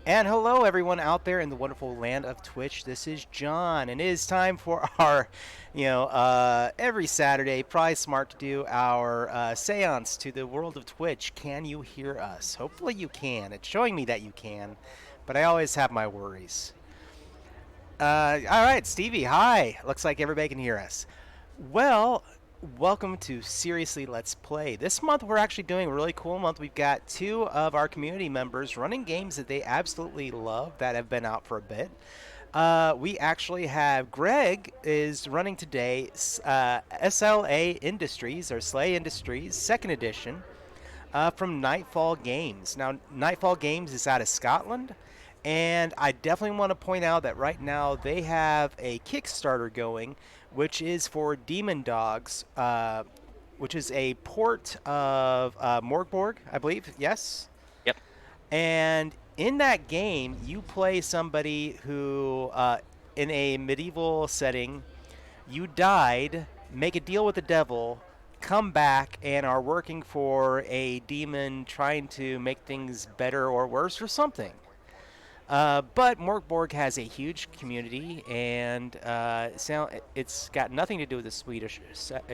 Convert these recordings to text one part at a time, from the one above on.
And hello, everyone out there in the wonderful land of Twitch. This is John, and it is time for our, every Saturday, probably smart to do our seance to the world of Twitch. Can you hear us? Hopefully, you can. It's showing me that you can, but I always have my worries. All right, Stevie, hi. Looks like everybody can hear us. Well, welcome to Seriously Let's Play. This month we're actually doing a really cool month. We've got two of our community members running games that they absolutely love that have been out for a bit. We actually have Greg is running today SLA Industries or Slay Industries second edition from Nightfall Games. Now, Nightfall Games is out of Scotland, and I definitely want to point out that right now they have a Kickstarter going, which is for Demon Dogs, which is a port of Morgborg, I believe. Yes? Yep. And in that game, you play somebody who, in a medieval setting, you died, make a deal with the devil, come back, and are working for a demon trying to make things better or worse or something. But Morkborg has a huge community, and it's got nothing to do with the Swedish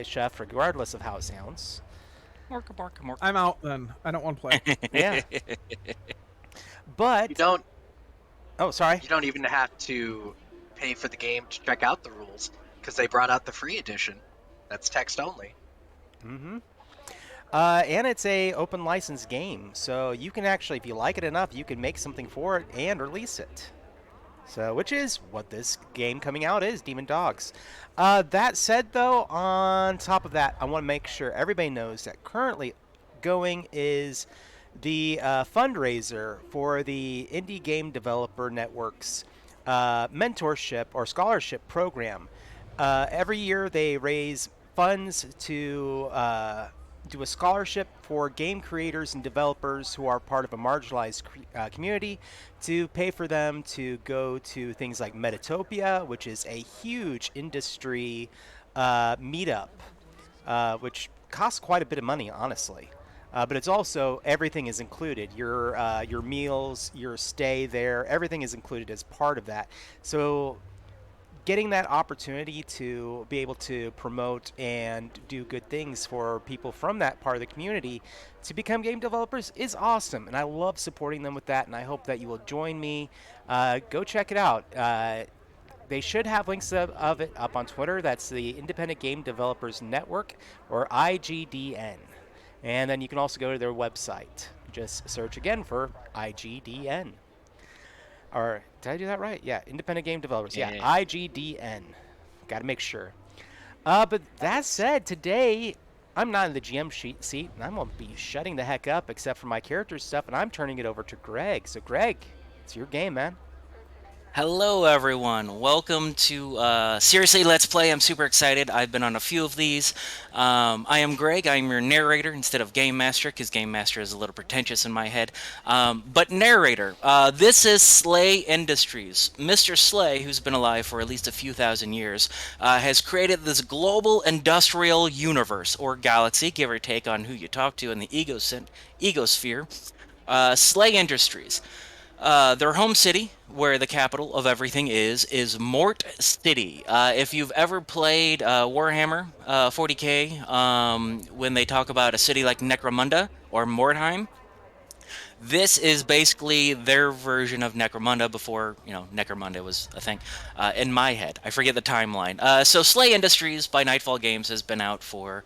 chef, regardless of how it sounds. Morka barka morka. I'm out then. I don't want to play. Yeah. You But, don't oh, sorry. you don't even have to pay for the game to check out the rules because they brought out the free edition. That's text only. Mm-hmm. And it's a open license game, so you can actually, if you like it enough, you can make something for it and release it. So, which is what this game coming out is, Demon Dogs. That said, though, on top of that, I want to make sure everybody knows that currently going is the fundraiser for the Indie Game Developer Network's mentorship or scholarship program. Every year they raise funds to do a scholarship for game creators and developers who are part of a marginalized community to pay for them to go to things like Metatopia, which is a huge industry meetup, which costs quite a bit of money, honestly. But it's also everything is included. Your meals, your stay there, everything is included as part of that. So getting that opportunity to be able to promote and do good things for people from that part of the community to become game developers is awesome, and I love supporting them with that, and I hope that you will join me. Go check it out. They should have links of it up on Twitter. That's the Independent Game Developers Network, or IGDN. And then you can also go to their website. Just search again for IGDN. Or did I do that right? Yeah, Independent Game Developers. Yeah, Yeah. IGDN. Got to make sure. But that said, today I'm not in the GM seat, and I'm gonna be shutting the heck up, except for my character stuff, and I'm turning it over to Greg. So, Greg, it's your game, man. Hello, everyone. Welcome to Seriously Let's Play. I'm super excited. I've been on a few of these. I am Greg. I'm your narrator instead of Game Master, because Game Master is a little pretentious in my head. But narrator. This is Slay Industries. Mr. Slay, who's been alive for at least a few thousand years, has created this global industrial universe, or galaxy, give or take on who you talk to in the egosphere. Slay Industries. Their home city, where the capital of everything is Mort City. If you've ever played Warhammer 40K, when they talk about a city like Necromunda or Mordheim, this is basically their version of Necromunda before, Necromunda was a thing. In my head, I forget the timeline. So Slay Industries by Nightfall Games has been out for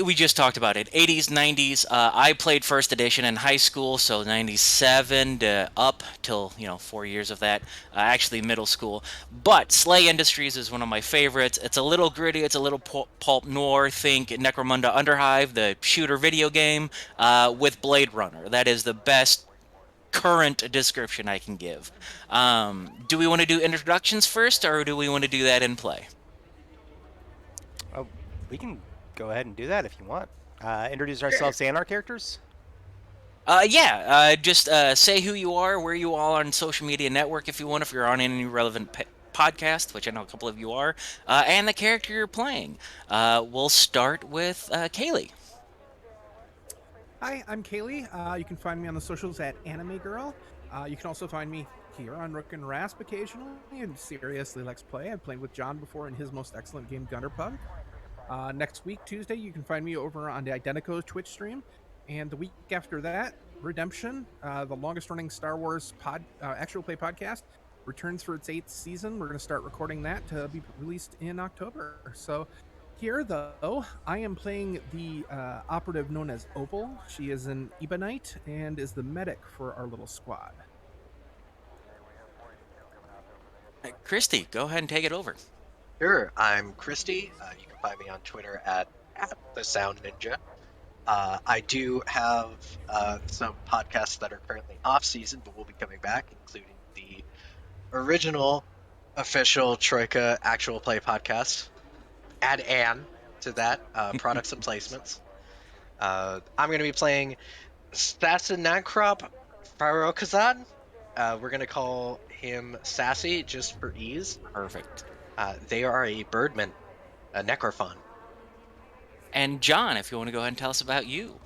we just talked about it. 80s, 90s. I played first edition in high school, so 97 to up till 4 years of that. Actually, middle school. But Slay Industries is one of my favorites. It's a little gritty. It's a little pulp noir. Think Necromunda Underhive, the shooter video game, with Blade Runner. That is the best current description I can give. Do we want to do introductions first, or do we want to do that in play? Oh, we can go ahead and do that if you want. Introduce ourselves and our characters. Yeah, just say who you are, where you are on social media network if you want, if you're on any relevant podcast, which I know a couple of you are, and the character you're playing. We'll start with Kaylee. Hi, I'm Kaylee. You can find me on the socials at Anime Girl. You can also find me here on Rook and Rasp occasionally, and seriously, Let's Play. I've played with John before in his most excellent game, Gunnerpug. Next week, Tuesday, you can find me over on the Identico's Twitch stream, and the week after that, Redemption, the longest-running Star Wars actual play podcast, returns for its 8th season. We're going to start recording that to be released in October. So here, though, I am playing the operative known as Opal. She is an Ebonite and is the medic for our little squad. Christy, go ahead and take it over. Sure, I'm Christy. You can find me on Twitter at the Sound Ninja. I do have some podcasts that are currently off season, but will be coming back, including the original official Troika actual play podcast. Add Anne to that, products and placements. I'm going to be playing Sasanakrop Farokazan. We're going to call him Sassy just for ease. Perfect. They are a birdman, a necrophon. And John, if you want to go ahead and tell us about you.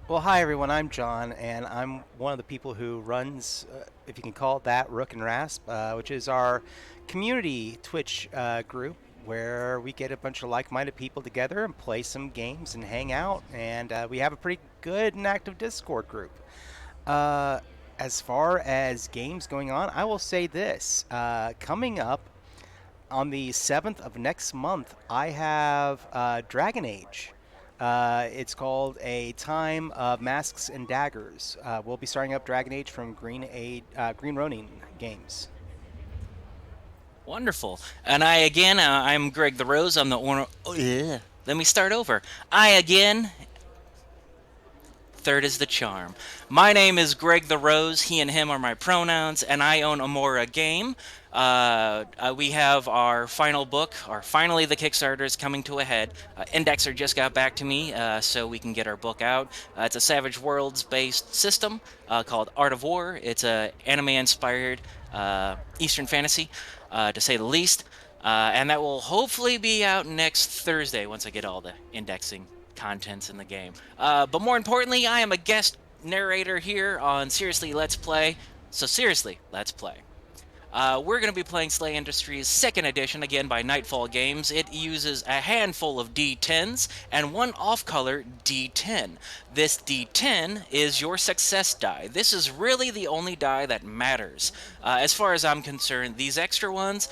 Well, hi everyone. I'm John, and I'm one of the people who runs, if you can call it that, Rook and Rasp, which is our community Twitch group where we get a bunch of like-minded people together and play some games and hang out. And we have a pretty good and active Discord group. As far as games going on, I will say this: coming up on the 7th of next month, I have Dragon Age. It's called A Time of Masks and Daggers. We'll be starting up Dragon Age from Green Ronin Games. Wonderful. And I'm Greg the Rose. I'm the owner. Let me start over. Third is the charm. My name is Greg the Rose. He and him are my pronouns, and I own Amora Game. We have our final book, or finally the Kickstarter is coming to a head. Indexer just got back to me, so we can get our book out. It's a Savage Worlds based system called Art of War. It's a anime-inspired Eastern fantasy, to say the least. And that will hopefully be out next Thursday once I get all the indexing contents in the game. But more importantly, I am a guest narrator here on Seriously Let's Play. So seriously, let's play. We're going to be playing Slay Industries 2nd Edition, again by Nightfall Games. It uses a handful of D10s and one off-color D10. This D10 is your success die. This is really the only die that matters. As far as I'm concerned, these extra ones,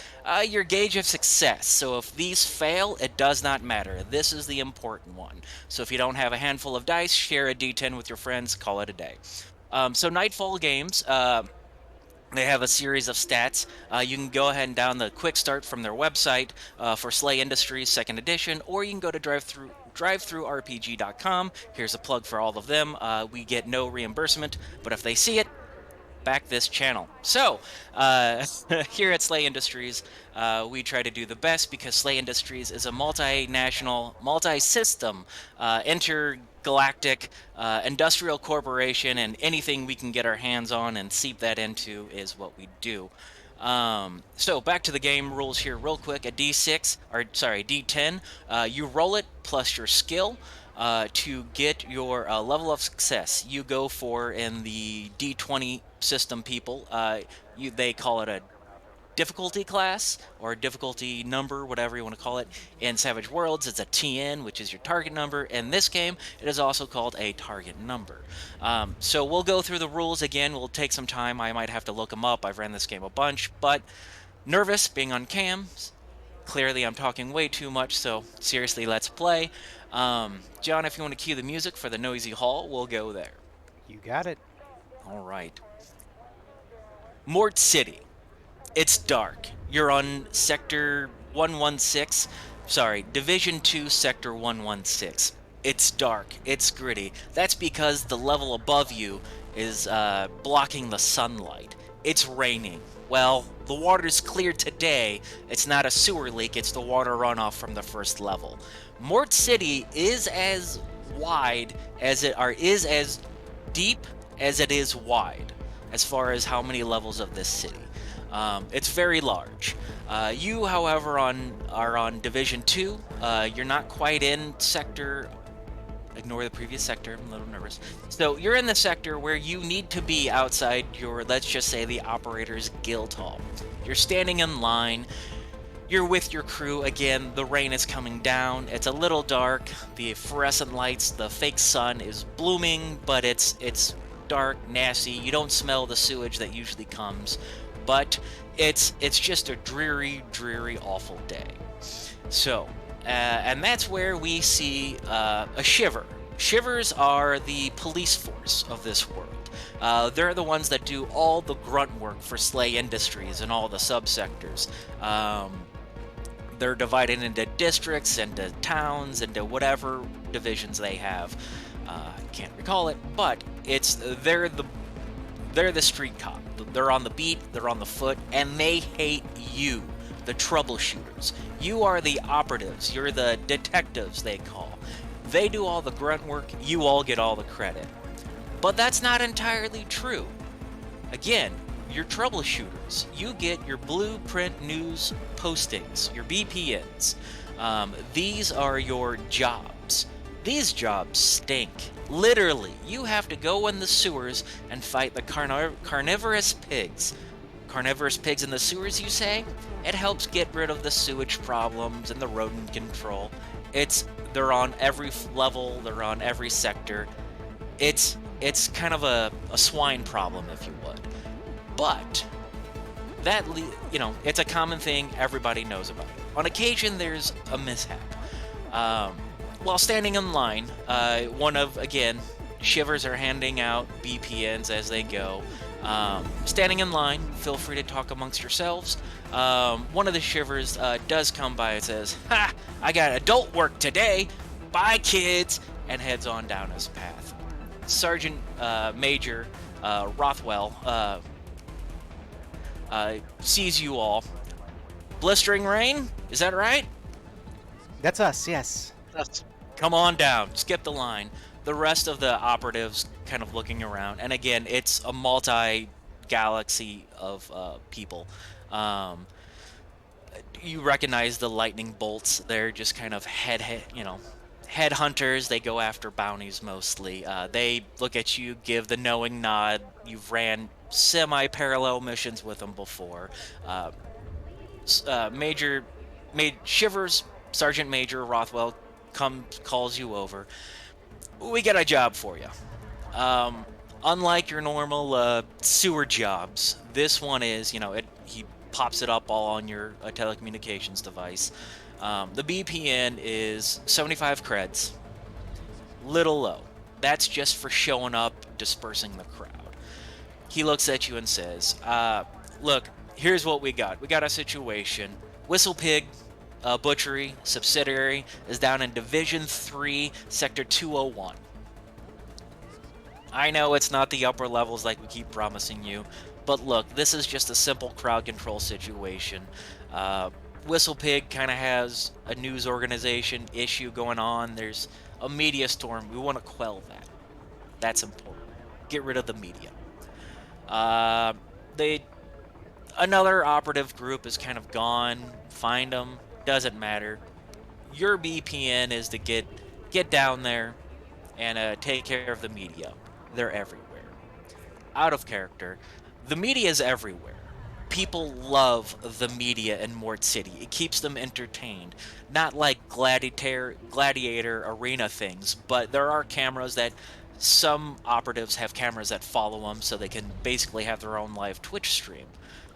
your gauge of success. So if these fail, it does not matter. This is the important one. So if you don't have a handful of dice, share a D10 with your friends, call it a day. So Nightfall Games... they have a series of stats. You can go ahead and down the quick start from their website for Slay Industries 2nd Edition, or you can go to drivethrurpg.com. Here's a plug for all of them. We get no reimbursement, but if they see it, back this channel. So, here at Slay Industries, we try to do the best because Slay Industries is a multinational, multi-system, intergalactic industrial corporation, and anything we can get our hands on and seep that into is what we do. So back to the game rules here real quick. A D10, you roll it plus your skill. To get your level of success, you go for, in the D20 system people, they call it a difficulty class or difficulty number, whatever you want to call it. In Savage Worlds, it's a TN, which is your target number. In this game, it is also called a target number. So we'll go through the rules again. We'll take some time. I might have to look them up. I've ran this game a bunch, but nervous being on cam. Clearly, I'm talking way too much, so seriously, let's play. John, if you want to cue the music for the noisy hall, we'll go there. You got it. All right. Mort City. It's dark. You're on Sector 116. Sorry, Division 2, Sector 116. It's dark. It's gritty. That's because the level above you is blocking the sunlight. It's raining. Well, the water's clear today. It's not a sewer leak, it's the water runoff from the first level. Mort City is as wide as is as deep as it is wide, as far as how many levels of this city. It's very large. You, however, are on Division 2. You're not quite in Sector ignore the previous sector. I'm a little nervous. So you're in the sector where you need to be outside your, let's just say, the operator's guild hall. You're standing in line. You're with your crew. Again, the rain is coming down. It's a little dark. The fluorescent lights, the fake sun is blooming, but it's dark, nasty. You don't smell the sewage that usually comes, but it's just a dreary, awful day. So, and that's where we see a shiver. Shivers are the police force of this world. They're the ones that do all the grunt work for SLA Industries and all the subsectors. They're divided into districts, into towns, into whatever divisions they have. I can't recall it, but they're the street cop. They're on the beat, they're on the foot, and they hate you, the troubleshooters. You are the operatives. You're the detectives, they call. They do all the grunt work. You all get all the credit. But that's not entirely true. Again, you're troubleshooters. You get your blueprint news postings, your BPNs. These are your jobs. These jobs stink. Literally, you have to go in the sewers and fight the carnivorous pigs. Carnivorous pigs in the sewers, you say? It helps get rid of the sewage problems and the rodent control. They're on every level, they're on every sector. It's kind of a swine problem, if you would. But it's a common thing, everybody knows about it. On occasion, there's a mishap. While standing in line, shivers are handing out BPNs as they go. Standing in line, feel free to talk amongst yourselves. One of the shivers does come by and says, "Ha! I got adult work today. Bye, kids," and heads on down his path. Sergeant Major Rothwell sees you all. Blistering rain? Is that right? That's us, yes. Come on down. Skip the line. The rest of the operatives kind of looking around. And again, it's a multi-galaxy of people. You recognize the lightning bolts. They're just kind of headhunters. They go after bounties mostly. They look at you, give the knowing nod. You've ran semi-parallel missions with them before. Shivers, Sergeant Major Rothwell calls you over. We got a job for you. Unlike your normal sewer jobs, this one is, he pops it up all on your telecommunications device. The BPN is 75 creds. Little low. That's just for showing up, dispersing the crowd. He looks at you and says, look, here's what we got. We got a situation. Whistlepig Butchery subsidiary is down in Division 3, Sector 201. I know it's not the upper levels like we keep promising you, but look, this is just a simple crowd control situation. Whistlepig kind of has a news organization issue going on. There's a media storm. We want to quell that. That's important. Get rid of the media. Another operative group is kind of gone. Find them. Doesn't matter. Your BPN is to get down there and take care of the media. They're everywhere. Out of character. The media is everywhere. People love the media in Mort City. It keeps them entertained. Not like gladiator arena things, but there are cameras that some operatives have cameras that follow them so they can basically have their own live Twitch stream.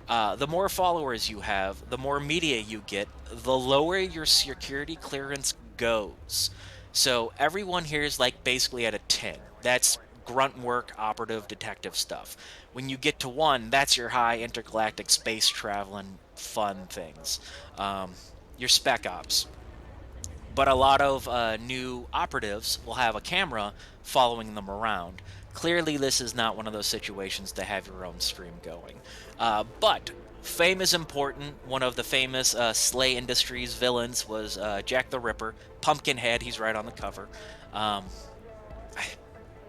The more followers you have, the more media you get, the lower your security clearance goes. So everyone here is like basically at a 10. That's grunt work, operative, detective stuff. When you get to 1, that's your high intergalactic space traveling fun things. Your spec ops. But a lot of new operatives will have a camera following them around. Clearly, this is not one of those situations to have your own stream going. But fame is important. One of the famous SLA Industries villains was Jack the Ripper. Pumpkinhead, he's right on the cover.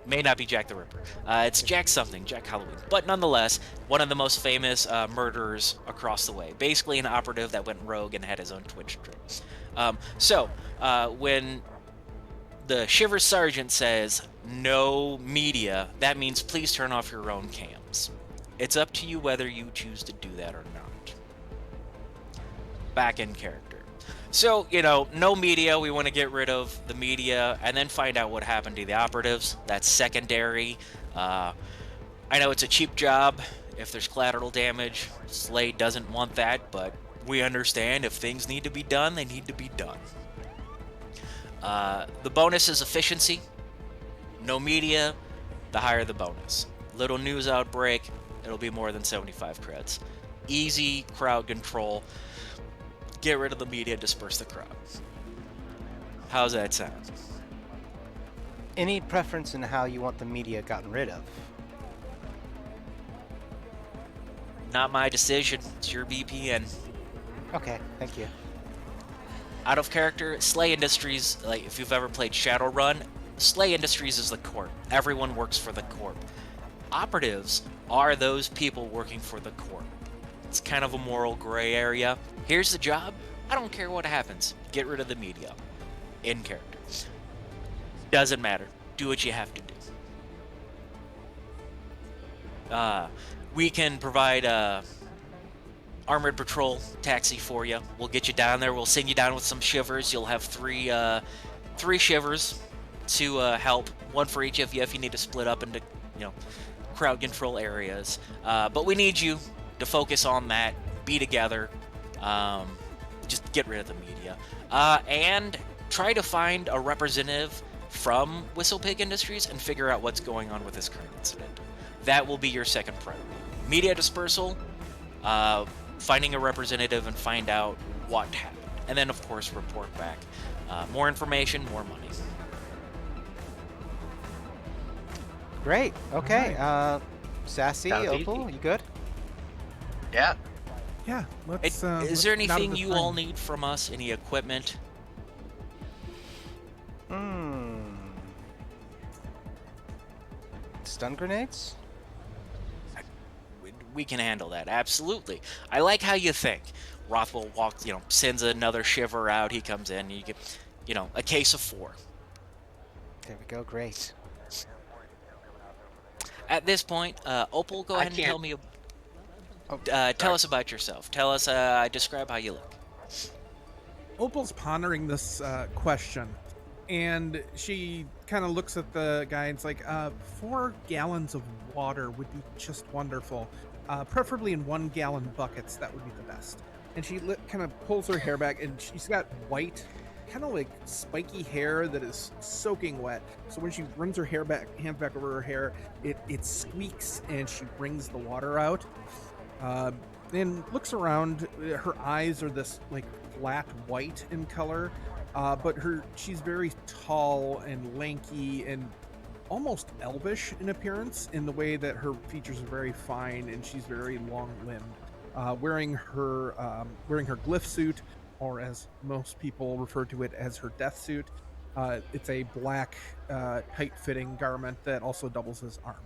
May not be Jack the Ripper. It's Jack something, Jack Halloween. But nonetheless, one of the most famous murderers across the way. Basically an operative that went rogue and had his own Twitch stream. So, when the Shiver Sergeant says no media, that means please turn off your own cams. It's up to you whether you choose to do that or not. Back in character. So, no media. We want to get rid of the media and then find out what happened to the operatives. That's secondary. I know it's a cheap job. If there's collateral damage, Slade doesn't want that, but we understand if things need to be done, they need to be done. The bonus is efficiency. No media, the higher the bonus. Little news outbreak, it'll be more than 75 creds. Easy crowd control. Get rid of the media, disperse the crowd. How's that sound? Any preference in how you want the media gotten rid of? Not my decision. It's your VPN. Okay, thank you. Out of character, Slay Industries, like if you've ever played Shadowrun, Slay Industries is the corp. Everyone works for the corp. Operatives are those people working for the corp. It's kind of a moral gray area. Here's the job. I don't care what happens. Get rid of the media. In character. Doesn't matter. Do what you have to do. We can provide armored patrol taxi for you. We'll get you down there. We'll send you down with some shivers. You'll have three shivers to help. One for each of you if you need to split up into, crowd control areas. But we need you to focus on that. Be together. Just get rid of the media. And try to find a representative from Whistlepig Industries and figure out what's going on with this current incident. That will be your second priority. Media dispersal, finding a representative and find out what happened. And then, of course, report back. More information, more money. Great. Okay. Sassy, Sounds Opal, easy. you good? Yeah. Yeah, let's. Is there let's get out of anything the you frame. all need from us? Any equipment? Stun grenades? We can handle that, absolutely. I like how you think. Rothwell walks, sends another shiver out. He comes in. You get, a case of 4. There we go. Great. At this point, Opal, go I ahead and tell can't- me. Oh, Tell us about yourself. Tell us. Describe how you look. Opal's pondering this question, and she kind of looks at the guy and it's like, 4 gallons of water would be just wonderful. Preferably in 1-gallon buckets, that would be the best. And she kind of pulls her hair back, and she's got white, kind of like spiky hair that is soaking wet. So when she runs her hands back over her hair, it squeaks, and she brings the water out. And looks around. Her eyes are this like flat white in color, but she's very tall and lanky and almost elvish in appearance, in the way that her features are very fine and she's very long-limbed. Wearing her glyph suit, or as most people refer to it as her death suit. It's a black, tight-fitting garment that also doubles as armor.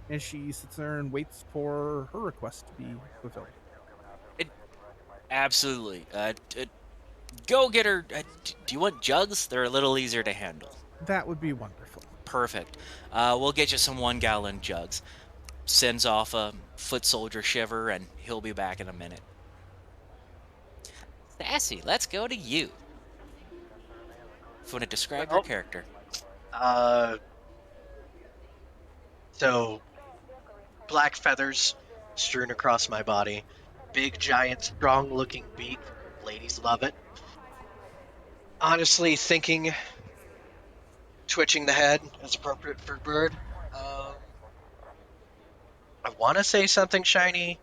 And she sits there and waits for her request to be fulfilled. Absolutely. Go get her. Do you want jugs? They're a little easier to handle. That would be wonderful. Perfect. We'll get you some 1-gallon jugs. Sends off a foot soldier shiver, and he'll be back in a minute. Sassy, let's go to you. If you want to describe your character. So, black feathers strewn across my body, big, giant, strong-looking beak. Ladies love it. Honestly, thinking twitching the head is appropriate for bird. I want to say something shiny,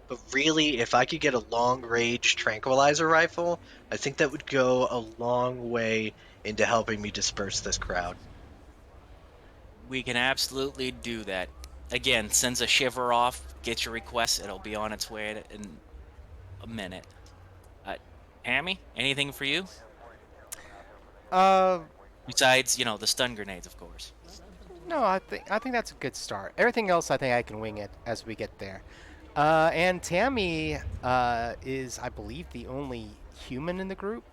but really, if I could get a long-range tranquilizer rifle, I think that would go a long way into helping me disperse this crowd. We can absolutely do that. Again, sends a shiver off, get your request, it'll be on its way in a minute. Hammy, anything for you? Besides, the stun grenades, of course. No, I think that's a good start. Everything else, I think I can wing it as we get there. And Tammy is, I believe, the only human in the group.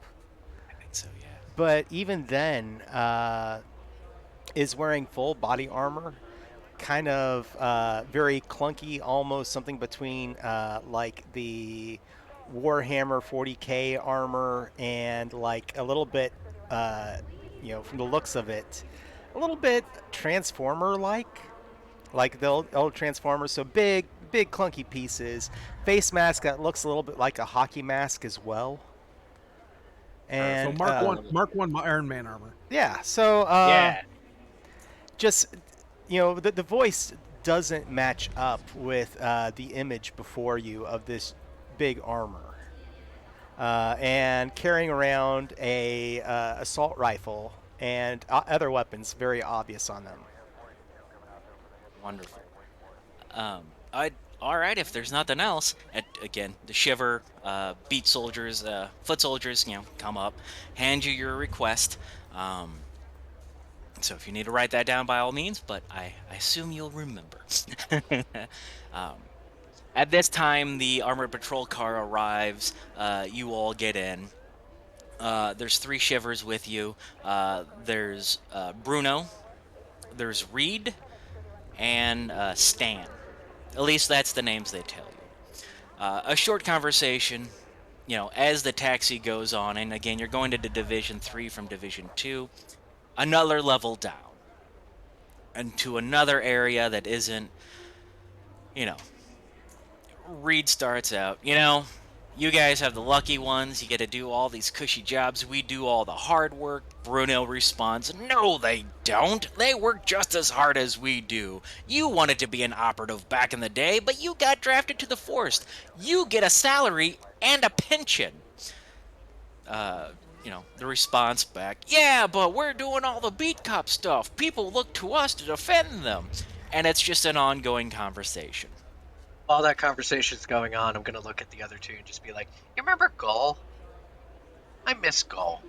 I think so, yeah. but even then, is wearing full body armor kind of very clunky, almost something between like the Warhammer 40K armor and like a little bit, uh, from the looks of it, a little bit Transformer like the old Transformers. So big, big clunky pieces. Face mask that looks a little bit like a hockey mask as well. So And Mark 1 Iron Man armor. yeah, so Yeah. just the voice doesn't match up with the image before you of this big armor, and carrying around a assault rifle and other weapons very obvious on them. Wonderful. I all right. If there's nothing else, again, the shiver, beat soldiers, foot soldiers, come up, hand you your request. So if you need to write that down, by all means. But I assume you'll remember. um, at this time, the armored patrol car arrives. You all get in. There's 3 shivers with you. There's Bruno. There's Reed and Stan. At least that's the names they tell you. A short conversation, as the taxi goes on, and again, you're going to the Division 3 from Division 2, another level down, and to another area that isn't, you know, Reed starts out, you guys have the lucky ones. You get to do all these cushy jobs. We do all the hard work. Bruno responds, no, they don't. They work just as hard as we do. You wanted to be an operative back in the day, but you got drafted to the force. You get a salary and a pension. The response back, yeah, but we're doing all the beat cop stuff. People look to us to defend them. And it's just an ongoing conversation. While that conversation's going on, I'm gonna look at the other two and just be like, "You remember Gull? I miss Gull."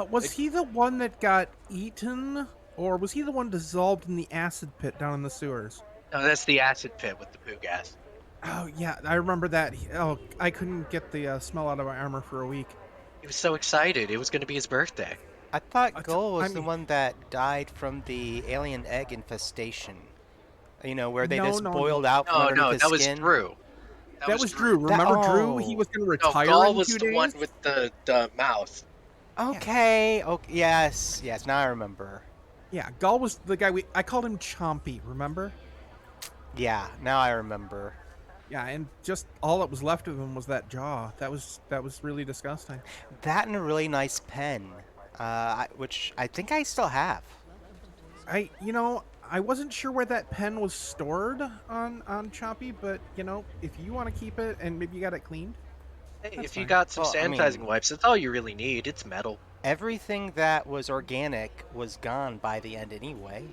Was he the one that got eaten, or was he the one dissolved in the acid pit down in the sewers? No, that's the acid pit with the poo gas. Oh yeah, I remember that. Oh, I couldn't get the smell out of my armor for a week. He was so excited. It was gonna be his birthday. I thought Gull I was the mean- one that died from the alien egg infestation. Where they No, just no, boiled out from No, underneath no, his that was skin. Drew. That was Drew. Remember Drew? He was going to No, retire Gull in was 2 the days. one with the mouth. Okay. Okay. Yes. Yes. Now I remember. Yeah, Gull was the guy I called him Chompy. Remember? Yeah. Now I remember. Yeah, and just all that was left of him was that jaw. That was really disgusting. That and a really nice pen, which I think I still have. I wasn't sure where that pen was stored on Chompy, but if you want to keep it and maybe you got it cleaned, Hey, that's if you fine. got some Well, I mean- sanitizing wipes, that's all you really need. It's metal. Everything that was organic was gone by the end anyway.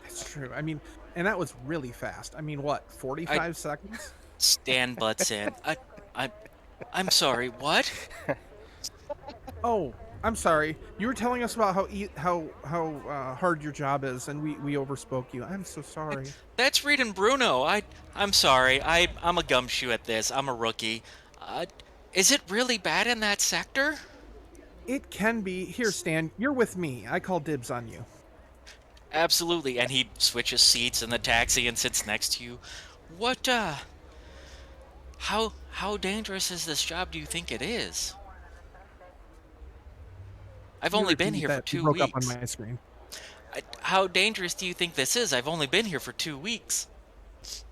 That's true. I mean, and that was really fast. I mean, what, 45 seconds? Stan butts in. I'm sorry, what? Oh, I'm sorry. You were telling us about how hard your job is, and we overspoke you. I'm so sorry. That's Reed and Bruno. I'm sorry. I'm a gumshoe at this. I'm a rookie. Is it really bad in that sector? It can be. Here, Stan, you're with me. I call dibs on you. Absolutely. And he switches seats in the taxi and sits next to you. What how dangerous is this job, do you think it is? I've You only been repeated here that. for 2 You broke weeks. up on my screen. How dangerous do you think this is? I've only been here for 2 weeks.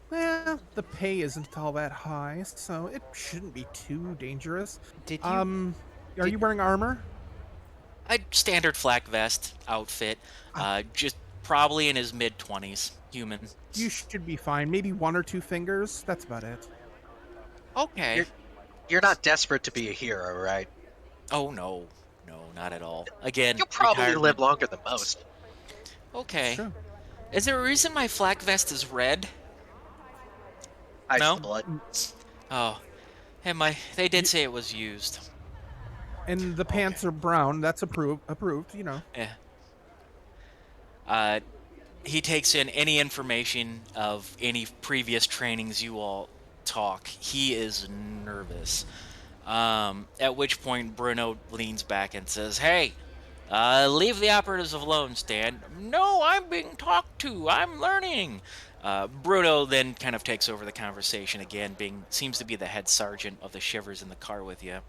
Well, the pay isn't all that high, so it shouldn't be too dangerous. Did you? Are you wearing armor? A standard flak vest outfit. Just probably in his mid-20s. Human. You should be fine. Maybe 1 or 2 fingers. That's about it. Okay. You're not desperate to be a hero, right? Oh, no. No, not at all. Again, You'll probably retirement. live longer than most. Okay. Sure. Is there a reason my flak vest is red? Ice No? blood. Oh. Hey, they did say it was used. And the pants are brown. That's approved. Yeah. He takes in any information of any previous trainings you all talk. He is nervous. At which point Bruno leans back and says, "Hey, leave the operatives alone, Stan." "No, I'm being talked to. I'm learning." Bruno then kind of takes over the conversation again, being seems to be the head sergeant of the Shivers in the car with you.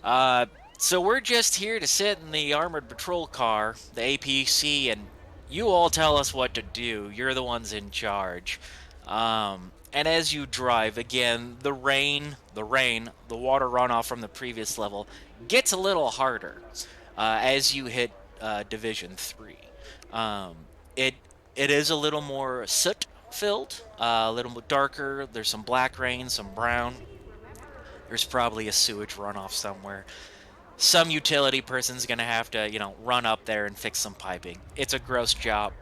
Uh, so we're just here to sit in the armored patrol car, the APC, and you all tell us what to do. You're the ones in charge. And as you drive, again, the water runoff from the previous level gets a little harder as you hit Division 3. It it is a little more soot filled, a little bit darker. There's some black rain, some brown. There's probably a sewage runoff somewhere. Some utility person's gonna have to, run up there and fix some piping. It's a gross job,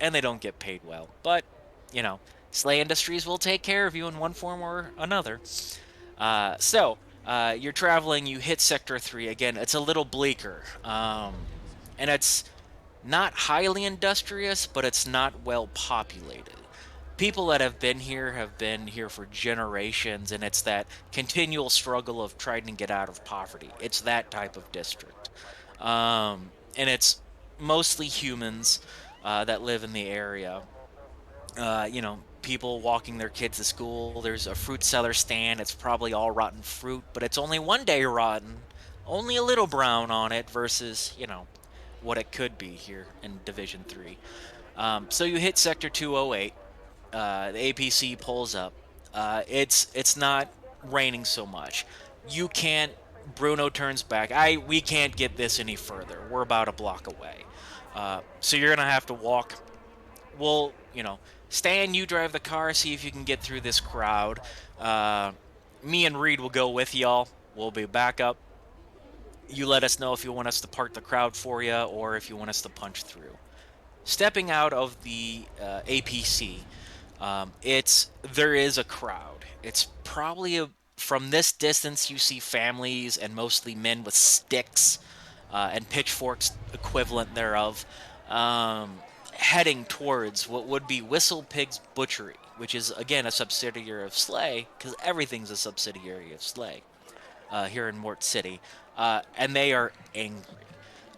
and they don't get paid well. But, you know, Slay Industries will take care of you in one form or another. You're traveling, you hit Sector 3. Again, it's a little bleaker. And it's not highly industrious, but it's not well populated. People that have been here for generations, and it's that continual struggle of trying to get out of poverty. It's that type of district. And it's mostly humans that live in the area. People walking their kids to school. There's a fruit seller stand. It's probably all rotten fruit, but it's only one day rotten. Only a little brown on it versus, what it could be here in Division 3. So you hit Sector 208. The APC pulls up. It's not raining so much. You can't. Bruno turns back. We can't get this any further. We're about a block away. So you're gonna have to walk. Well, Stan, you drive the car. See if you can get through this crowd. Me and Reed will go with y'all. We'll be back up. You let us know if you want us to part the crowd for you or if you want us to punch through. Stepping out of the APC, there is a crowd. It's probably from this distance you see families and mostly men with sticks and pitchforks equivalent thereof, heading towards what would be Whistle Pig's Butchery, which is again a subsidiary of Slay, because everything's a subsidiary of Slay here in Mort City, and they are angry.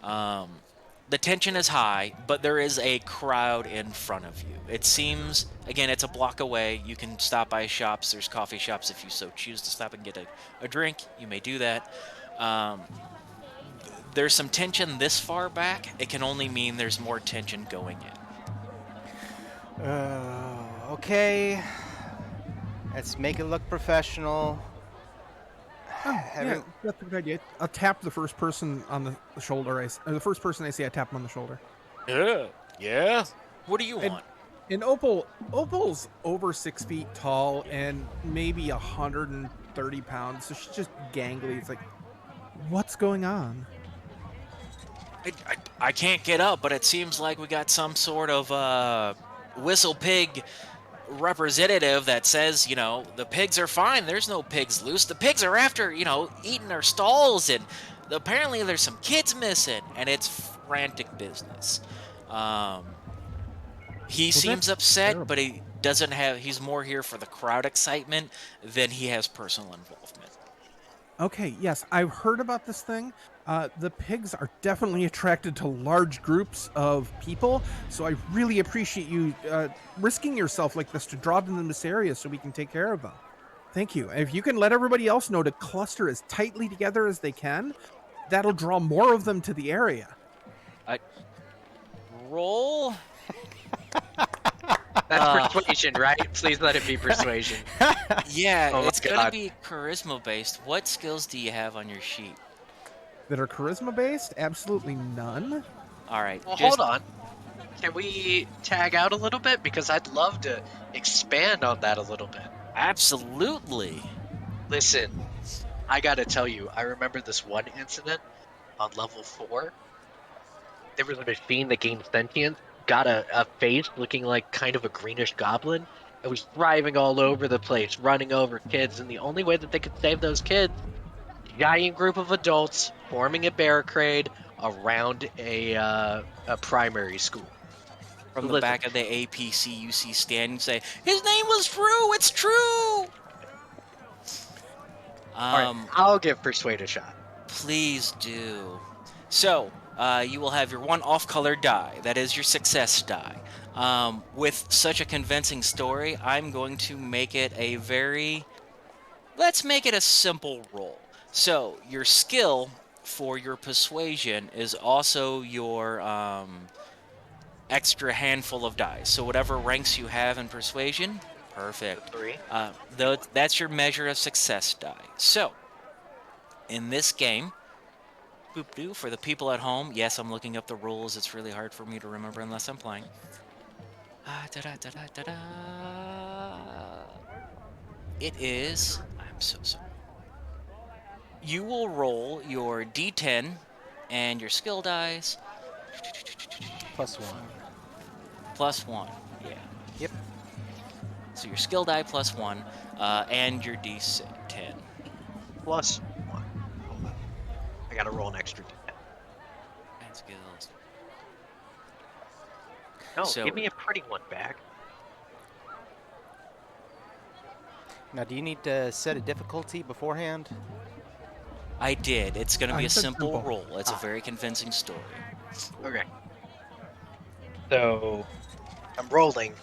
Um, the tension is high, but there is a crowd in front of you. It seems, again, it's a block away. You can stop by shops. There's coffee shops if you so choose to stop and get a drink. You may do that. Um, there's some tension this far back. It can only mean there's more tension going in. Okay. Let's make it look professional. Yeah, that's a good idea. I'll tap the first person on the shoulder. The first person I see, I tap them on the shoulder. Yeah. What do you want? And Opal's over 6 feet tall and maybe 130 pounds, so she's just gangly. It's like, what's going on? I can't get up, but it seems like we got some sort of Whistle Pig representative that says, the pigs are fine. There's no pigs loose. The pigs are after, eating our stalls, and apparently there's some kids missing, and it's frantic business. He seems upset, terrible. but he's more here for the crowd excitement than he has personal involvement. Okay, yes, I've heard about this thing. The pigs are definitely attracted to large groups of people, so I really appreciate you risking yourself like this to draw them in this area so we can take care of them. Thank you. If you can let everybody else know to cluster as tightly together as they can, that'll draw more of them to the area. Roll? That's persuasion, right? Please let it be persuasion. Yeah, Oh my it's gonna God. be charisma based. What skills do you have on your sheet? That are charisma based? Absolutely none. All right. Well, hold on. Can we tag out a little bit? Because I'd love to expand on that a little bit. Absolutely. Listen, I gotta tell you, I remember this one incident on level 4. There was a machine that gained sentience, got a face looking like kind of a greenish goblin. It was thriving all over the place, running over kids, and the only way that they could save those kids, giant group of adults forming a barricade around a primary school. From the Listen. back of the APC, you see Stan say, "His name was true. It's true." All right, I'll give Persuade a shot. Please do. So, you will have your one off-color die. That is your success die. With such a convincing story, I'm going to make it a very... Let's make it a simple roll. So, your skill for your persuasion is also your extra handful of dice. So, whatever ranks you have in persuasion, The perfect. 3. That's your measure of success die. So, in this game, boop doo, for the people at home, yes, I'm looking up the rules. It's really hard for me to remember unless I'm playing. It is. I'm so sorry. You will roll your d10 and your skill dice +1. plus 1. Yeah. Yep. So your skill die plus 1 and your d10. +1. Hold on. I gotta roll an extra d10. And skills. No, So give me a pretty one back. Now, do you need to set a difficulty beforehand? I did. It's going to be I a said simple simple. roll. It's a very convincing story. Okay. So I'm rolling.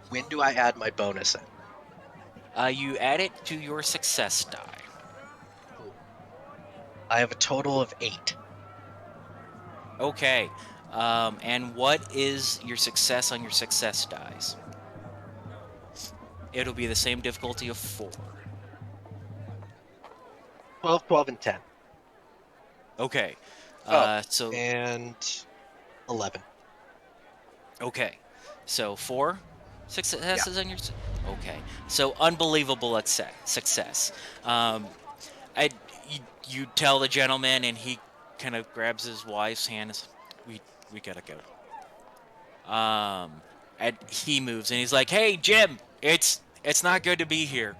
When do I add my bonus in? You add it to your success die. Cool. I have a total of 8. Okay. And what is your success on your success dice? It'll be the same difficulty of 4. 12, 12, and 10. Okay. Oh, So and 11. okay. So 4 Yeah. successes on your. Okay. So unbelievable success. Um, I you tell the gentleman, and he kind of grabs his wife's hand. And says, we gotta go. And he moves, and he's like, "Hey, Jim, it's not good to be here."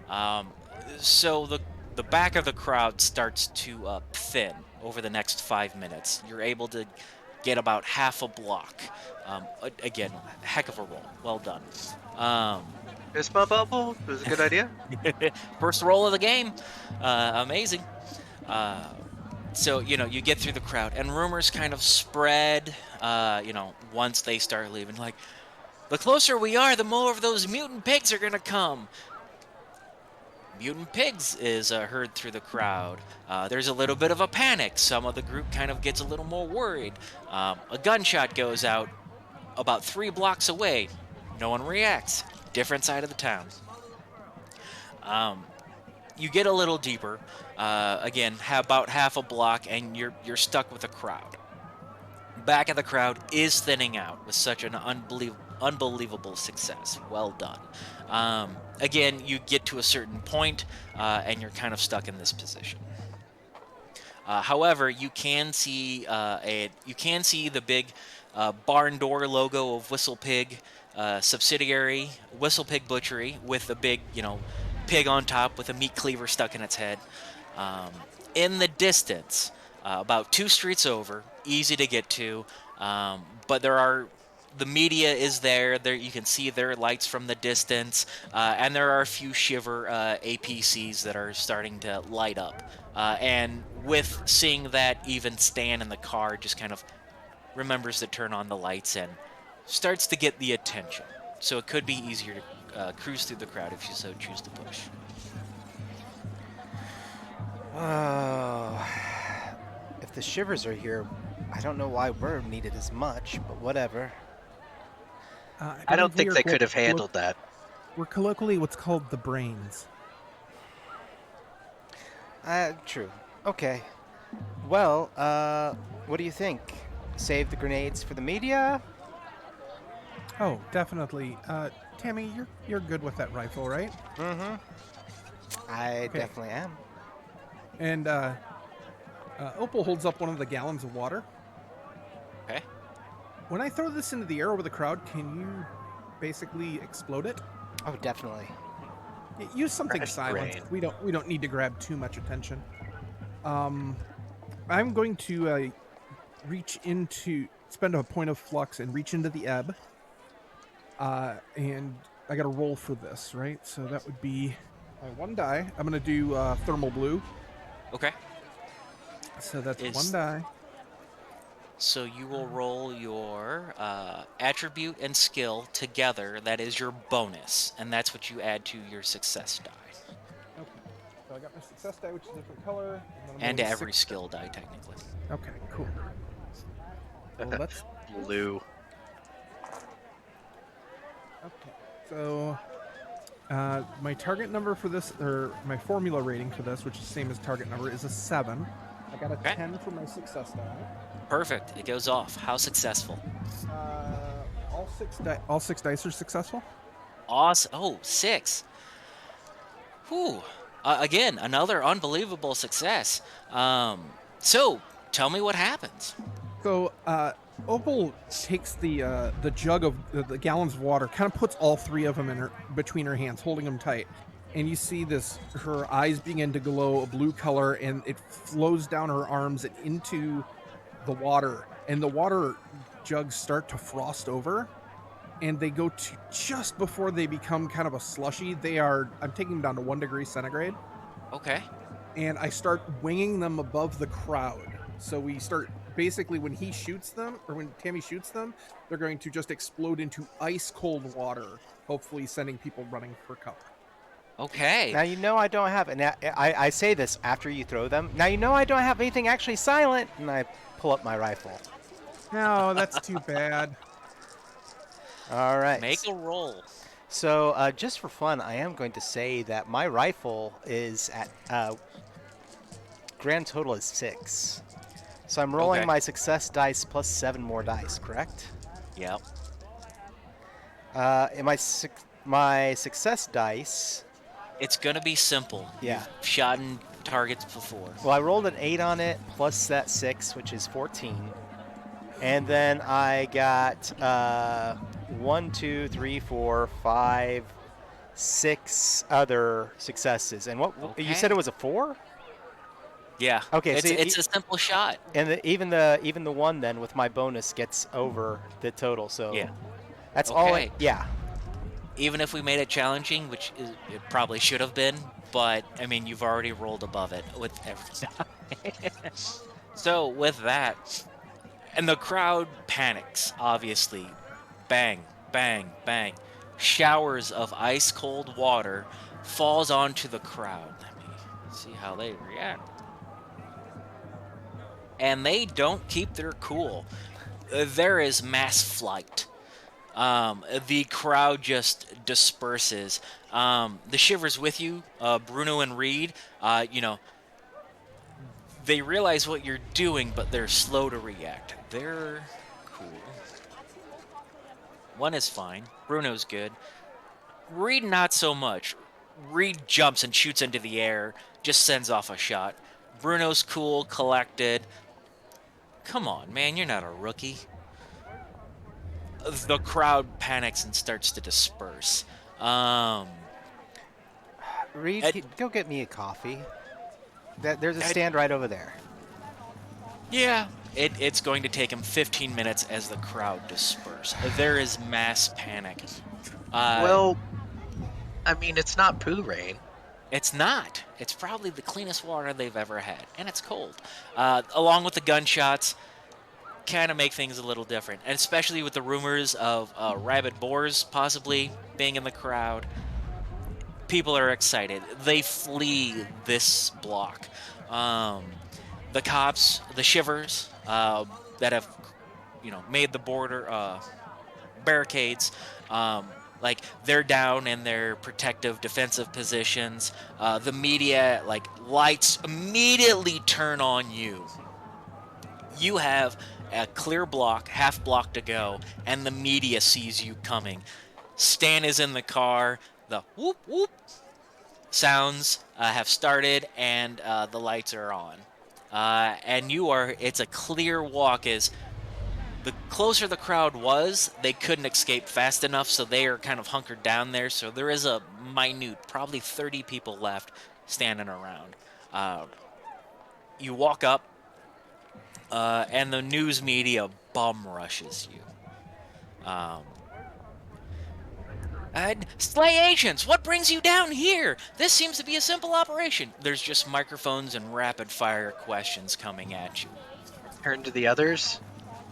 Um, so the back of the crowd starts to thin over the next 5 minutes. You're able to get about half a block. Again, heck of a roll. Well done. It's my bubble. It was a good idea. First roll of the game. Amazing. Uh, so, you get through the crowd, and rumors kind of spread, once they start leaving. Like, the closer we are, the more of those mutant pigs are going to come. Mutant pigs is heard through the crowd. There's a little bit of a panic. Some of the group kind of gets a little more worried. A gunshot goes out about 3 blocks away. No one reacts. Different side of the town. You get a little deeper. Again, about half a block, and you're stuck with a crowd. Back of the crowd is thinning out with such an unbelievable success. Well done. Again, you get to a certain point, and you're kind of stuck in this position. However, you can see the big barn door logo of Whistle Pig subsidiary, Whistle Pig Butchery, with the big pig on top with a meat cleaver stuck in its head. In the distance, about 2 streets over, easy to get to, but the media is there. There you can see their lights from the distance, and there are a few Shiver APCs that are starting to light up. And with seeing that, even Stan in the car just kind of remembers to turn on the lights and starts to get the attention. So it could be easier to cruise through the crowd if you so choose to push. Oh, if the Shivers are here, I don't know why we're needed as much, but whatever. I don't believe we think are they could have handled that. We're colloquially what's called the brains. True. Okay. Well, what do you think? Save the grenades for the media? Oh, definitely. Tammy, you're good with that rifle, right? Mm-hmm. I Okay. definitely am. And Opal holds up one of the gallons of water. Okay. When I throw this into the air over the crowd, can you basically explode it? Oh, definitely. Use something Crash silent. brain. We don't need to grab too much attention. I'm going to spend a point of flux and reach into the ebb. And I got to roll for this, right? So that would be My one die. I'm gonna do thermal blue. Okay. So that's one Is die. so you will roll your attribute and skill together. That is your bonus, and that's what you add to your success die, Okay. So I got my success die, which is a different color, and then I'm and rolling every 6. skill die technically. Okay, cool. So let's. Blue. Okay. So my target number for this, or my formula rating for this, which is the same as target number, is a 7. I got a Okay. 10 for my success die. Perfect. It goes off. How successful? All six dice are successful. Awesome. Oh, 6. Whew. Again, another unbelievable success. So tell me what happens. So Opal takes the jug of the gallons of water, kind of puts all 3 of them in her between her hands, holding them tight. And you see this, her eyes begin to glow a blue color, and it flows down her arms and into the water. And the water jugs start to frost over, and they go to just before they become kind of a slushy. I'm taking them down to 1 degree centigrade, Okay. and I start winging them above the crowd. So we start basically when he shoots them, or when Tammy shoots them, they're going to just explode into ice cold water, hopefully sending people running for cover. Okay. Now you know I don't have, and I say this after you throw them. Now you know I don't have anything actually silent, and I pull up my rifle. No, that's too bad. All right. Make a roll. So just for fun, I am going to say that my rifle is at grand total is 6. So I'm rolling Okay. my success dice plus 7 more dice, correct? Yep. And my success dice. It's gonna be simple. Yeah. You've shot in targets before. Well, I rolled an 8 on it plus that 6, which is 14. And then I got 1, 2, 3, 4, 5, 6 other successes. And what you said it Okay. was a 4? Yeah. Okay, so It's a simple shot. and even the one then with my bonus gets over the total. So Yeah. that's all. Okay. Yeah. Even if we made it challenging, which it probably should have been, but I mean, you've already rolled above it with everything. So with that, and the crowd panics, obviously. Bang, bang, bang. Showers of ice cold water falls onto the crowd. Let me see how they react. And they don't keep their cool. There is mass flight. The crowd just disperses. The shivers with you, Bruno and Reed, they realize what you're doing, but they're slow to react. They're cool. One is fine. Bruno's good. Reed, not so much. Reed jumps and shoots into the air, just sends off a shot. Bruno's cool, collected. Come on, man, you're not a rookie. The crowd panics and starts to disperse. Um, Reed, at, go get me a coffee. There's a at, stand right over there. yeah, it's going to take him 15 minutes as the crowd disperse. There is mass panic. Well, I mean, it's not poo rain. It's not. It's probably the cleanest water they've ever had, and it's cold. Along with the gunshots, kind of make things a little different, and especially with the rumors of rabid boars possibly being in the crowd. People are excited. They flee this block. Um, the cops, the shivers that have, made the border barricades. Like they're down in their protective defensive positions. The media, like lights, immediately turn on you. You have a clear block, half block to go, and the media sees you coming. Stan is in the car. The whoop whoop sounds have started, and the lights are on. And it's a clear walk as the closer the crowd was, they couldn't escape fast enough, so they are kind of hunkered down there. So there is a minute, probably 30 people left standing around. You walk up, and the news media bum rushes you. Slay agents, what brings you down here? This seems to be a simple operation. There's just microphones and rapid fire questions coming at you. Turn to the others.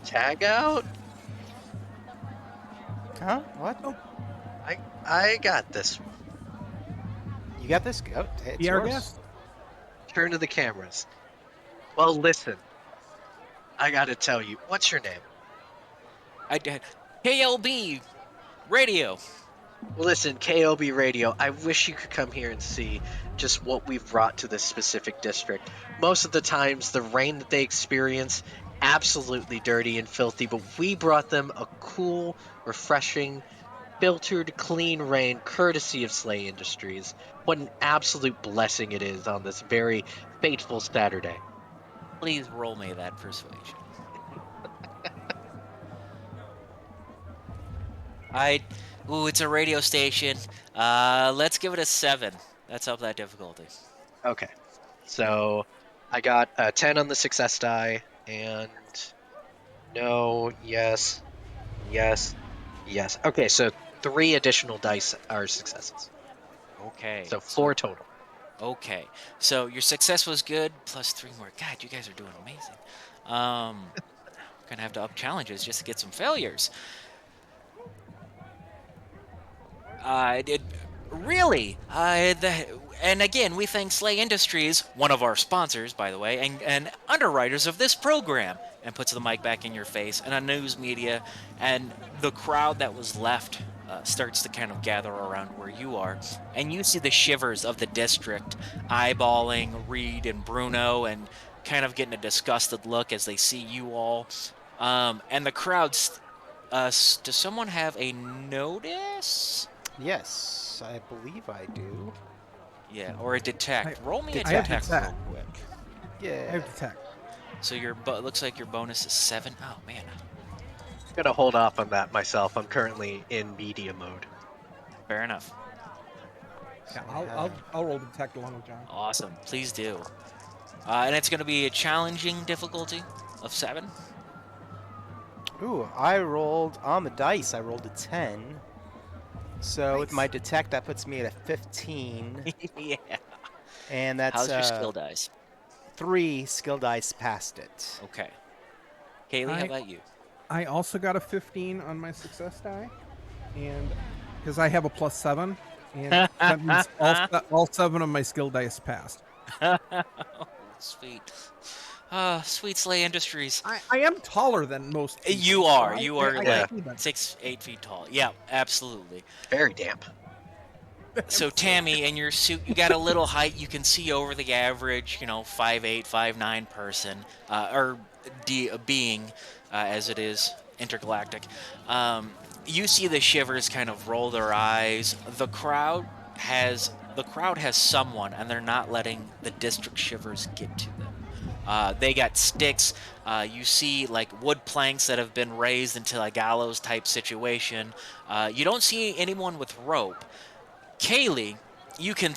Tag out. Huh? What? Oh, I got this one. You got this? Go. It's be our yours. guest. Turn to the cameras. Well, listen. I gotta tell you. What's your name? I did. KLB radio. Listen, KOB Radio, I wish you could come here and see just what we've brought to this specific district. Most of the times, the rain that they experience, absolutely dirty and filthy, but we brought them a cool, refreshing, filtered, clean rain courtesy of Slay Industries. What an absolute blessing it is on this very fateful Saturday. Please roll me that persuasion. Ooh, it's a radio station. Let's give it a 7. That's up that difficulty. Okay, so I got a 10 on the success die, and no, yes, yes, yes. Okay, so 3 additional dice are successes. Okay. So 4 total. Okay. So your success was good, plus 3 more. God, you guys are doing amazing. We're gonna have to up challenges just to get some failures. It really. And again, we thank Slay Industries, one of our sponsors, by the way, and underwriters of this program. And puts the mic back in your face, and on news media, and the crowd that was left starts to kind of gather around where you are, and you see the shivers of the district eyeballing Reed and Bruno, and kind of getting a disgusted look as they see you all, and the crowds. Does someone have a notice? Yes, I believe I do. Yeah, or a detect. Roll me a I have detect detect. real quick. Yeah. I have detect. So your looks like your bonus is 7. Oh man, I'm gonna hold off on that myself. I'm currently in media mode. fair enough. Yeah, So I I'll roll detect along with John. Awesome, please do. And it's going to be a challenging difficulty of 7. Ooh, I rolled on the dice. I rolled a 10. So with my Nice. detect, that puts me at a 15, Yeah. and that's How's your skill dice? 3 skill dice past it. Okay. Kaylee, how about you? I also got a 15 on my success die, and because I have a +7, and that means all 7 of my skill dice passed. Sweet. Sweet Slay Industries. I am taller than most people. You so are. I- You I- are I like can see that. 6, 8 feet tall. Yeah, absolutely. Very damp. So Tammy, in your suit, you got a little height. You can see over the average, 5'8", 5'9" person, or being, as it is intergalactic. You see the shivers kind of roll their eyes. The crowd has someone, and they're not letting the district shivers get to them. They got sticks. You see like wood planks that have been raised into a gallows type situation. You don't see anyone with rope. Kaylee, you can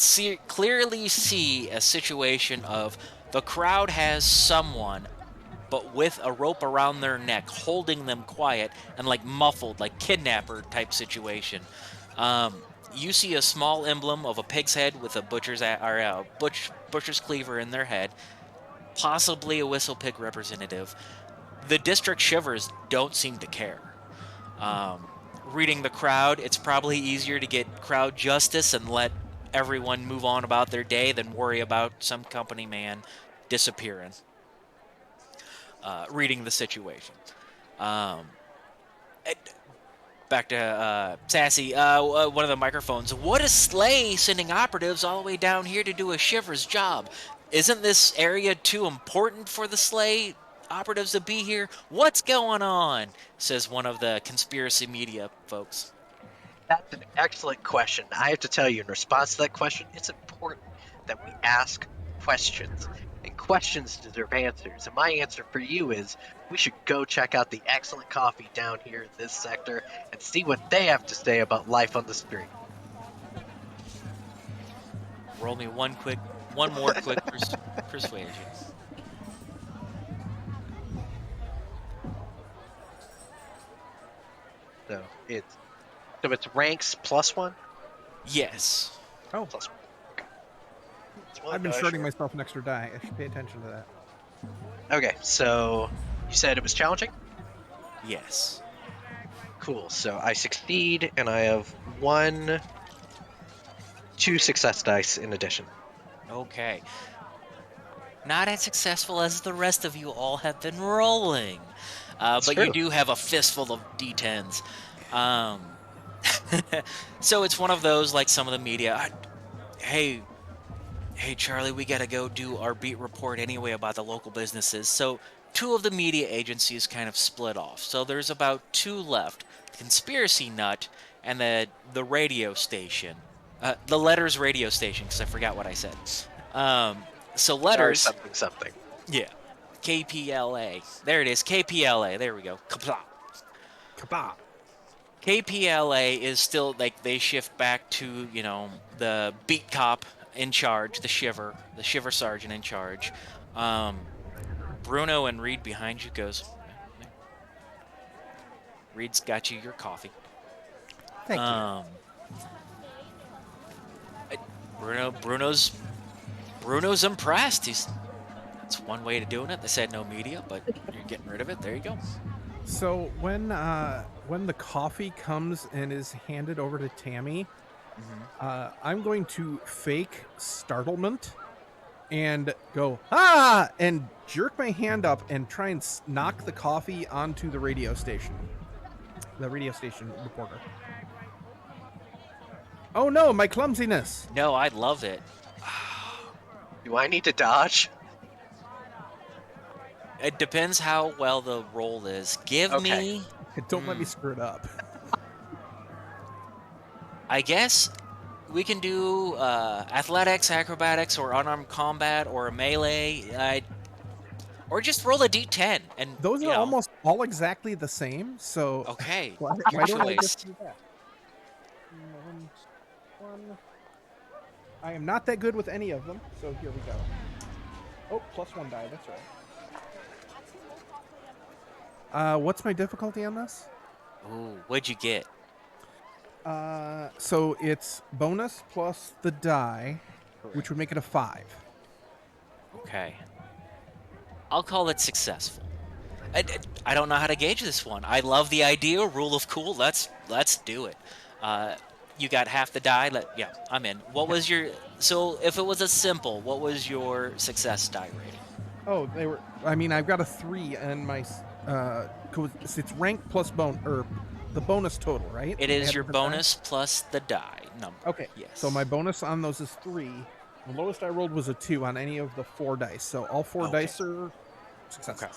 clearly see a situation of the crowd has someone, but with a rope around their neck, holding them quiet and like muffled, like kidnapper type situation. You see a small emblem of a pig's head with a butcher's cleaver in their head, possibly a whistle pig representative. The district shivers don't seem to care. Um, Reading the crowd, it's probably easier to get crowd justice and let everyone move on about their day than worry about some company man disappearing. Reading the situation. Um, Back to Sassy, one of the microphones. What is Slay sending operatives all the way down here to do a Shivers job? Isn't this area too important for the Slay operatives to be here? What's going on? Says one of the conspiracy media folks. That's an excellent question. I have to tell you, in response to that question, it's important that we ask questions. And questions deserve answers. And my answer for you is we should go check out the excellent coffee down here in this sector and see what they have to say about life on the street. Roll me one more quick persuasion. So it's So it's ranks +1? Yes. Oh, +1. Okay. It's one I've been die, shorting sure. myself an extra die. I should pay attention to that. Okay, so you said it was challenging? Yes. Cool. So I succeed, and I have 2 success dice in addition. Okay. Not as successful as the rest of you all have been rolling. It's But you true. do have a fistful of D10s. Um, so it's one of those, like some of the media. Hey, hey, Charlie, we gotta go do our beat report anyway about the local businesses. So two of the media agencies kind of split off. So there's about two left: the Conspiracy Nut and the radio station, the Letters radio station, because I forgot what I said. So Sorry, Letters, something something. yeah, KPLA. There it is, KPLA. There we go. Kapla. Kabah! KPLA is still like they shift back to, the beat cop in charge, the shiver sergeant in charge. Um, Bruno and Reed behind you goes. Reed's got you your coffee. Thank you. Uh, Bruno's impressed. That's one way to doing it. They said no media, but you're getting rid of it. There you go. So when the coffee comes and is handed over to Tammy, I'm going to fake startlement and go and jerk my hand up and try and knock the coffee onto the radio station reporter. Oh no, my clumsiness! No, I love it. Do I need to dodge? It depends how well the roll is. Give Okay. me, Don't let me screw it up. I guess we can do athletics, acrobatics, or unarmed combat, or a melee, or just roll a d10. And Those are almost all exactly the same, so okay. why Your don't I choice. just do that? One. I am not that good with any of them, so here we go. Oh, +1 die, that's right. What's my difficulty on this? Ooh, what'd you get? So it's bonus plus the die, which would make it a 5. Okay. I'll call it successful. I don't know how to gauge this one. I love the idea, rule of cool. Let's do it. You got half the die. Yeah, I'm in. What was your? So if it was a simple, what was your success die rating? Oh, they were. I mean, I've got a 3 and my. 'Cause it's rank plus the bonus total, right? It They is have your different bonus plus the die number. Okay. Yes. So my bonus on those is 3. The lowest I rolled was a 2 on any of the 4 dice. So all 4 Okay. dice are successes. Okay.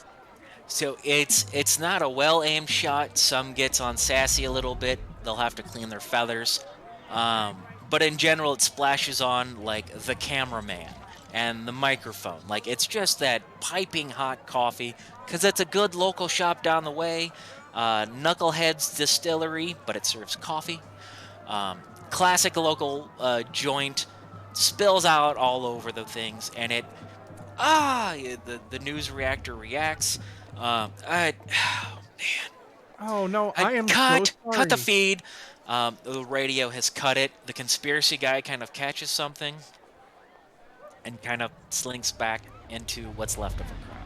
So it's not a well-aimed shot. Some gets on sassy a little bit. They'll have to clean their feathers. But in general, it splashes on like the cameraman and the microphone. Like it's just that piping hot coffee because it's a good local shop down the way. Knucklehead's Distillery, but it serves coffee. Classic local joint. Spills out all over the things, and the news reactor reacts. Man, Oh no, I am cut so cut the sorry. feed. The radio has cut it. The conspiracy guy kind of catches something and kind of slinks back into what's left of the crowd.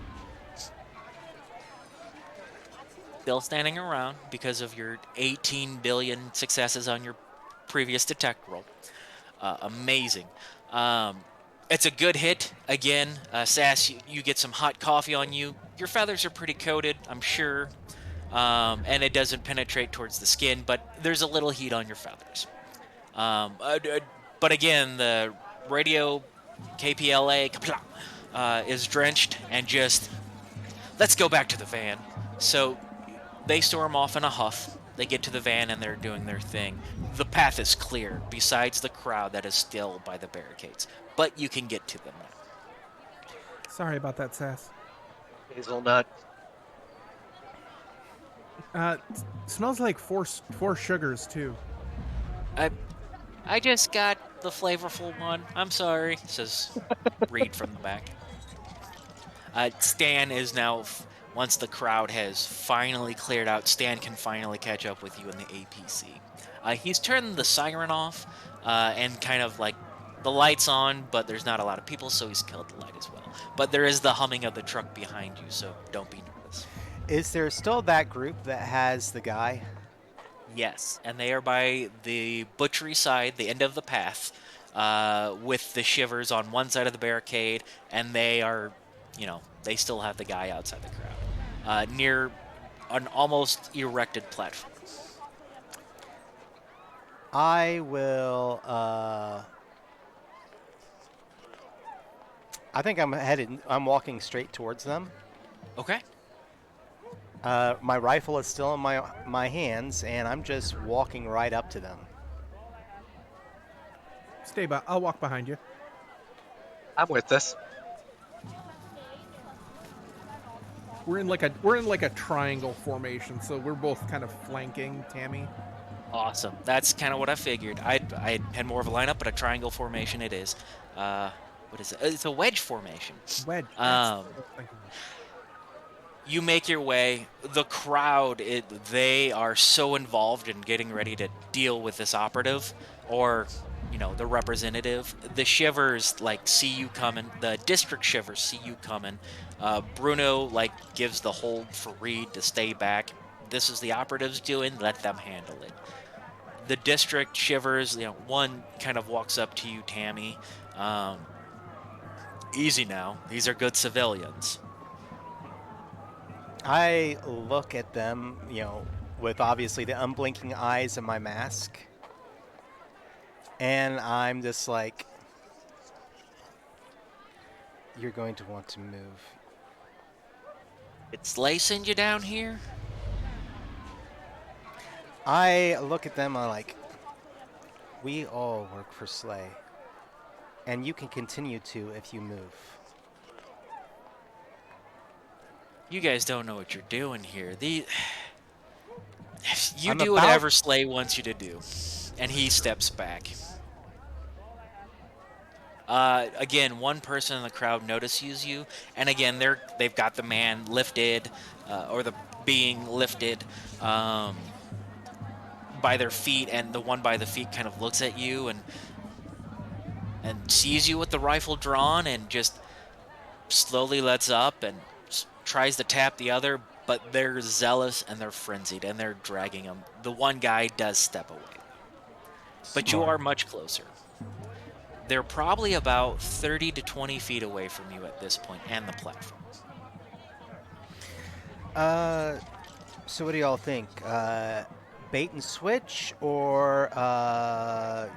Still standing around because of your 18 billion successes on your previous detect roll. Amazing. It's a good hit. Again, Sass, you get some hot coffee on you. Your feathers are pretty coated, I'm sure. And it doesn't penetrate towards the skin, but there's a little heat on your feathers. But again, the radio KPLA is drenched and just, let's go back to the van. So they storm off in a huff. They get to the van and they're doing their thing. The path is clear, besides the crowd that is still by the barricades. But you can get to them now. Sorry about that, Sass. Hazelnut. Smells like four sugars too. I just got the flavorful one. I'm sorry, says Reed from the back. Stan is now once the crowd has finally cleared out, Stan can finally catch up with you in the APC. He's turned the siren off and kind of like the lights on, but there's not a lot of people, so he's killed the light as well. But there is the humming of the truck behind you, so don't be nervous. Is there still that group that has the guy? Yes, and they are by the butchery side, the end of the path, with the shivers on one side of the barricade, and they are, they still have the guy outside the crowd, near an almost erected platform. I will. I think I'm headed. I'm walking straight towards them. Okay. My rifle is still in my hands, and I'm just walking right up to them. Stay by. I'll walk behind you. I'm with this. We're in like a triangle formation, so we're both kind of flanking Tammy. Awesome. That's kind of what I figured. I had more of a lineup, but a triangle formation it is. What is it? It's a wedge formation. Wedge. Um, That's what I was thinking of. You make your way. The crowd, they are so involved in getting ready to deal with this operative, or the representative. The shivers see you coming. The district shivers see you coming. Bruno gives the hold for Reed to stay back. This is the operatives doing. Let them handle it. The district shivers. One kind of walks up to you, Tammy. Easy now. These are good civilians. I look at them, with obviously the unblinking eyes of my mask, and I'm just like, you're going to want to move. Did Slay send you down here? I look at them, I'm like, we all work for Slay, and you can continue to if you move. You guys don't know what you're doing here. You I'm do about- whatever Slay wants you to do. And he steps back. Again, one person in the crowd notices you, and again, they've got the man lifted, or the being lifted by their feet, and the one by the feet kind of looks at you and sees you with the rifle drawn, and just slowly lets up and tries to tap the other, but they're zealous and they're frenzied and they're dragging him. The one guy does step away, but you are much closer. They're probably about 30 to 20 feet away from you at this point, and the platform. So what do y'all think? Bait and switch or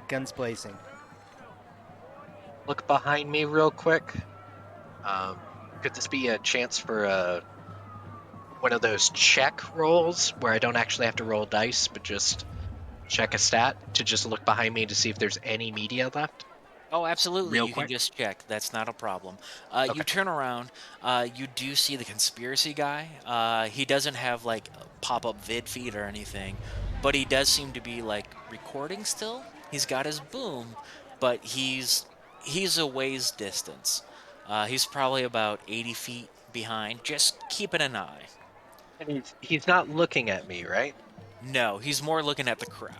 guns blazing? Look behind me real quick. Could this be a chance for one of those check rolls where I don't actually have to roll dice, but just check a stat to just look behind me to see if there's any media left? Oh, absolutely. Real You quick? can just check. That's not a problem. Okay. You turn around. You do see the conspiracy guy. He doesn't have a pop-up vid feed or anything, but he does seem to be recording still. He's got his boom, but he's a ways distance. He's probably about 80 feet behind, just keeping an eye. And he's not looking at me, right? No, he's more looking at the crowd.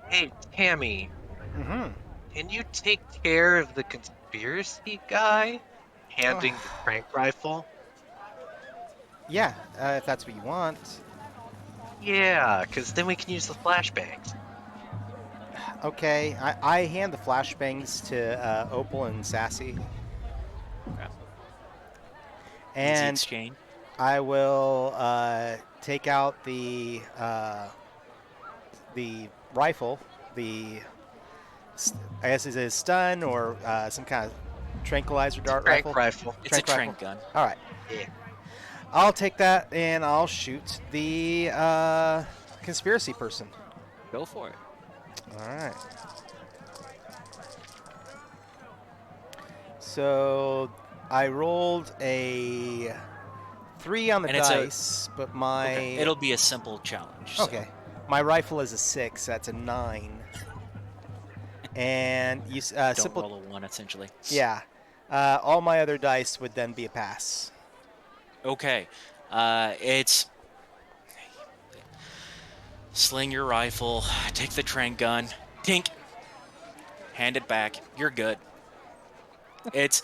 Hey, Tammy, Mm-hmm. can you take care of the conspiracy guy? Handing the crank rifle? Yeah, if that's what you want. Yeah, because then we can use the flashbangs. Okay, I hand the flashbangs to Opal and Sassy. Okay. Easy And exchange. I will take out the rifle, I guess is it a stun or some kind of tranquilizer dart Crank rifle? rifle. It's a Trank trank gun. All right. Yeah. I'll take that and I'll shoot the conspiracy person. Go for it. All right. So I rolled a 3 on the And dice, but my Okay. It'll be a simple challenge. so- okay. My rifle is a 6. That's a 9. And you Don't simple. roll a 1, essentially. Yeah. All my other dice would then be a pass. Okay. It's sling your rifle, take the trank gun, tink, hand it back. You're good. It's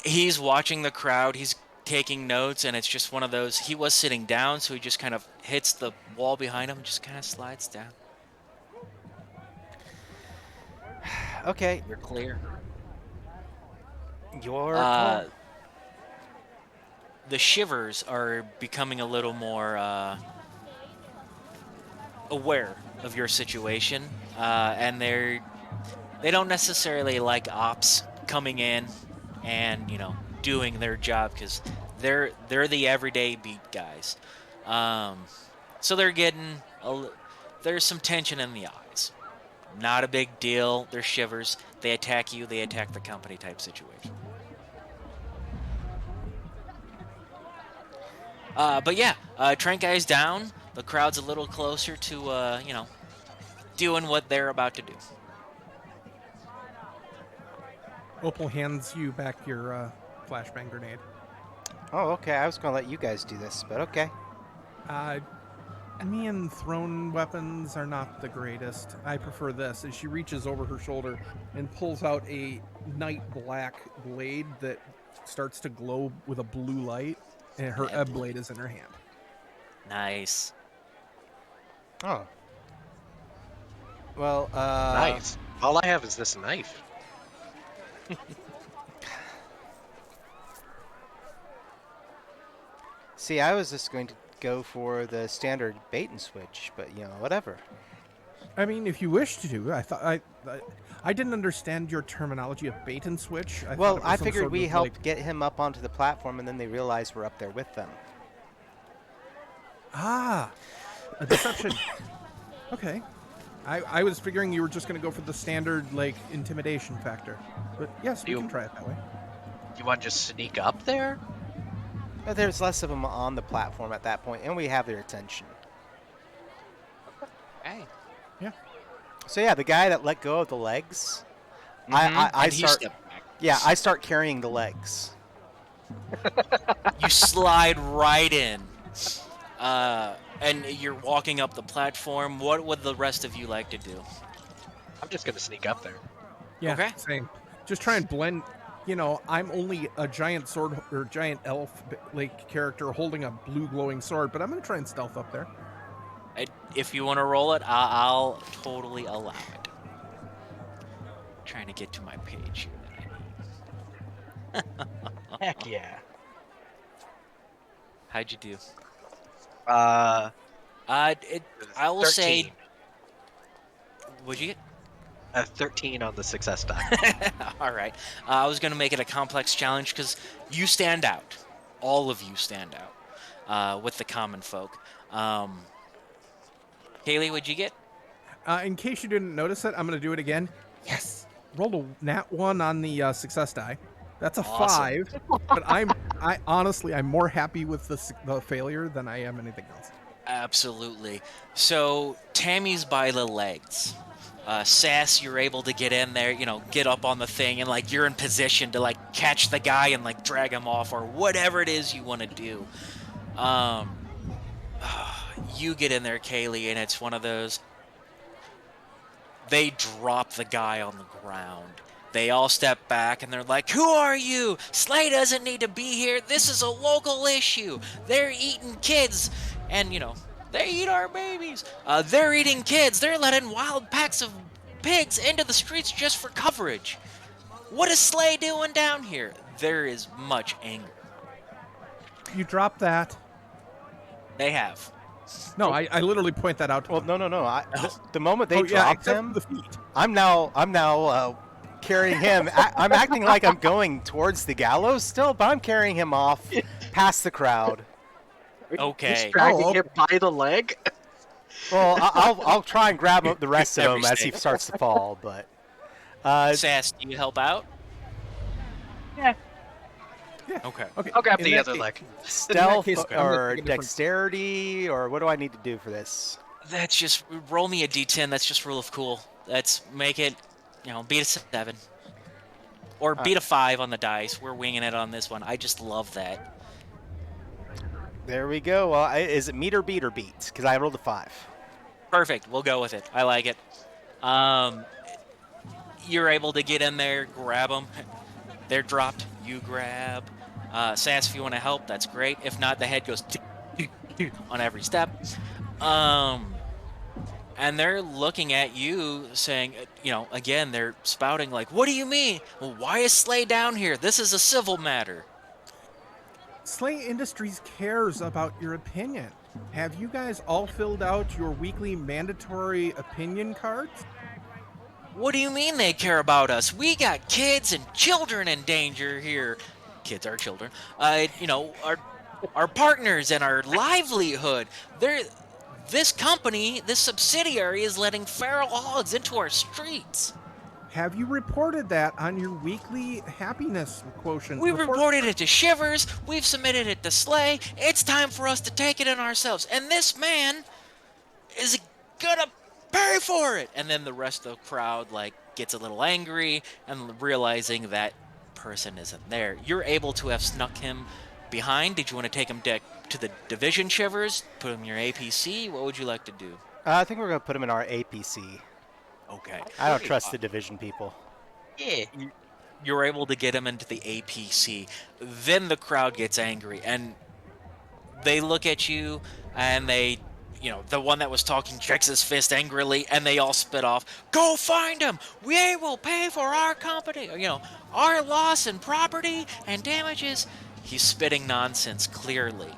he's watching the crowd. He's taking notes, and it's just one of those. He was sitting down, so he just kind of hits the wall behind him, and just kind of slides down. Okay, You're clear. your call. Uh, the shivers are becoming a little more aware of your situation, and they don't necessarily like ops coming in and doing their job because they're the everyday beat guys. Um, so they're getting there's some tension in the eyes. Not a big deal. They're shivers. They attack you. They attack the company type situation. But yeah, Trent guy's down. The crowd's a little closer to doing what they're about to do. Opal hands you back your flashbang grenade. Oh, okay. I was gonna let you guys do this, but okay. Uh, me and thrown weapons are not the greatest. I prefer this. As she reaches over her shoulder and pulls out a night black blade that starts to glow with a blue light, and her Eb blade is in her hand. Nice. Oh. Well, Nice. All I have is this knife. See, I was just going to go for the standard bait and switch, but whatever. I mean, if you wish to do, I didn't understand your terminology of bait and switch. Well, thought it was I some figured sort we of, helped get him up onto the platform, and then they realized we're up there with them. a deception. Okay. I was figuring you were just going to go for the standard, intimidation factor. But yes, we You- can try it that way. You want to just sneak up there? But there's less of them on the platform at that point, and we have their attention. Hey. So yeah, the guy that let go of the legs, I And he start. stepped back. Yeah, I start carrying the legs. You slide right in. And you're walking up the platform. What would the rest of you like to do? I'm just gonna sneak up there. Yeah, Okay. same. Just try and blend. I'm only a giant sword or giant elf character holding a blue glowing sword, but I'm going to try and stealth up there. If you want to roll it, I'll totally allow it. Trying to get to my page here. Heck yeah. How'd you do? Uh, I will 13. say. What'd you get? A 13 on the success die. All right. I was going to make it a complex challenge because you stand out. All of you stand out with the common folk. Kaylee, what'd you get? In case you didn't notice it, I'm going to do it again. Yes. Rolled a nat 1 on the success die. That's a Awesome. 5, but I honestly, I'm more happy with the failure than I am anything else. Absolutely. So Tammy's by the legs. Sass, you're able to get in there, get up on the thing, and you're in position to catch the guy and drag him off or whatever it is you want to do. You get in there, Kaylee, and it's one of those. They drop the guy on the ground. They all step back and they're like, "Who are you? Slay doesn't need to be here. This is a local issue. They're eating kids. And, they eat our babies. They're eating kids. They're letting wild packs of pigs into the streets just for coverage. What is Slay doing down here?" There is much anger. You drop that. They have. No, I literally point that out to Well, them. no. The moment they Oh, yeah, dropped except him, for the feet. I'm now carrying him. I'm acting like I'm going towards the gallows still, but I'm carrying him off past the crowd. Okay. He's dragging Oh, him by the leg. Well, I'll try and grab the rest of Every him as he stake. starts to fall, but Sass, do you help out? Yeah. Yeah. Okay. Okay. I'll grab in the that other case- leg. stealth case, I'm gonna or take a different- dexterity or what do I need to do for this? That's just roll me a d10. That's just rule of cool. Let's make it, beat a 7 or beat a 5 on the dice. We're winging it on this one. I just love that. There we go. Well, is it meet or beat or beat? Because I rolled a 5. Perfect. We'll go with it. I like it. Um, you're able to get in there, grab them. They're dropped. You grab. Sass, if you want to help, that's great. If not, the head goes on every step. And they're looking at you saying, again, they're spouting like, what do you mean? Well, why is Slay down here? This is a civil matter. Slay Industries cares about your opinion. Have you guys all filled out your weekly mandatory opinion cards? What do you mean they care about us? We got kids and children in danger here. Kids are children. Our partners and our livelihood. This company, this subsidiary is letting feral hogs into our streets. Have you reported that on your weekly happiness quotient? We report? reported it to Shivers. We've submitted it to Slay. It's time for us to take it in ourselves. And this man is gonna pay for it. And then the rest of the crowd gets a little angry and realizing that person isn't there. You're able to have snuck him behind. Did you want to take him to the division, Shivers? Put him in your APC? What would you like to do? I think we're going to put him in our APC. Okay. I don't trust the division people. Yeah. You're able to get him into the APC. Then the crowd gets angry and they look at you and they, the one that was talking checks his fist angrily and they all spit off. Go find him. We will pay for our company. Our loss in property and damages. He's spitting nonsense clearly.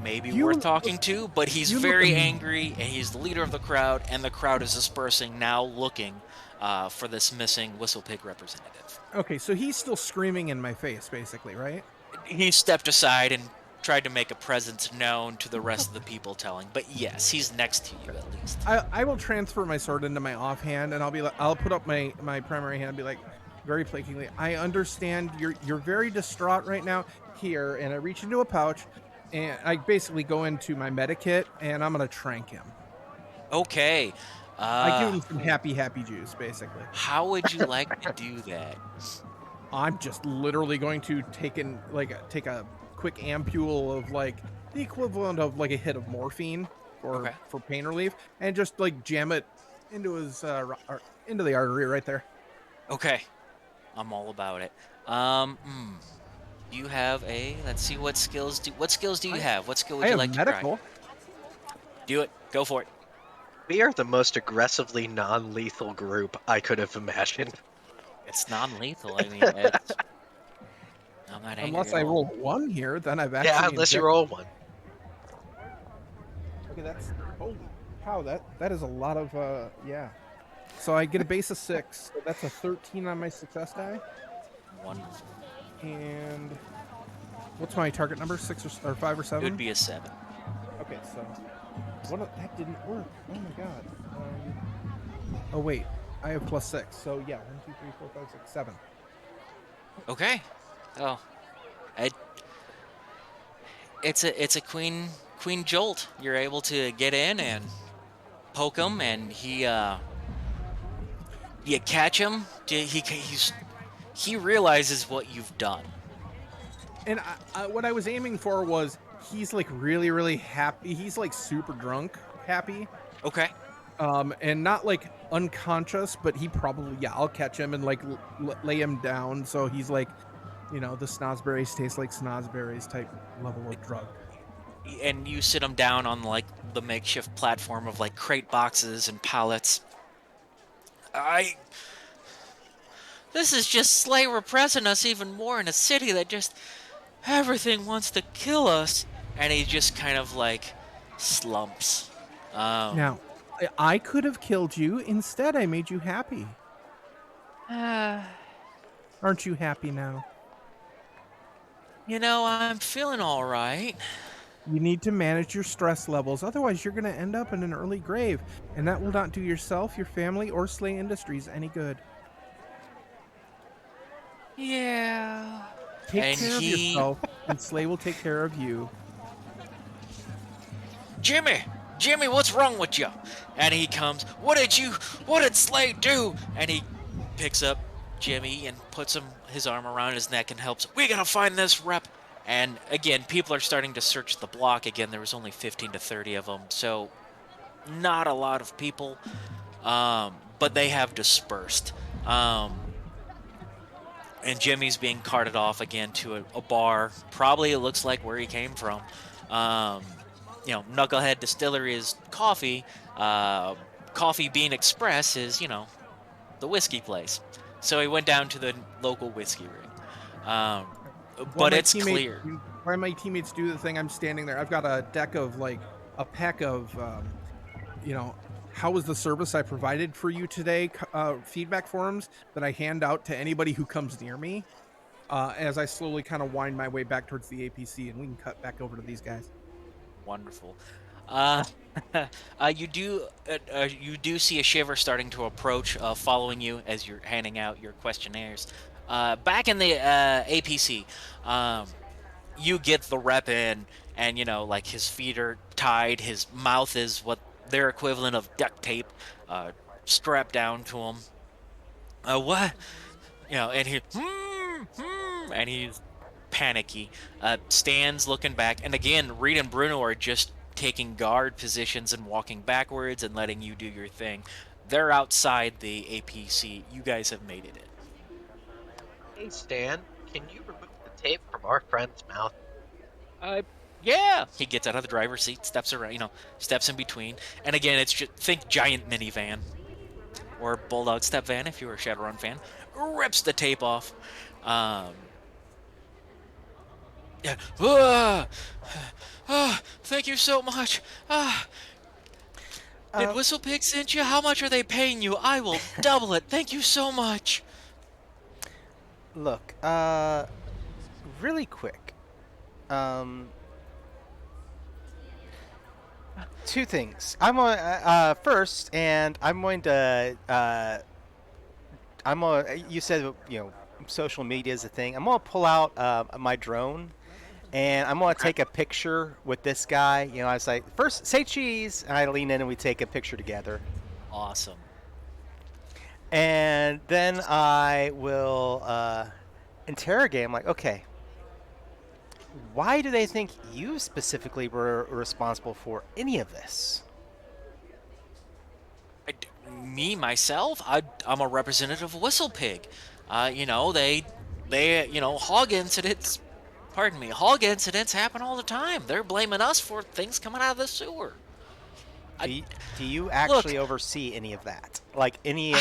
Maybe worth talking to, but he's very angry and he's the leader of the crowd and the crowd is dispersing now looking for this missing Whistle Pig representative. Okay, so he's still screaming in my face, basically, right? He stepped aside and tried to make a presence known to the rest of the people telling, but yes, he's next to you at least. I will transfer my sword into my offhand and I'll put up my primary hand and be like, very placately, I understand you're very distraught right now. Here, and I reach into a pouch and I basically go into my medikit and I'm gonna trank him. Okay. I give him some happy juice, basically. How would you like to do that? I'm just literally going to take a quick ampule of the equivalent of a hit of morphine for pain relief, and just jam it into his into the artery right there. Okay, I'm all about it. You have let's see what skills do you have? What skill would you like to medical. try? Do it. Go for it. We are the most aggressively non-lethal group I could have imagined. It's non-lethal. I mean, I'm not angry. Unless I roll 1 here, then I've actually... Yeah, unless you roll 1. Okay, that's... Holy cow, that is a lot of, yeah. So I get a base of 6, so that's a 13 on my success die. Wonderful. And... What's my target number? 6 or 5 or 7? It would be a 7. Okay, so... that didn't work. Oh my god. Oh wait, I have +6. So yeah, 1, 2, 3, 4, 5, 6, 7. Okay. Oh, it's a queen jolt. You're able to get in and poke him, and you catch him. He realizes what you've done. And what I was aiming for was he's really, really happy. He's super drunk happy. Okay. And not unconscious, but he probably, I'll catch him and lay him down. So he's the snozberries taste like snozberries type level of drug. And you sit him down on the makeshift platform of crate boxes and pallets. This is just Slay repressing us even more in a city that just everything wants to kill us. And he just kind of slumps. Now, I could have killed you. Instead, I made you happy. Aren't you happy now? I'm feeling all right. You need to manage your stress levels. Otherwise, you're going to end up in an early grave. And that will not do yourself, your family, or Slay Industries any good. Yeah. Take care of yourself, and Slay will take care of you. Jimmy, what's wrong with you? And he comes, what did Slay do? And he picks up Jimmy and puts his arm around his neck and helps. We gotta find this rep. And again, people are starting to search the block. Again, there was only 15 to 30 of them, so not a lot of people, but they have dispersed. And Jimmy's being carted off again to a bar. Probably it looks like where he came from. Knucklehead Distillery is coffee. Coffee Bean Express is, the whiskey place. So he went down to the local whiskey ring. While But my it's teammate, clear. while my teammates do the thing, I'm standing there. I've got a deck of a pack of, how was the service I provided for you today? Feedback forms that I hand out to anybody who comes near me. As I slowly kind of wind my way back towards the APC, and we can cut back over to these guys. Wonderful. Uh, you do see a shiver starting to approach, following you as you're handing out your questionnaires. Back in the APC, you get the rep in, and like his feet are tied, his mouth is what their equivalent of duct tape, strapped down to him. What? And and he's panicky. Stands looking back, and again, Reed and Bruno are just taking guard positions and walking backwards and letting you do your thing. They're outside the APC. You guys have made it in. Hey, Stan, can you remove the tape from our friend's mouth? Yeah. He gets out of the driver's seat, steps around, steps in between, and again, it's just think giant minivan or bulldog step van if you were a Shadowrun fan. Rips the tape off. Yeah. Thank you so much. Did Uh, Whistlepig send you? How much are they paying you? I will double it. Thank you so much. Look, really quick. Um, Two things. I'm on first, and I'm going to. I'm on. You said social media is a thing. I'm gonna pull out my drone, and I'm gonna Okay. take a picture with this guy. I was like, first say cheese, and I lean in and we take a picture together, Awesome. and then I will interrogate. I'm like, okay, why do they think you specifically were responsible for any of this? Me myself, I'm a representative of Whistlepig. They hog incidents. Pardon me, hog incidents happen all the time. They're blaming us for things coming out of the sewer. Do you, do you Look, actually oversee any of that? Like any I,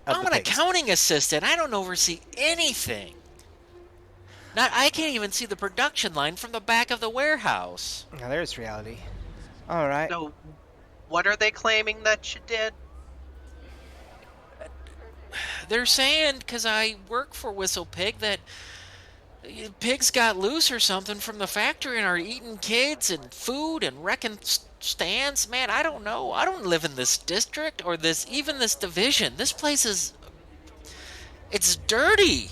of I'm the an pigs? accounting assistant. I don't oversee anything. I can't even see the production line from the back of the warehouse. Now there's reality. All right. So, what are they claiming that you did? They're saying, because I work for Whistlepig, that pigs got loose or something from the factory and are eating kids and food and wrecking stands. Man, I don't know. I don't live in this district or even this division. This place it's dirty.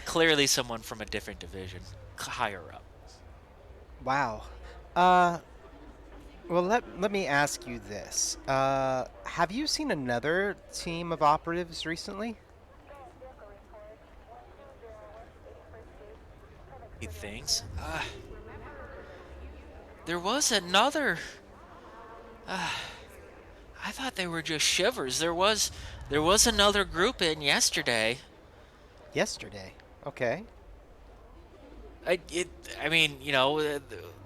Clearly someone from a different division, higher up. Wow. Well, let me ask you this. Have you seen another team of operatives recently? He thinks. There was another. I thought they were just shivers. There was another group in yesterday. Yesterday. Okay. I mean,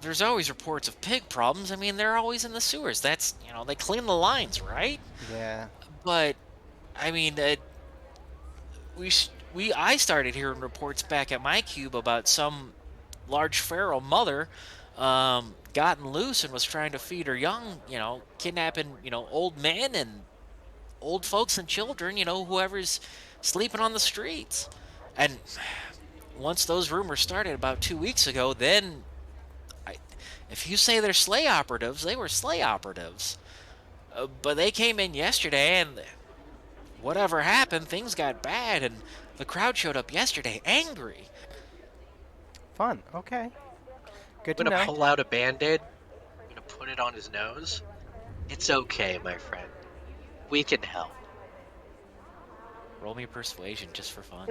there's always reports of pig problems. I mean, they're always in the sewers. That's, they clean the lines, right? Yeah. But, I mean, I started hearing reports back at my cube about some large feral mother, gotten loose and was trying to feed her young, kidnapping, old men and old folks and children, whoever's sleeping on the streets. And once those rumors started about 2 weeks ago, then if you say they're sleigh operatives, they were sleigh operatives. But they came in yesterday, and whatever happened, things got bad, and the crowd showed up yesterday angry. Fun. Okay. Good I'm to gonna know. pull out a band-aid. I'm gonna put it on his nose. It's okay, my friend. We can help. Roll me a persuasion just for fun.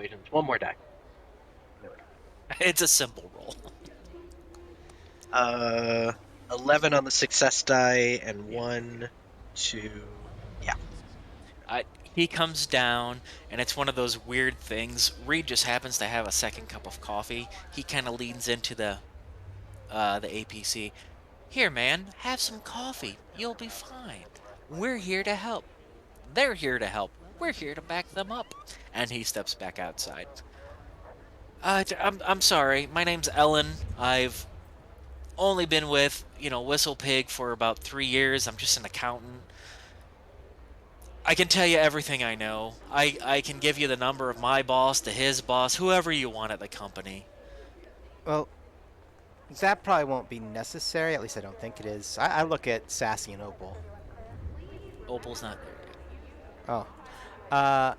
equations. One more die. There we It's a simple roll. go. 11 on the success die and Yeah. 1, 2. Yeah. He comes down, and it's one of those weird things. Reed just happens to have a second cup of coffee. He kind of leans into the APC. Here, man, have some coffee. You'll be fine. We're here to help. They're here to help. We're here to back them up. And he steps back outside. I'm sorry. My name's Ellen. I've only been with, Whistle Pig for about 3 years. I'm just an accountant. I can tell you everything I know. I can give you the number of my boss to his boss, whoever you want at the company. Well, that probably won't be necessary. At least I don't think it is. I look at Sassy and Opal. Opal's not there yet. Oh. Uh,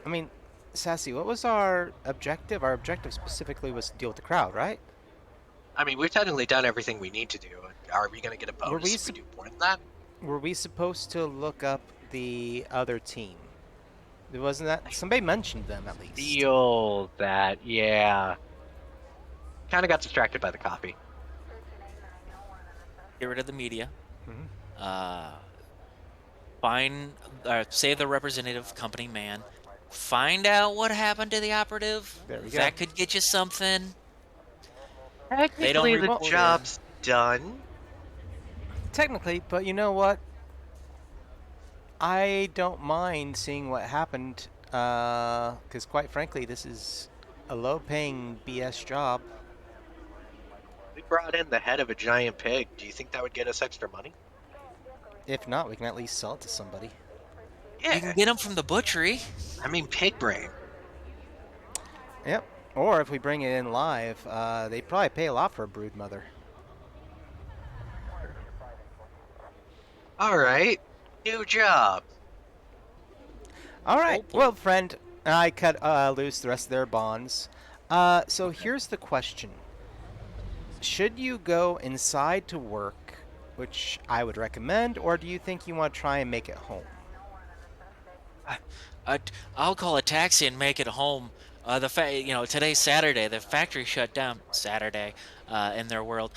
I mean, Sassy, what was our objective? Our objective specifically was to deal with the crowd, right? I mean, we've technically done everything we need to do. Are we going to get a Were bonus we if we do more than that? Were we supposed to look up the other team? Wasn't that somebody mentioned them at least? Feel that, yeah. Kind of got distracted by the coffee. Get rid of the media. Mhm. Save the representative company man. Find out what happened to the operative. There we go. That could get you something. Technically, the report in. job's done. Technically, but you know what? I don't mind seeing what happened, because quite frankly, this is a low-paying BS job. We brought in the head of a giant pig. Do you think that would get us extra money? If not, we can at least sell it to somebody. Yeah. You can get them from the butchery. I mean, pig brain. Yep. Or if we bring it in live, they probably pay a lot for a brood mother. All right. New job. All right. Opal. Well, friend, I cut loose the rest of their bonds. So here's the question. Should you go inside to work, which I would recommend, or do you think you want to try and make it home? I'll call a taxi and make it home. Today's Saturday. The factory shut down Saturday. In their world,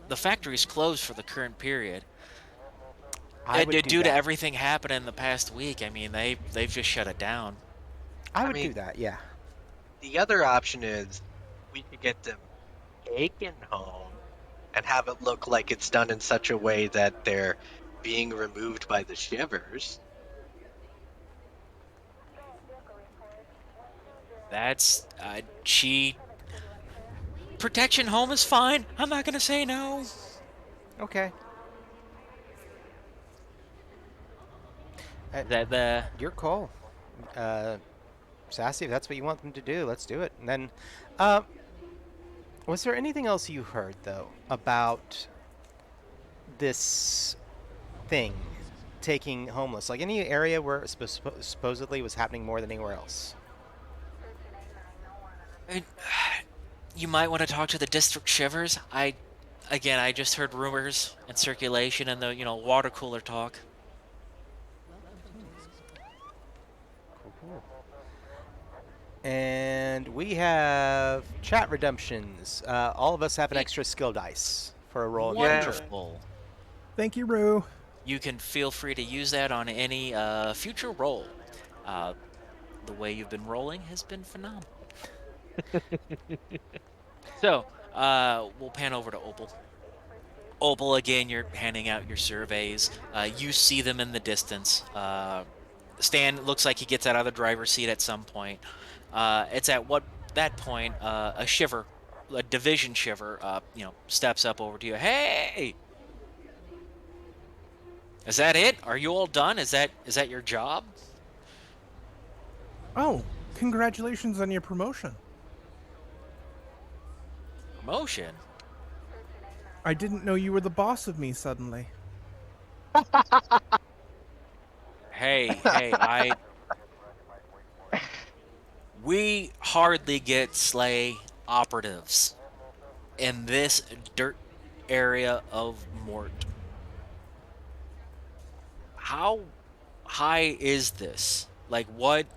the factory's closed for the current period. I would do Due to that. everything happening in the past week, I mean, they've just shut it down. I I would do mean- that, yeah. The other option is we could get them taken home and have it look like it's done in such a way that they're being removed by the shivers. That's protection home is fine. I'm not gonna say no. Okay. The Your call. Sassy, if that's what you want them to do, let's do it. And then, was there anything else you heard, though, about this thing taking homeless? Like any area where it supposedly was happening more than anywhere else? You might want to talk to the district shivers. I just heard rumors and circulation and the water cooler talk. Cool. And we have chat redemptions. All of us have an extra skill dice for a roll. Wonderful. Thank you, Rue. You can feel free to use that on any future roll. The way you've been rolling has been phenomenal. So, we'll pan over to Opal. Opal, again, you're handing out your surveys. You see them in the distance. Stan looks like he gets out of the driver's seat at some point. It's at that point a division shiver, steps up over to you. Hey, is that it? Are you all done? Is that your job? Oh, congratulations on your promotion. Promotion? I didn't know you were the boss of me suddenly. Hey, we hardly get SLA operatives in this dirt area of Mort. How high is this? Like, what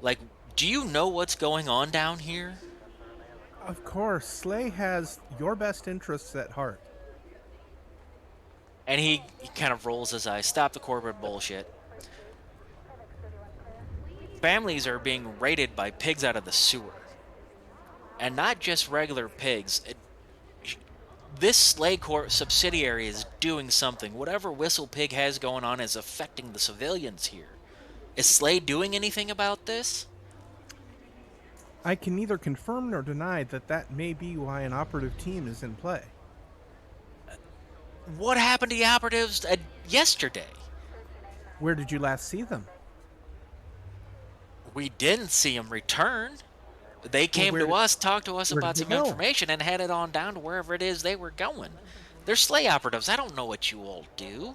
Like, do you know what's going on down here? Of course, Slay has your best interests at heart. And he kind of rolls his eyes. Stop the corporate bullshit. Families are being raided by pigs out of the sewer. And not just regular pigs. This Slay Corp subsidiary is doing something. Whatever Whistle Pig has going on is affecting the civilians here. Is Slay doing anything about this? I can neither confirm nor deny that that may be why an operative team is in play. What happened to the operatives yesterday? Where did you last see them? We didn't see them return. They came to us, talked to us where about did they some go? information, and headed on down to wherever it is they were going. They're Slay operatives. I don't know what you all do.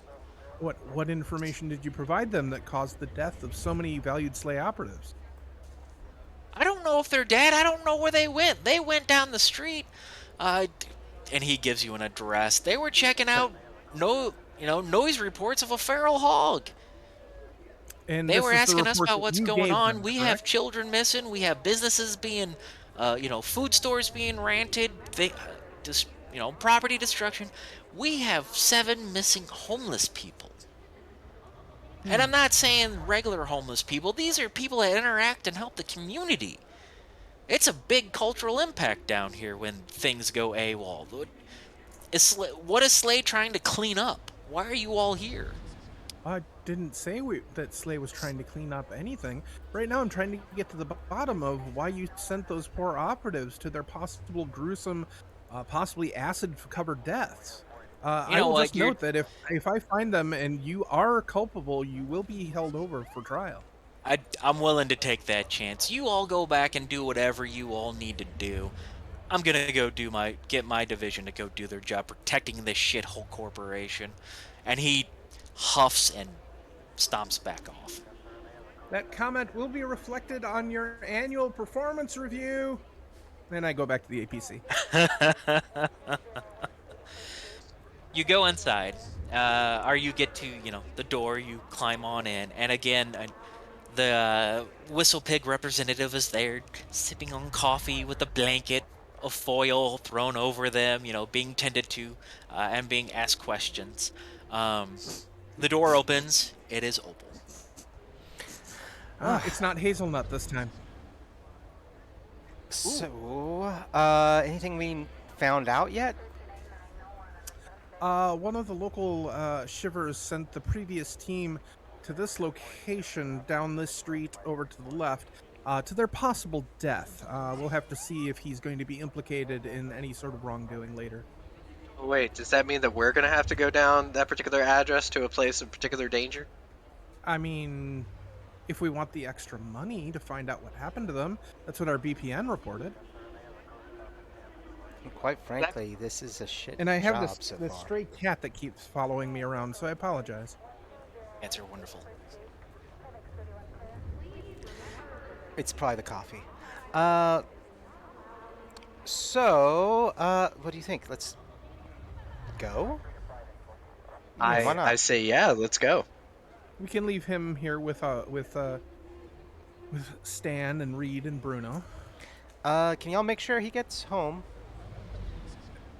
What information did you provide them that caused the death of so many valued Slay operatives? I don't know if they're dead. I don't know where they went. They went down the street, and he gives you an address. They were checking out noise reports of a feral hog. And They this were is the asking us report about that what's you going gave on. them, We have correct? children missing. We have businesses being, food stores being ranted. Property destruction. We have 7 missing homeless people. And I'm not saying regular homeless people. These are people that interact and help the community. It's a big cultural impact down here when things go AWOL. What is Slay trying to clean up? Why are you all here? I didn't say that Slay was trying to clean up anything. Right now, I'm trying to get to the bottom of why you sent those poor operatives to their possible gruesome, possibly acid-covered deaths. You I know will what? just note that if I find them and you are culpable, you will be held over for trial. I'm willing to take that chance. You all go back and do whatever you all need to do. I'm gonna go get my division to go do their job protecting this shithole corporation. And he huffs and stomps back off. That comment will be reflected on your annual performance review. Then I go back to the APC. You go inside, or you get to the door. You climb on in, and again, the Whistle Pig representative is there, sipping on coffee with a blanket of foil thrown over them. Being tended to, and being asked questions. The door opens. It is Opal. It's not hazelnut this time. So, anything we found out yet? One of the local shivers sent the previous team to this location down this street over to the left to their possible death. We'll have to see if he's going to be implicated in any sort of wrongdoing later. Wait, does that mean that we're gonna have to go down that particular address to a place of particular danger? I mean, if we want the extra money to find out what happened to them, that's what our BPN reported. Quite frankly, this is a shit And I have job this so this far. stray cat that keeps following me around, so I apologize. Cats are wonderful. It's probably the coffee. What do you think? Let's go? Why not? I say yeah, let's go. We can leave him here with Stan and Reed and Bruno. Can y'all make sure he gets home?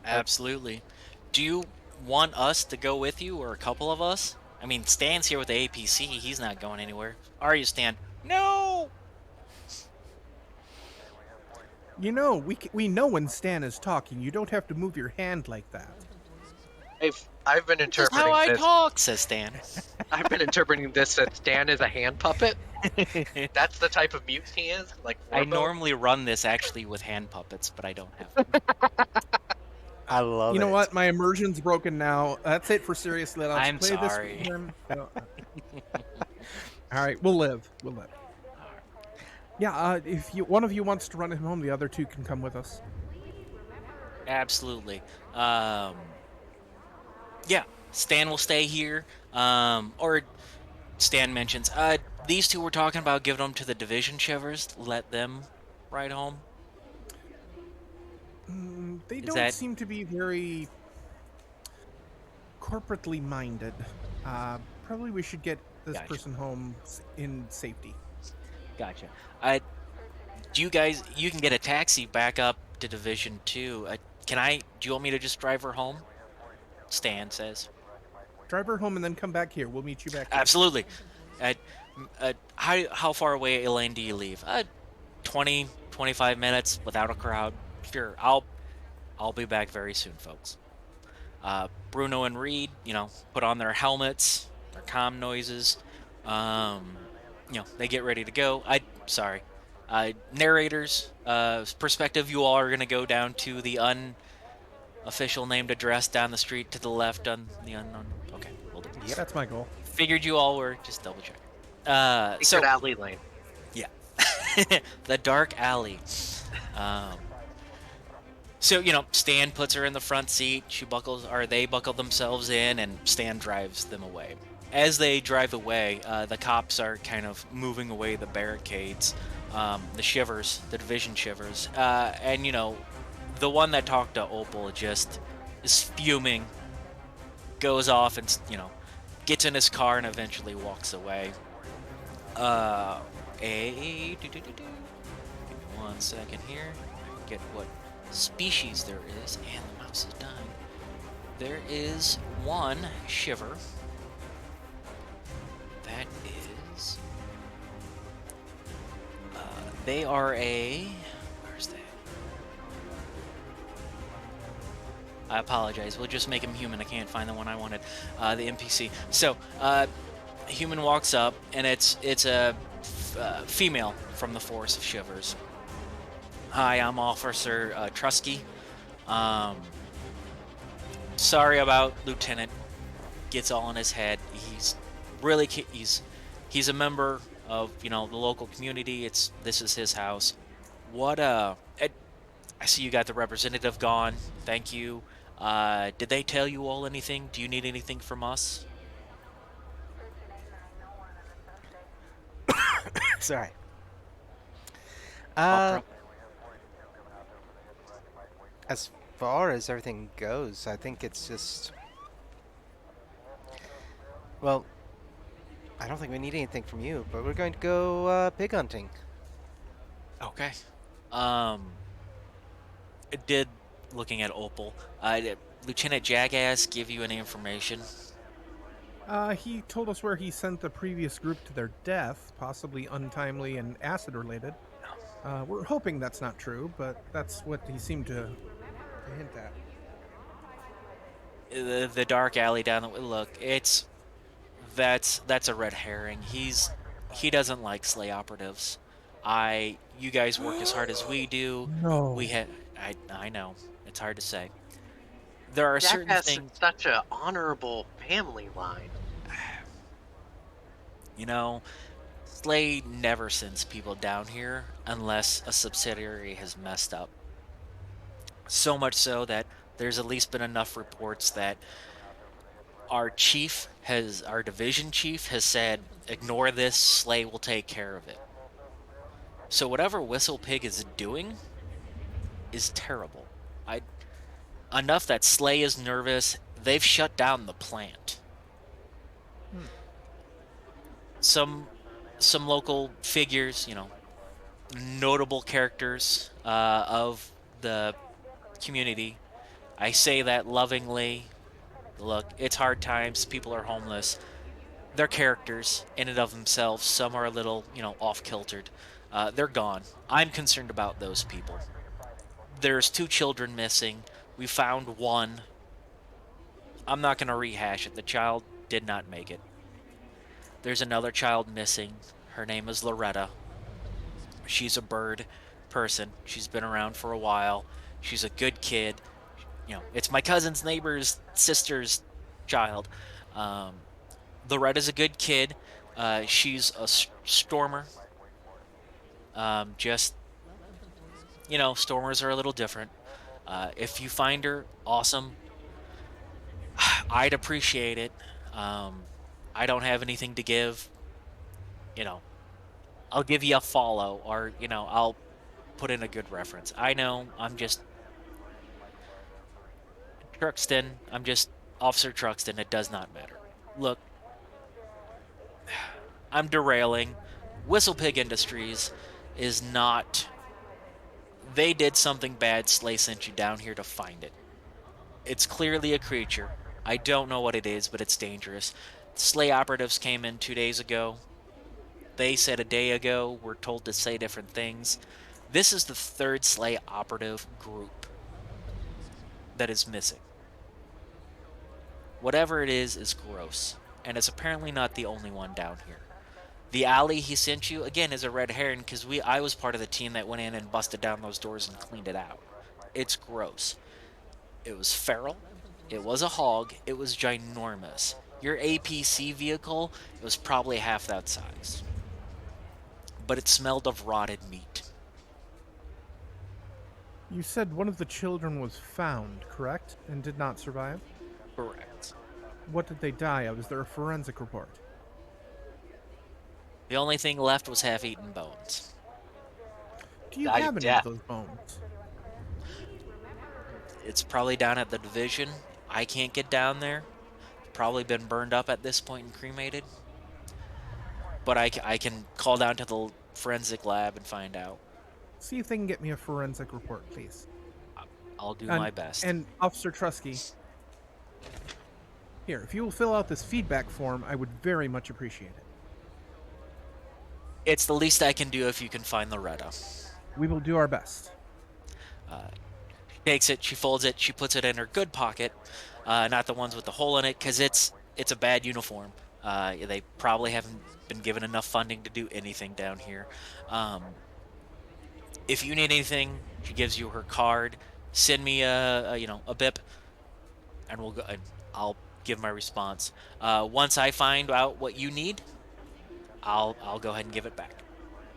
Absolutely. Do you want us to go with you, or a couple of us? I mean, Stan's here with the APC. He's not going anywhere. Are you, Stan? No! You know, we know when Stan is talking. You don't have to move your hand like that. I've been That's interpreting how I this. talk, says Stan. I've been interpreting this that Stan is a hand puppet. That's the type of mutant he is. Like I Warbo. normally run this actually with hand puppets, but I don't have them. I love it. You know what? My immersion's broken now. That's it for seriously. Let's I'm play sorry. This game. No. All right, we'll live. We'll live. Yeah, if one of you wants to run him home, the other two can come with us. Absolutely. Yeah, Stan will stay here. Or Stan mentions, these two were talking about giving them to the division shivers. Let them ride home. They Is don't that- seem to be very corporately minded. Probably we should get this Gotcha. person home in safety. Gotcha. Do you guys? You can get a taxi back up to Division 2. Can I? Do you want me to just drive her home? Stan says. Drive her home and then come back here. We'll meet you back here. Absolutely. How far away, Elaine, do you leave? 20, 25 minutes without a crowd. Sure, I'll be back very soon, folks. Bruno and Reed, put on their helmets, their comm noises. Um, they get ready to go. Sorry. Narrators, perspective, you all are going to go down to the unofficial named address down the street to the left on the unknown. Okay, we'll do. Yep. That's my goal. Figured you all were. Just double check. Secret alley lane. Yeah. The dark alley. Um, so, Stan puts her in the front seat. They buckle themselves in, and Stan drives them away. As they drive away, the cops are kind of moving away the barricades, the division shivers. And, the one that talked to Opal just is fuming, goes off and, gets in his car and eventually walks away. Give me 1 second here. Get what species there is, and the mouse is dying. There is one shiver. That is. They are a. Where's that? I apologize. We'll just make him human. I can't find the one I wanted. The NPC. So, human walks up, and it's a female from the Force of Shivers. Hi, I'm Officer Trusky. Sorry about Lieutenant. Gets all in his head. He's a member of the local community. This is his house. I see you got the representative gone. Thank you. Did they tell you all anything? Do you need anything from us? Sorry. Opera? As far as everything goes, I think it's just. Well, I don't think we need anything from you, but we're going to go pig hunting. Okay. Looking at Opal, did Lieutenant Jackass give you any information? He told us where he sent the previous group to their death, possibly untimely and acid-related. We're hoping that's not true, but that's what he seemed to hint at. The dark alley down the look. That's a red herring. He doesn't like sleigh operatives. You guys work as hard as we do. No. I know. It's hard to say. There are certain Jackass things. is such an honorable family line. Slay never sends people down here unless a subsidiary has messed up. So much so that there's at least been enough reports that our division chief has said, ignore this, Slay will take care of it. So whatever Whistle Pig is doing is terrible. Enough that Slay is nervous. They've shut down the plant. Some local figures, notable characters of the community. I say that lovingly. Look, it's hard times. People are homeless. They're characters in and of themselves. Some are a little, off-kiltered. They're gone. I'm concerned about those people. There's 2 children missing. We found one. I'm not going to rehash it. The child did not make it. There's another child missing. Her name is Loretta. She's a bird person. She's been around for a while. She's a good kid. It's my cousin's neighbor's sister's child. Loretta's a good kid. She's a stormer. Stormers are a little different. If you find her, awesome. I'd appreciate it. I don't have anything to give. I'll give you a follow, or, I'll put in a good reference. I know, I'm just Truxton. I'm just Officer Truxton. It does not matter. Look, I'm derailing, Whistlepig Industries is not. They did something bad. Slay sent you down here to find it. It's clearly a creature. I don't know what it is, but it's dangerous. Slay operatives came in 2 days ago. They said a day ago. We're told to say different things. This is the third Slay operative group that is missing. Whatever it is gross. And it's apparently not the only one down here. The alley he sent you, again, is a red herring because I was part of the team that went in and busted down those doors and cleaned it out. It's gross. It was feral. It was a hog. It was ginormous. Your APC vehicle, it was probably half that size. But it smelled of rotted meat. You said one of the children was found, correct? And did not survive? Correct. What did they die of? Is there a forensic report? The only thing left was half-eaten bones. Do you Died have of any of death. those bones? It's probably down at the division. I can't get down there. Probably been burned up at this point and cremated. But I can call down to the forensic lab and find out. See if they can get me a forensic report, please. I'll do my best. And Officer Trusky, here, if you will fill out this feedback form, I would very much appreciate it. It's the least I can do if you can find the Retta. We will do our best. She takes it, she folds it, she puts it in her good pocket, not the ones with the hole in it, because it's a bad uniform. They probably haven't been given enough funding to do anything down here. If you need anything, she gives you her card. Send me a bip, and we'll go. And I'll give my response. Once I find out what you need, I'll go ahead and give it back.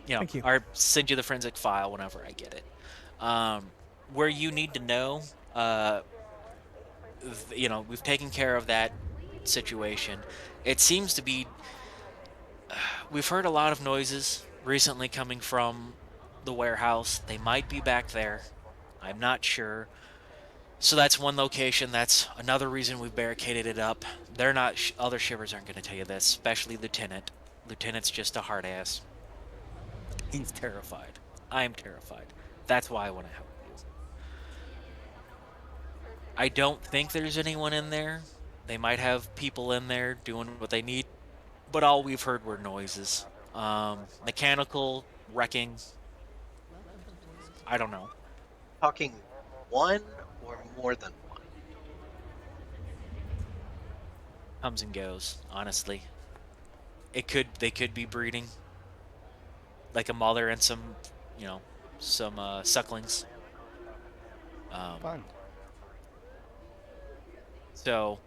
Thank you. Or send you the forensic file whenever I get it. Where you need to know, we've taken care of that situation. It seems to be. We've heard a lot of noises recently coming from the warehouse. They might be back there. I'm not sure. So that's one location. That's another reason we've barricaded it up. They're not. Other shippers aren't going to tell you this, especially Lieutenant. Lieutenant's just a hard ass. He's terrified. I'm terrified. That's why I want to help you. I don't think there's anyone in there. They might have people in there doing what they need, but all we've heard were noises. Mechanical wrecking. I don't know. Talking one or more than one? Comes and goes, honestly. They could be breeding. Like a mother and some sucklings. Fun. So,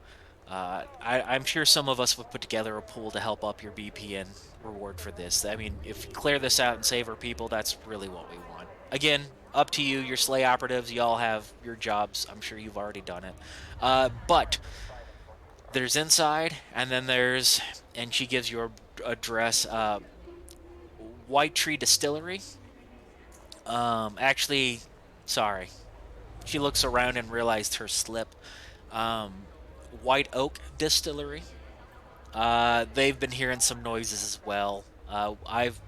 I'm sure some of us would put together a pool to help up your BP and reward for this. I mean, if you clear this out and save our people, that's really what we want. Again, up to you. Your Slay operatives, y'all have your jobs. I'm sure you've already done it. But there's inside, and then there's, and she gives you a address, White Tree Distillery. Actually, sorry. She looks around and realized her slip. White Oak Distillery. They've been hearing some noises as well. I've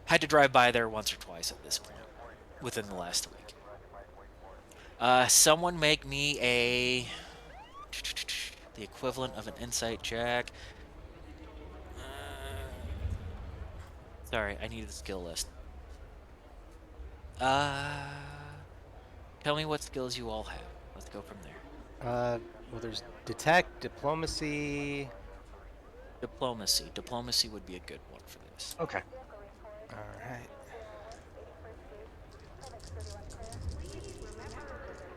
had to drive by there once or twice at this point within the last week. Someone make me the equivalent of an insight check. Sorry, I need the skill list. Tell me what skills you all have. Let's go from there. Well, there's detect, diplomacy. Diplomacy. Diplomacy would be a good one for this. Okay. All right.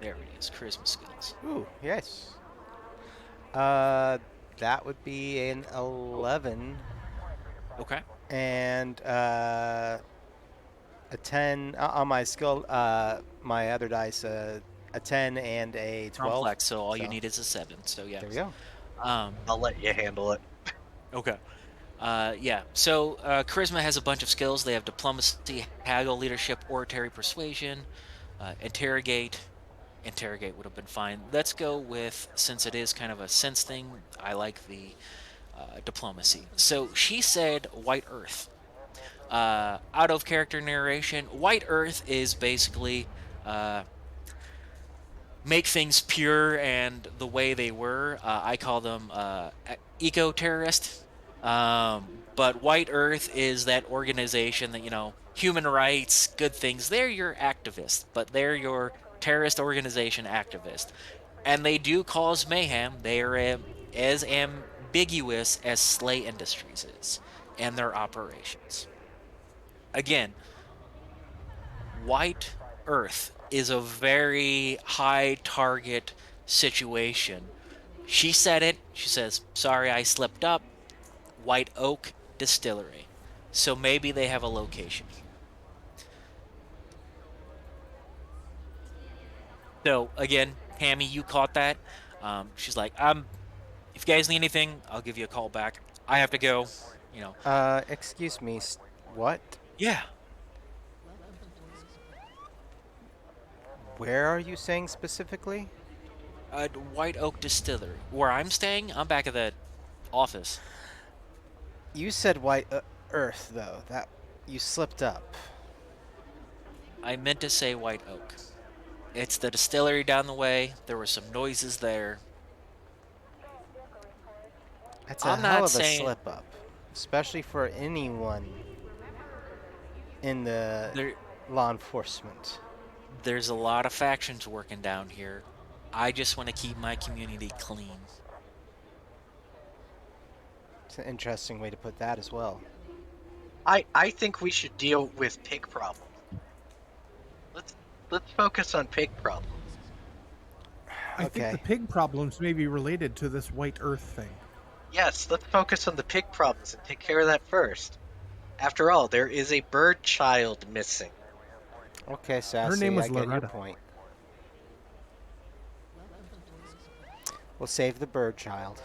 There it is. Charisma skills. Ooh, yes. That would be an 11 Okay. and a 10 on my skill. My other dice, a 10 and a 12. Complex, so all you need is a 7. So yeah. There we go. I'll let you handle it. Okay. Yeah. So charisma has a bunch of skills. They have diplomacy, haggle, leadership, oratory, persuasion, interrogate. Interrogate would have been fine. Let's go with, since it is kind of a sense thing, I like the diplomacy. So she said White Earth. Out of character narration, White Earth is basically make things pure and the way they were. I call them eco terrorist. But White Earth is that organization that, human rights, good things. They're your activists, but they're your terrorist organization activist. And they do cause mayhem. They are as ambiguous as Slay Industries is and their operations. Again, White Earth is a very high target situation. She said it. She says, "Sorry, I slipped up." White Oak Distillery. So maybe they have a location here. So again, Hammy, you caught that. She's like, if you guys need anything, I'll give you a call back. I have to go. You know, Excuse me. What? yeah. Where are you saying specifically? White Oak Distillery. Where I'm staying, I'm back at the office. You said White Earth, though. That you slipped up. I meant to say White Oak. It's the distillery down the way. There were some noises there. That's a I'm hell not of a saying slip up, especially for anyone in the there. law enforcement. There's a lot of factions working down here. I just want to keep my community clean. It's an interesting way to put that as well. I think we should deal with pig problems. Let's let's focus on pig problems. I think the Okay. pig problems may be related to this white earth thing. Yes, let's focus on the pig problems and take care of that first. After all, there is a bird child missing. Okay, Her name Sassy, I was get your Loretta. point. We'll save the bird child.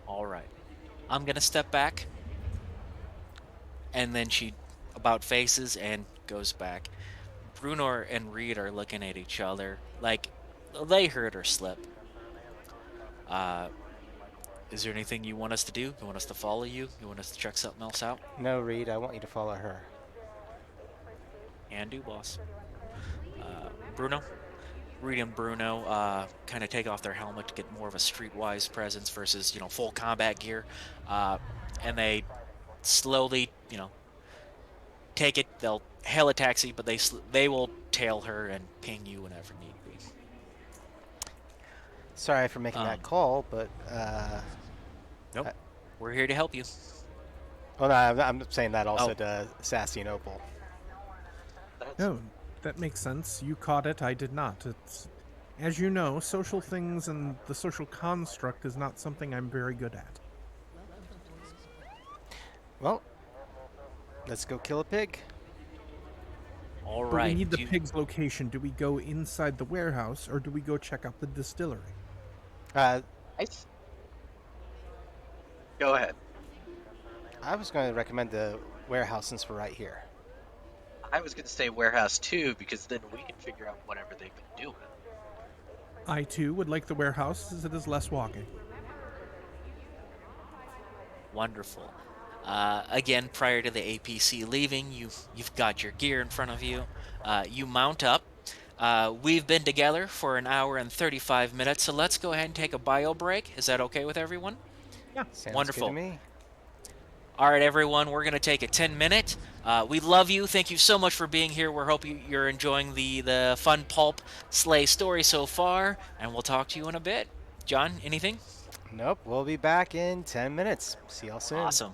All right. I'm going to step back. And then she about faces and goes back. Bruno and Reed are looking at each other like they heard her slip. Uh, is there anything you want us to do? You want us to follow you? You want us to check something else out? No, Reed, I want you to follow her. And do, boss. Bruno? Reed and Bruno kind of take off their helmet to get more of a streetwise presence versus, full combat gear. And they slowly, take it. They'll hail a taxi, but they will tail her and ping you whenever need be. Sorry for making that Um, call, but Nope. I- We're here to help you. oh no, I'm saying that also Oh. to Sassy and Opal. That's No, that makes sense. You caught it, I did not. It's, as you know, social things and the social construct is not something I'm very good at. Well, let's go kill a pig. All But we right. need the pig's location. Do we go inside the warehouse or do we go check out the distillery? Uh, nice. Go ahead. I was going to recommend the warehouse since we're right here. I was going to say warehouse too, because then we can figure out whatever they've been doing. I too would like the warehouse as it is less walking. Wonderful. Again, prior to the APC leaving, you've got your gear in front of you. You mount up. We've been together for an hour and 35 minutes, so let's go ahead and take a bio break. Is that okay with everyone? Yeah. Sounds Wonderful. good to me. All right, everyone, we're going to take a 10-minute. We love you. Thank you so much for being here. We're hoping you're enjoying the fun pulp Slay story so far, and we'll talk to you in a bit. John, anything? Nope, we'll be back in 10 minutes. See y'all soon. Awesome.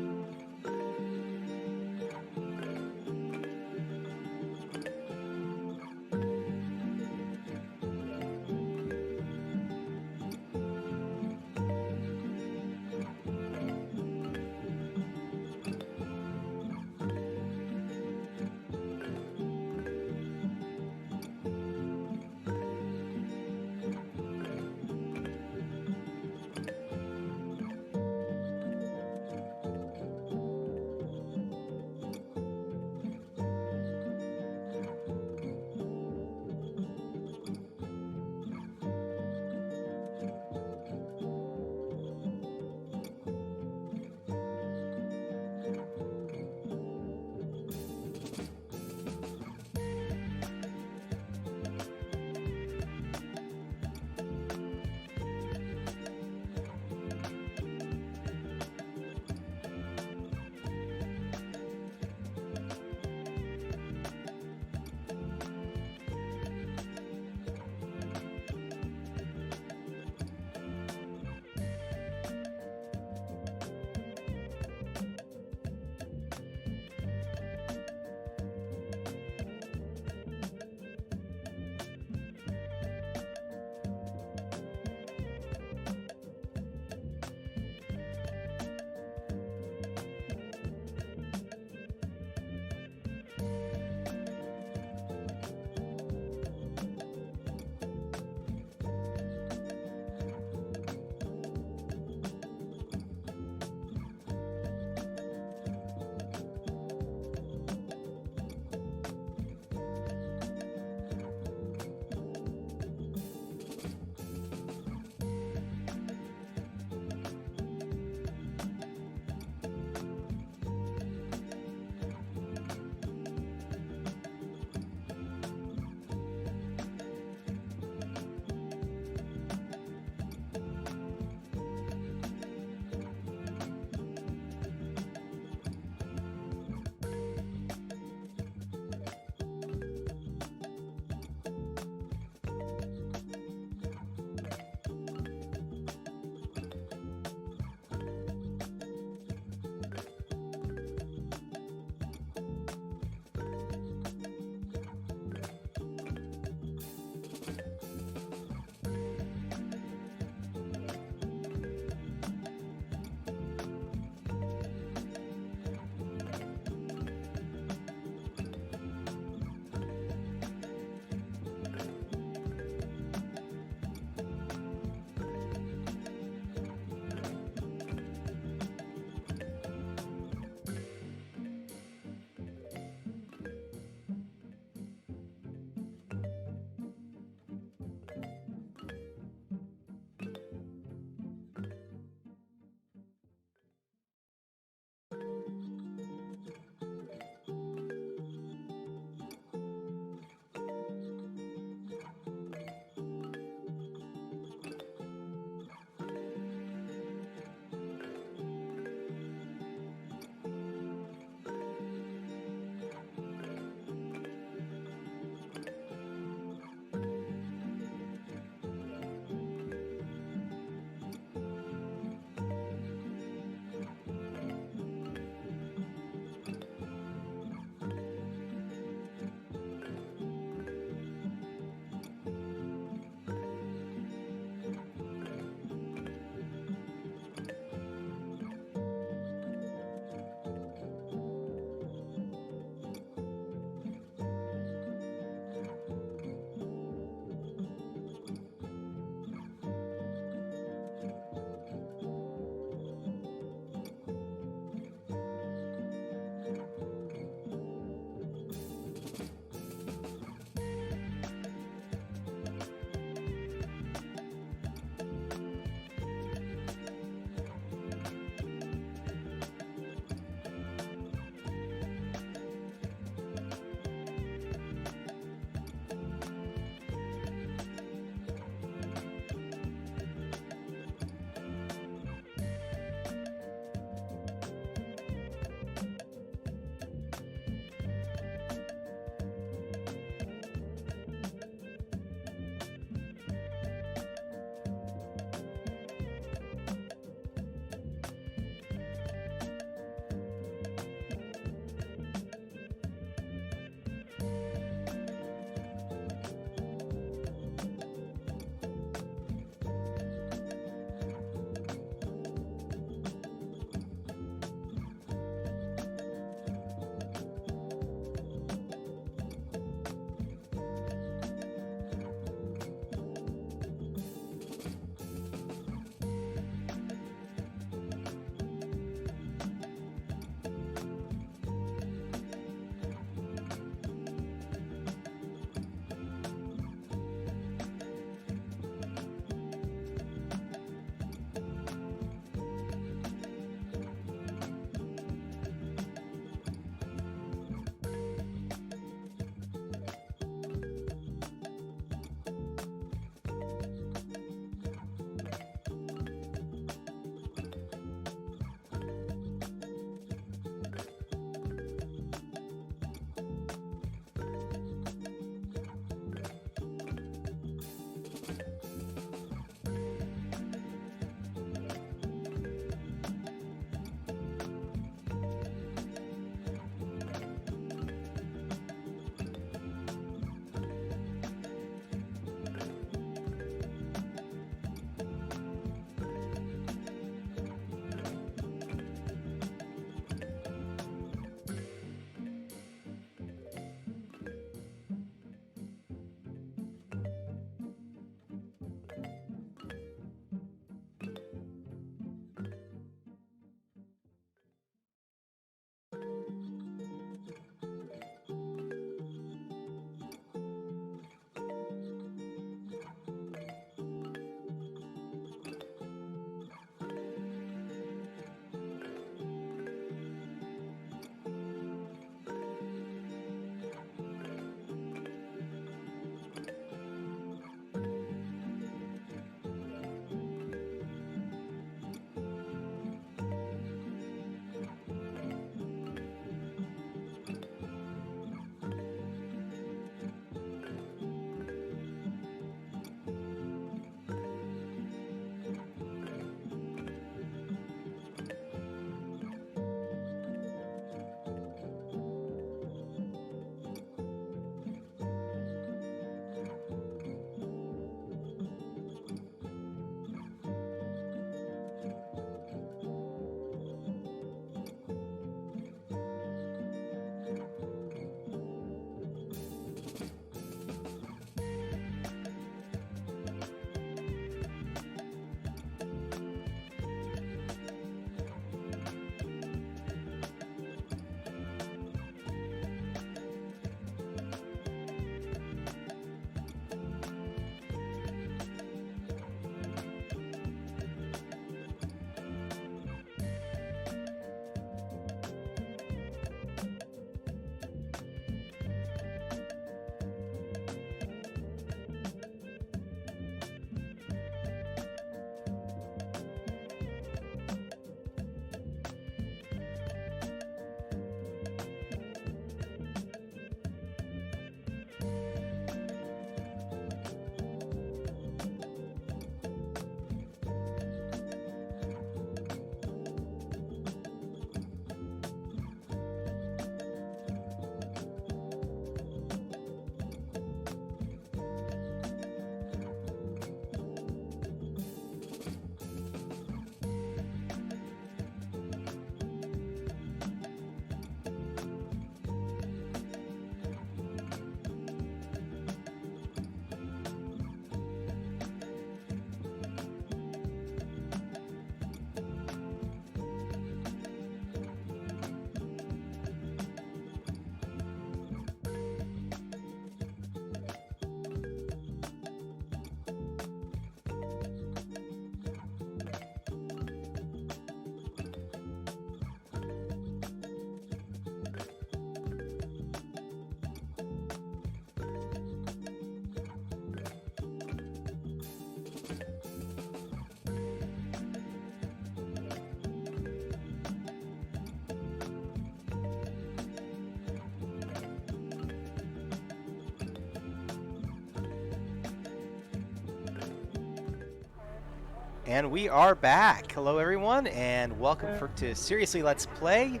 And we are back. Hello, everyone, and welcome to Seriously Let's Play,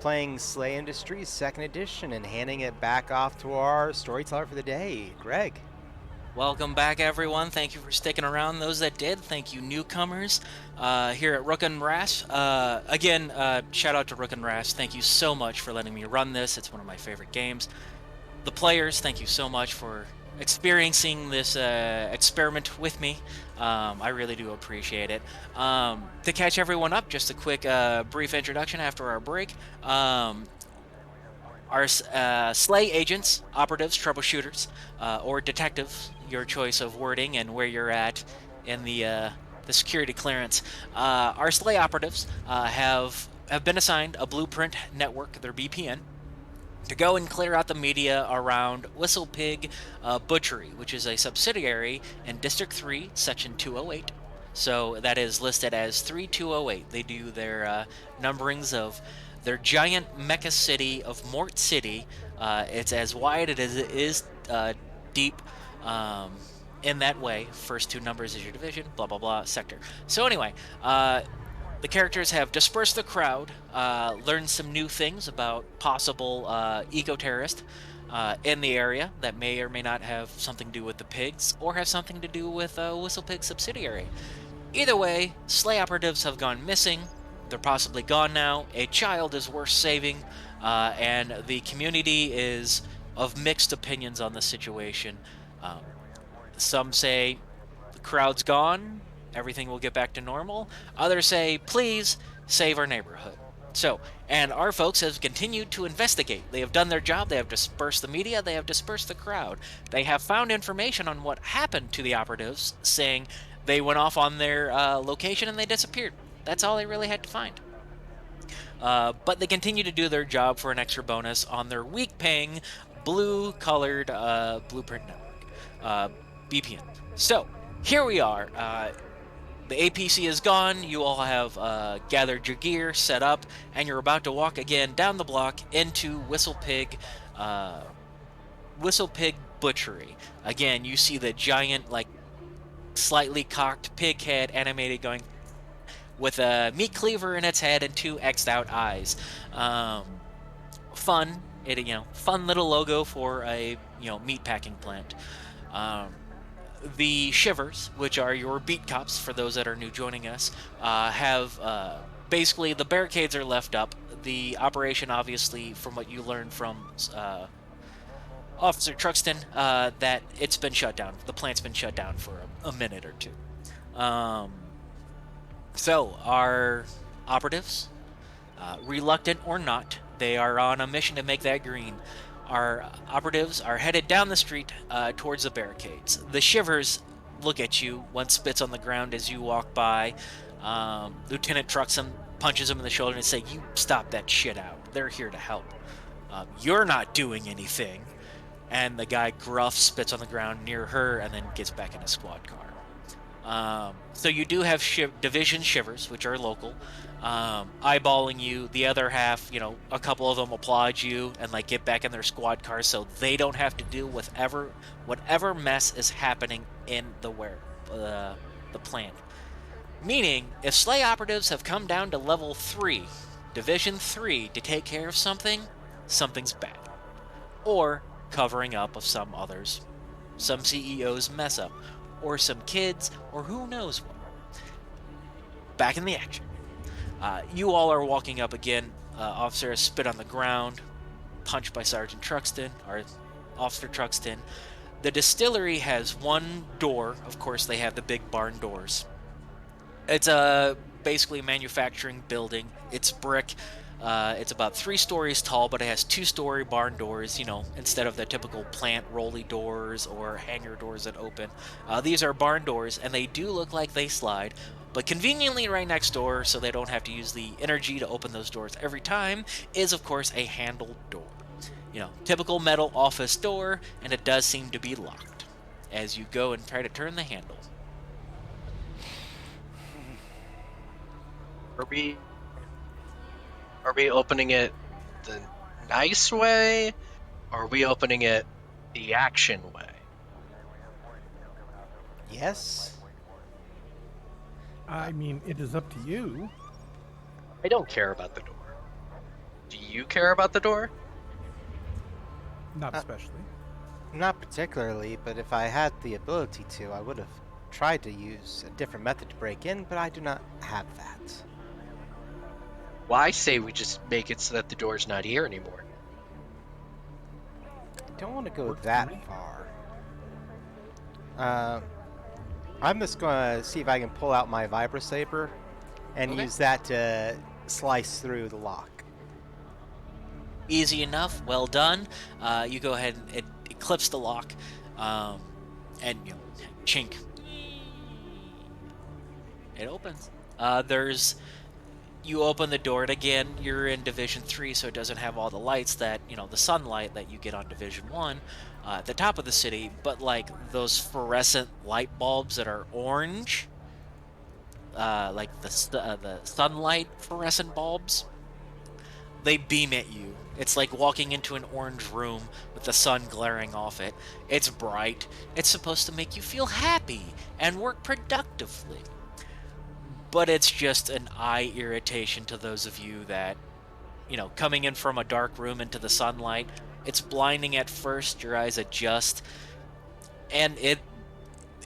playing Slay Industries 2nd Edition and handing it back off to our storyteller for the day, Greg. Welcome back, everyone. Thank you for sticking around. Those that did, thank you, newcomers here at Rook and Ras. Again, shout out to Rook and Ras. Thank you so much for letting me run this. It's one of my favorite games. The players, thank you so much for experiencing this experiment with me. I really do appreciate it. To catch everyone up, just a quick brief introduction after our break. Our Slay agents, operatives, troubleshooters, or detectives, your choice of wording and where you're at in the security clearance. Our Slay operatives have been assigned a blueprint network, their BPN, to go and clear out the media around Whistle Pig Butchery, which is a subsidiary in District 3, Section 208. So that is listed as 3208. They do their numberings of their giant mecha city of Mort City. It's as wide as it is deep. In that way, first two numbers is your division, blah blah blah, sector. So anyway, the characters have dispersed the crowd, learned some new things about possible eco-terrorist in the area that may or may not have something to do with the pigs or have something to do with Whistle Pig subsidiary. Either way, Slay operatives have gone missing. They're possibly gone now. A child is worth saving, and the community is of mixed opinions on the situation. Some say the crowd's gone, everything will get back to normal. Others say, please save our neighborhood. So, and our folks have continued to investigate. They have done their job. They have dispersed the media. They have dispersed the crowd. They have found information on what happened to the operatives, saying they went off on their location and they disappeared. That's all they really had to find. But they continue to do their job for an extra bonus on their week-paying, blue-colored blueprint network, BPN. So, here we are. The APC is gone. You all have gathered your gear, set up, and you're about to walk again down the block into Whistle Pig Butchery. Again, you see the giant, like, slightly cocked pig head animated going with a meat cleaver in its head and two X'd out eyes. Fun. Fun little logo for a meat packing plant. The Shivers, which are your beat cops for those that are new joining us, have basically the barricades are left up. The operation, obviously, from what you learned from Officer Truxton, that it's been shut down. The plant's been shut down for a minute or two. So, our operatives, reluctant or not, they are on a mission to make that green. Our operatives are headed down the street towards the barricades. The Shivers look at you, one spits on the ground as you walk by. Lieutenant Truxton punches him in the shoulder and says, "You stop that shit out. They're here to help. You're not doing anything." And the guy gruff spits on the ground near her and then gets back in a squad car. So you do have Division Shivers, which are local, eyeballing you. The other half, a couple of them applaud you and get back in their squad cars so they don't have to deal with whatever mess is happening in the plant. Meaning, if Slay operatives have come down to level 3, Division 3, to take care of something, something's bad. Or covering up of some others, some CEO's mess up, or some kids, or who knows what. Back in the action. You all are walking up again. Officer has spit on the ground, punched by Sergeant Truxton, or Officer Truxton. The distillery has one door. Of course, they have the big barn doors. It's basically a manufacturing building. It's brick. It's about 3 stories tall, but it has 2-story barn doors, instead of the typical plant rolly doors or hangar doors that open. These are barn doors, and they do look like they slide, but conveniently right next door, so they don't have to use the energy to open those doors every time, is, of course, a handled door. Typical metal office door, and it does seem to be locked as you go and try to turn the handle. Are we opening it the nice way, or are we opening it the action way? Yes. I mean, it is up to you. I don't care about the door. Do you care about the door? Not Uh, especially. Not particularly, but if I had the ability to, I would have tried to use a different method to break in, but I do not have that. Well, I say we just make it so that the door's not here anymore. I don't want to go Works for that me. far. Uh, I'm just gonna see if I can pull out my vibrosaber and Okay. use that to slice through the lock. Easy enough. Well done. You go ahead and it clips the lock, um, and chink. It opens. There's you open the door, and again, you're in Division 3, so it doesn't have all the lights that, the sunlight that you get on Division 1 at the top of the city, but like those fluorescent light bulbs that are orange, like the sunlight fluorescent bulbs, they beam at you. It's like walking into an orange room with the sun glaring off it. It's bright. It's supposed to make you feel happy and work productively. But it's just an eye irritation to those of you that, coming in from a dark room into the sunlight, it's blinding at first, your eyes adjust, and it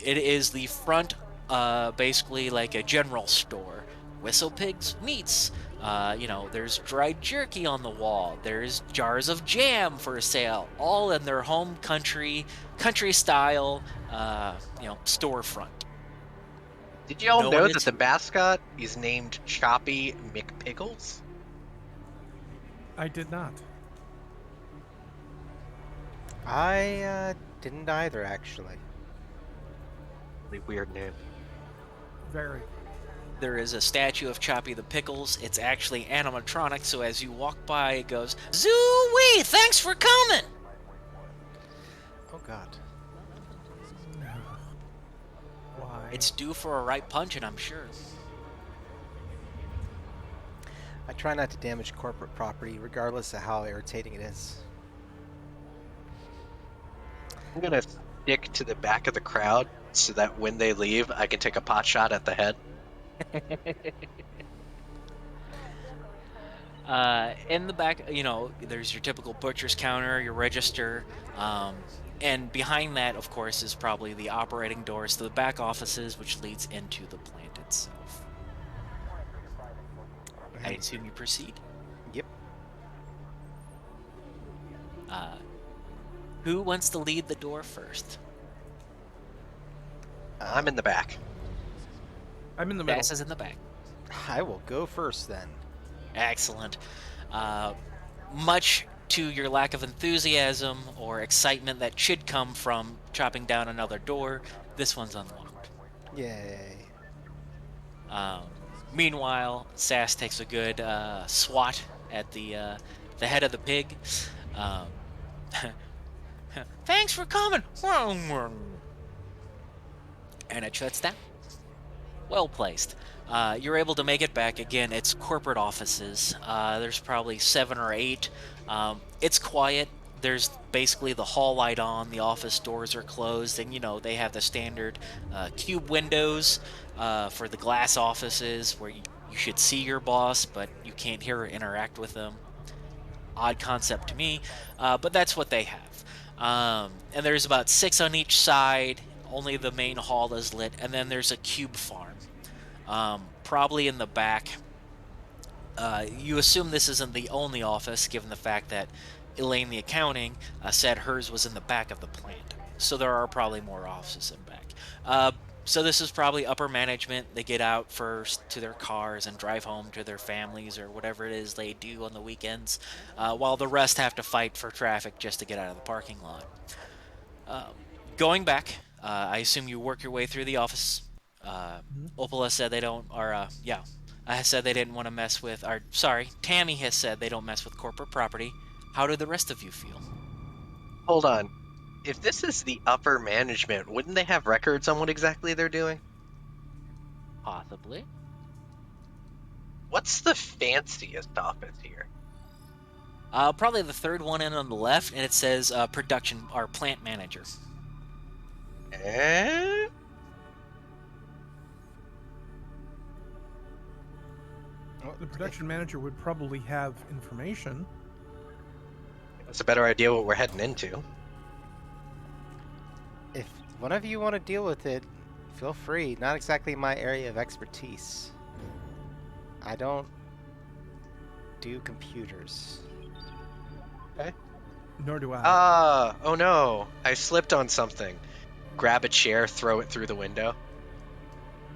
is the front, basically like a general store. Whistle Pigs meats. There's dried jerky on the wall. There's jars of jam for sale, all in their home country style, storefront. Did you all No one know is that the mascot is named Choppy McPickles? I did not. I didn't either, actually. Really weird name. Very. There is a statue of Choppy the Pickles. It's actually animatronic, so as you walk by, it goes, "Zoo-wee, thanks for coming!" Oh god. Why? It's due for a right punch, and I'm sure. I try not to damage corporate property, regardless of how irritating it is. I'm gonna stick to the back of the crowd so that when they leave, I can take a pot shot at the head. In the back, there's your typical butcher's counter, your register, and behind that, of course, is probably the operating doors to the back offices, which leads into the plant itself. I assume you proceed. Yep. Who wants to lead the door first? I'm in the back. I'm in the middle. Bass is in the back. I will go first then. Excellent. Much to your lack of enthusiasm or excitement that should come from chopping down another door, this one's unlocked. Yay. Meanwhile, Sass takes a good swat at the head of the pig. Um, Thanks for coming! And it shuts down. Well placed. You're able to make it back. Again, it's corporate offices. There's probably 7 or 8. It's quiet. There's basically the hall light on. The office doors are closed. And, they have the standard cube windows for the glass offices where you should see your boss, but you can't hear or interact with them. Odd concept to me, but that's what they have. And there's about 6 on each side. Only the main hall is lit. And then there's a cube farm. Probably in the back. You assume this isn't the only office, given the fact that Elaine, the accounting, said hers was in the back of the plant. So there are probably more offices in back. So this is probably upper management. They get out first to their cars and drive home to their families or whatever it is they do on the weekends, while the rest have to fight for traffic just to get out of the parking lot. Going back, I assume you work your way through the office. Opala said they don't, I said they didn't want to mess with, Tammy has said they don't mess with corporate property. How do the rest of you feel? Hold on. If this is the upper management, wouldn't they have records on what exactly they're doing? Possibly. What's the fanciest office here? Probably the third one in on the left, and it says production or plant manager. Well, the production manager would probably have information. That's a better idea what we're heading into. If one of you want to deal with it, feel free. Not exactly my area of expertise. I don't do computers. Okay. Nor do I. Oh no, I slipped on something. Grab a chair, throw it through the window.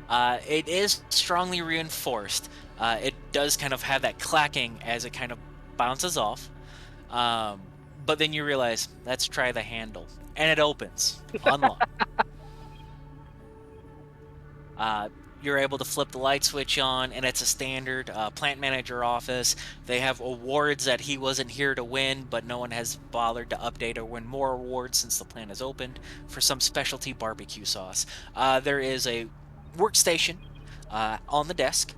It is strongly reinforced. It does kind of have that clacking as it kind of bounces off. But then you realize, let's try the handle. And it opens. Unlock. You're able to flip the light switch on, and it's a standard plant manager office. They have awards that he wasn't here to win, but no one has bothered to update or win more awards since the plant is opened for some specialty barbecue sauce. There is a workstation on the desk,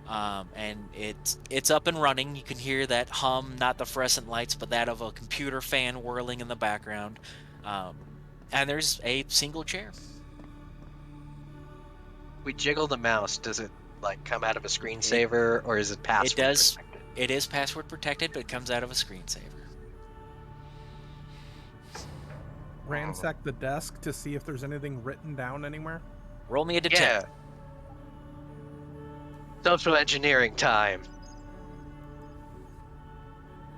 and it's up and running. You can hear that hum, not the fluorescent lights, but that of a computer fan whirling in the background. And there's a single chair. We jiggle the mouse. Does it like come out of a screensaver, or is it password It does. protected? It is password protected, but it comes out of a screensaver. Ransack the desk to see if there's anything written down anywhere. Roll me a detect. Yeah. Social engineering time.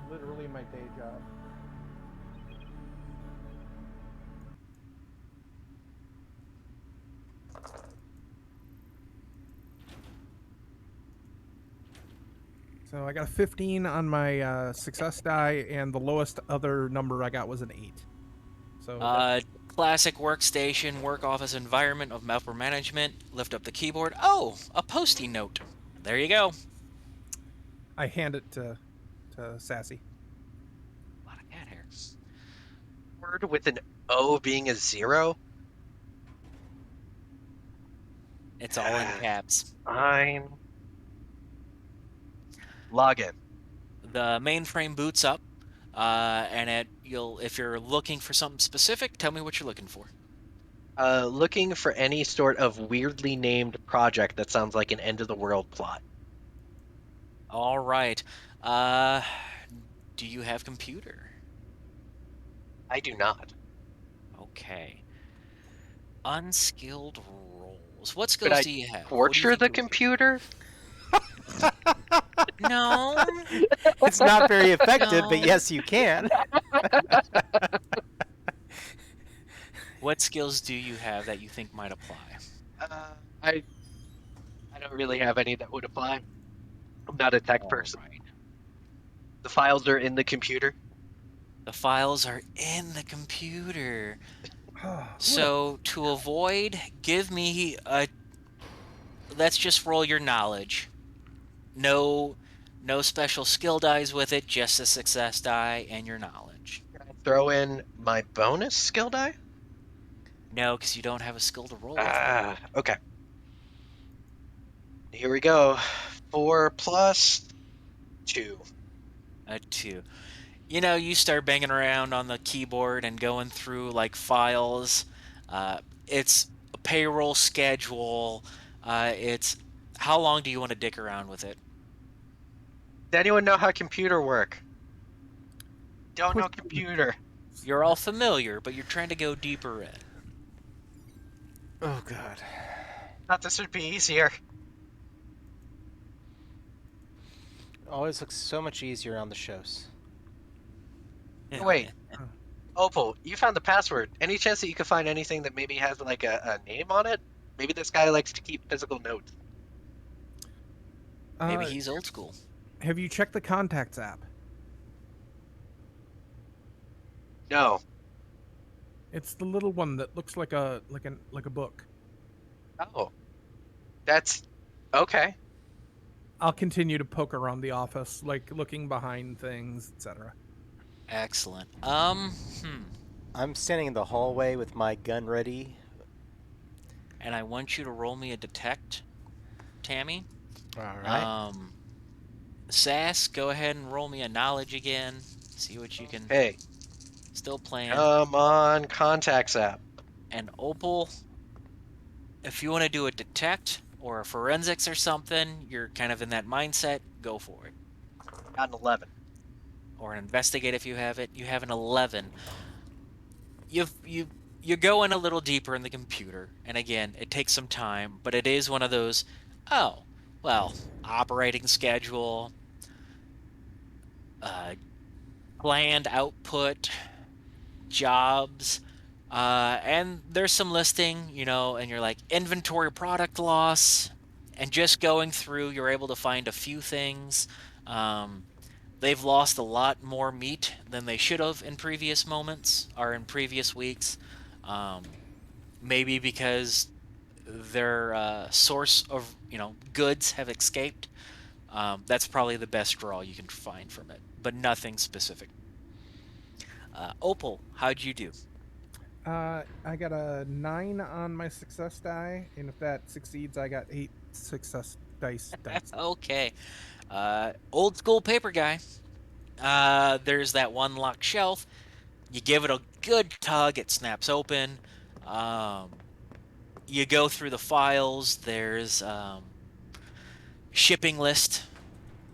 Literally my day job. So I got a 15 on my success die, and the lowest other number I got was an 8. So Classic workstation, work office environment of upper management. Lift up the keyboard. Oh, a post-it note. There you go. I hand it to Sassy. A lot of cat hair. Word with an O being a 0. It's all in caps. Fine. Log in. The mainframe boots up, and if you're looking for something specific, tell me what you're looking for. Looking for any sort of weirdly named project that sounds like an end of the world plot. All right. Do you have computer? I do not. Okay. Unskilled roles. What Could skills I do you have? What do you torture think the you would do? computer? No. It's not very effective, No. but yes, you can. What skills do you have that you think might apply? I don't really have any that would apply. I'm not a tech person. Alright. The files are in the computer. The files are in the computer. So to avoid, give me a. Let's just roll your knowledge. No special skill dies with it, just a success die and your knowledge. Can I throw in my bonus skill die? No, because you don't have a skill to roll with. Okay. Here we go. 4 plus 2. A 2. You start banging around on the keyboard and going through like files. It's a payroll schedule. It's how long do you want to dick around with it? Does anyone know how computer work? Don't know computer. You're all familiar, but you're trying to go deeper in. Oh, God. Thought this would be easier. Always looks so much easier on the shows. Wait. Opal, you found the password. Any chance that you could find anything that maybe has like a name on it? Maybe this guy likes to keep physical notes. Maybe he's old school. Have you checked the contacts app? No. It's the little one that looks like a book. Oh. That's okay. I'll continue to poke around the office, like looking behind things, etc. Excellent. I'm standing in the hallway with my gun ready. And I want you to roll me a detect, Tammy. All right. Sass, go ahead and roll me a knowledge again. See what you can. Hey, Still playing. come on, contacts app. And Opal, if you want to do a detect, or forensics or something, you're kind of in that mindset, go for it. Got an 11. Or an investigate if you have it. You have an 11. You you go in a little deeper in the computer, and again, it takes some time, but it is one of those, oh, well, operating schedule, uh, planned output, jobs, and there's some listing, and you're like inventory product loss, and just going through, you're able to find a few things. Um, they've lost a lot more meat than they should have in previous moments or in previous weeks. Um, Maybe because their source of goods have escaped. That's probably the best draw you can find from it, but nothing specific. Opal, how'd you do? I got a 9 on my success die, and if that succeeds, I got 8 success dice. Okay. Old school paper guy. There's that one locked shelf. You give it a good tug, it snaps open. Um, you go through the files. There's shipping list.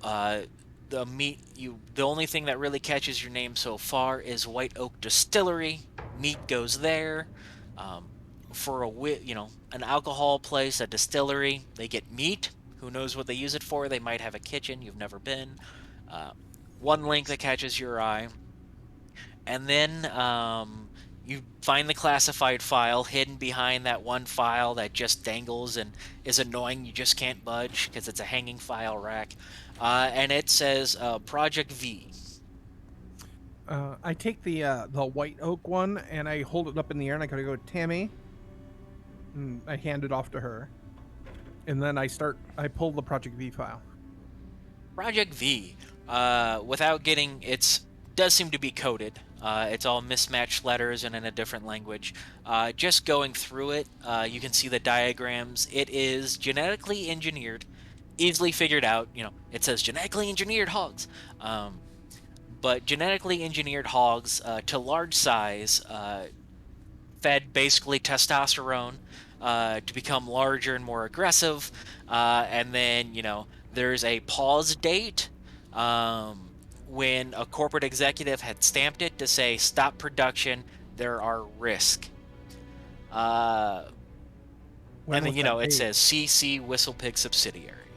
Uh, the only thing that really catches your name so far is White Oak Distillery. Meat goes there. Um, for an alcohol place, a distillery, they get meat. Who knows what they use it for? They might have a kitchen you've never been. Uh, One link that catches your eye, and then you find the classified file hidden behind that one file that just dangles and is annoying. You just can't budge because it's a hanging file rack, and it says Project V. I take the white oak one and I hold it up in the air and I gotta go, Tammy. And I hand it off to her, and then I pull the Project V file. Project V, without getting does seem to be coded. It's all mismatched letters and in a different language. Just going through it, you can see the diagrams. It is genetically engineered, easily figured out. It says genetically engineered hogs, but genetically engineered hogs to large size, fed basically testosterone to become larger and more aggressive. And then, there's a pause date when a corporate executive had stamped it to say, stop production, there are risks. When And then, was that it date? says CC Whistlepig subsidiary.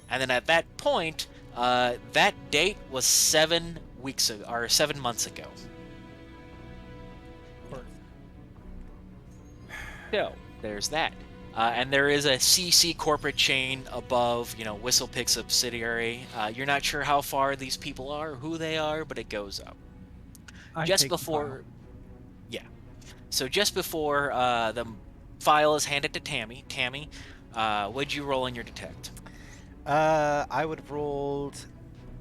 And then at that point, that date was 7 weeks ago, or 7 months ago. Of course. So there's that. And there is a CC corporate chain above, Whistlepig subsidiary. You're not sure how far these people are, who they are, but it goes up. I Just take the file. before, yeah. So just before the file is handed to Tammy, what'd you roll in your detect? I would have rolled.